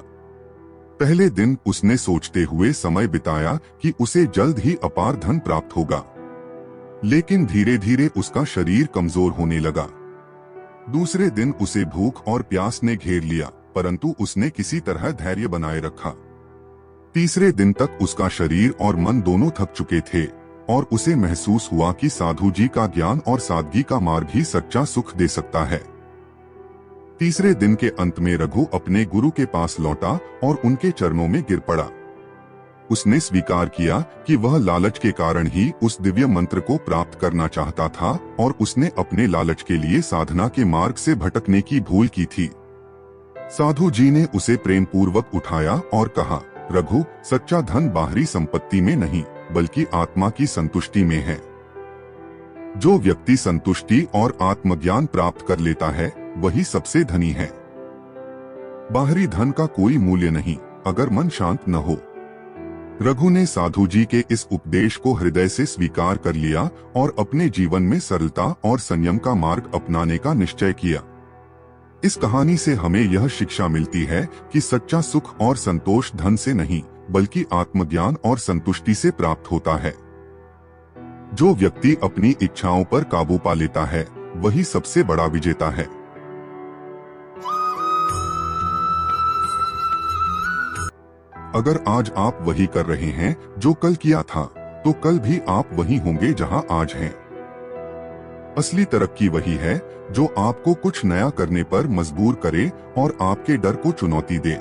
पहले दिन उसने सोचते हुए समय बिताया कि उसे जल्द ही अपार धन प्राप्त होगा, लेकिन धीरे धीरे उसका शरीर कमजोर होने लगा। दूसरे दिन उसे भूख और प्यास ने घेर लिया, परंतु उसने किसी तरह धैर्य बनाए रखा। तीसरे दिन तक उसका शरीर और मन दोनों थक चुके थे और उसे महसूस हुआ कि साधु जी का ज्ञान और सादगी का मार्ग ही सच्चा सुख दे सकता है। तीसरे दिन के अंत में रघु अपने गुरु के पास लौटा और उनके चरणों में गिर पड़ा। उसने स्वीकार किया कि वह लालच के कारण ही उस दिव्य मंत्र को प्राप्त करना चाहता था और उसने अपने लालच के लिए साधना के मार्ग से भटकने की भूल की थी। साधु जी ने उसे प्रेम पूर्वक उठाया और कहा, रघु, सच्चा धन बाहरी संपत्ति में नहीं बल्कि आत्मा की संतुष्टि में है। जो व्यक्ति संतुष्टि और आत्मज्ञान प्राप्त कर लेता है वही सबसे धनी है। बाहरी धन का कोई मूल्य नहीं अगर मन शांत न हो। रघु ने साधु जी के इस उपदेश को हृदय से स्वीकार कर लिया और अपने जीवन में सरलता और संयम का मार्ग अपनाने का निश्चय किया। इस कहानी से हमें यह शिक्षा मिलती है कि सच्चा सुख और संतोष धन से नहीं बल्कि आत्मज्ञान और संतुष्टि से प्राप्त होता है। जो व्यक्ति अपनी इच्छाओं पर काबू पा लेता है वही सबसे बड़ा विजेता है। अगर आज आप वही कर रहे हैं जो कल किया था, तो कल भी आप वही होंगे जहां आज हैं। असली तरक्की वही है जो आपको कुछ नया करने पर मजबूर करे और आपके डर को चुनौती दे।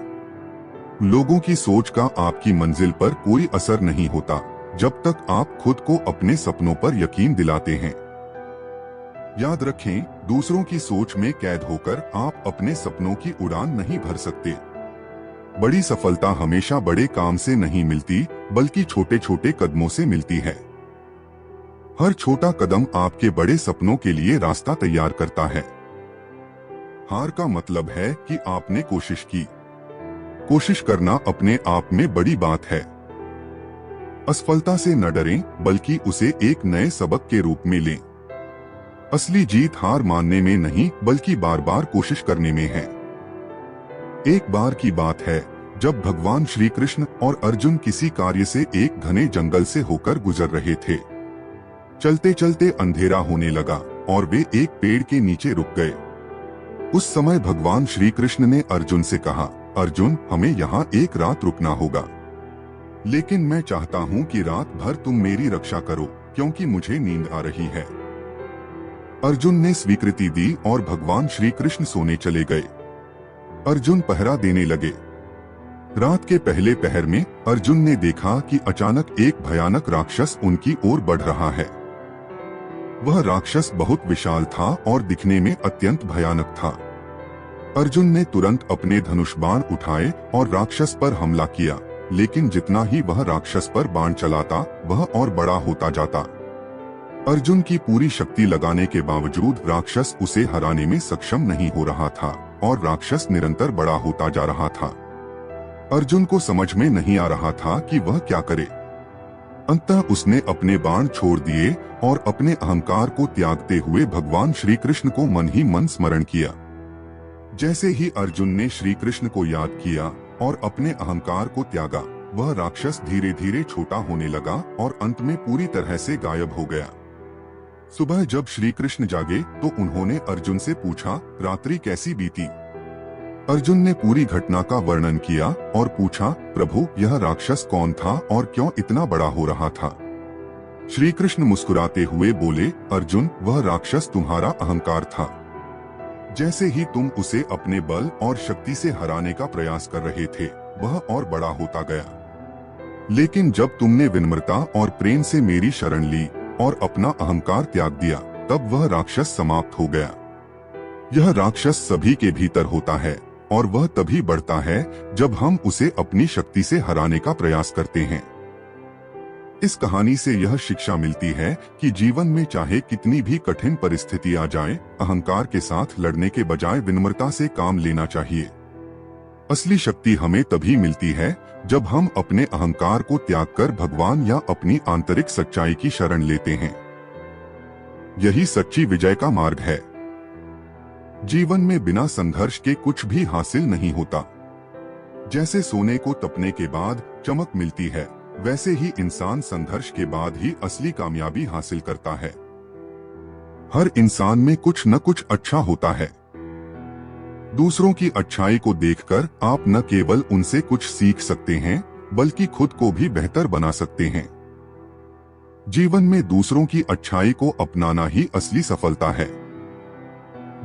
लोगों की सोच का आपकी मंजिल पर कोई असर नहीं होता जब तक आप खुद को अपने सपनों पर यकीन दिलाते हैं। याद रखें, दूसरों की सोच में कैद होकर आप अपने सपनों की उड़ान नहीं भर सकते। बड़ी सफलता हमेशा बड़े काम से नहीं मिलती बल्कि छोटे छोटे कदमों से मिलती है। हर छोटा कदम आपके बड़े सपनों के लिए रास्ता तैयार करता है। हार का मतलब है कि आपने कोशिश की। कोशिश करना अपने आप में बड़ी बात है। असफलता से न डरें बल्कि उसे एक नए सबक के रूप में लें। असली जीत हार मानने में नहीं बल्कि बार बार कोशिश करने में है। एक बार की बात है जब भगवान श्री कृष्ण और अर्जुन किसी कार्य से एक घने जंगल से होकर गुजर रहे थे। चलते चलते अंधेरा होने लगा और वे एक पेड़ के नीचे रुक गए। उस समय भगवान श्री कृष्ण ने अर्जुन से कहा, अर्जुन, हमें यहाँ एक रात रुकना होगा, लेकिन मैं चाहता हूँ कि रात भर तुम मेरी रक्षा करो क्योंकि मुझे नींद आ रही है। अर्जुन ने स्वीकृति दी और भगवान श्री कृष्ण सोने चले गए। अर्जुन पहरा देने लगे। रात के पहले पहर में अर्जुन ने देखा कि अचानक एक भयानक राक्षस उनकी ओर बढ़ रहा है। वह राक्षस बहुत विशाल था और दिखने में अत्यंत भयानक था। अर्जुन ने तुरंत अपने धनुष बाण उठाए और राक्षस पर हमला किया, लेकिन जितना ही वह राक्षस पर बाण चलाता वह और बड़ा होता जाता। अर्जुन की पूरी शक्ति लगाने के बावजूद राक्षस उसे हराने में सक्षम नहीं हो रहा था और राक्षस निरंतर बड़ा होता जा रहा था। अर्जुन को समझ में नहीं आ रहा था कि वह क्या करे। अंततः उसने अपने बाण छोड़ दिए और अपने अहंकार को त्यागते हुए भगवान श्री कृष्ण को मन ही मन स्मरण किया। जैसे ही अर्जुन ने श्री कृष्ण को याद किया और अपने अहंकार को त्यागा, वह राक्षस धीरे धीरे छोटा होने लगा और अंत में पूरी तरह से गायब हो गया। सुबह जब श्री कृष्ण जागे तो उन्होंने अर्जुन से पूछा, रात्रि कैसी बीती? अर्जुन ने पूरी घटना का वर्णन किया और पूछा, प्रभु, यह राक्षस कौन था और क्यों इतना बड़ा हो रहा था? श्री कृष्ण मुस्कुराते हुए बोले, अर्जुन, वह राक्षस तुम्हारा अहंकार था। जैसे ही तुम उसे अपने बल और शक्ति से हराने का प्रयास कर रहे थे, वह और बड़ा होता गया। लेकिन जब तुमने विनम्रता और प्रेम से मेरी शरण ली और अपना अहंकार त्याग दिया, तब वह राक्षस समाप्त हो गया। यह राक्षस सभी के भीतर होता है और वह तभी बढ़ता है जब हम उसे अपनी शक्ति से हराने का प्रयास करते हैं। इस कहानी से यह शिक्षा मिलती है कि जीवन में चाहे कितनी भी कठिन परिस्थिति आ जाए, अहंकार के साथ लड़ने के बजाय विनम्रता से काम लेना चाहिए। असली शक्ति हमें तभी मिलती है जब हम अपने अहंकार को त्याग कर भगवान या अपनी आंतरिक सच्चाई की शरण लेते हैं। यही सच्ची विजय का मार्ग है। जीवन में बिना संघर्ष के कुछ भी हासिल नहीं होता। जैसे सोने को तपने के बाद चमक मिलती है, वैसे ही इंसान संघर्ष के बाद ही असली कामयाबी हासिल करता है। हर इंसान में कुछ न कुछ अच्छा होता है। दूसरों की अच्छाई को देखकर आप न केवल उनसे कुछ सीख सकते हैं, बल्कि खुद को भी बेहतर बना सकते हैं। जीवन में दूसरों की अच्छाई को अपनाना ही असली सफलता है।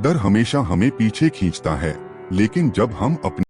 डर हमेशा हमें पीछे खींचता है, लेकिन जब हम अपने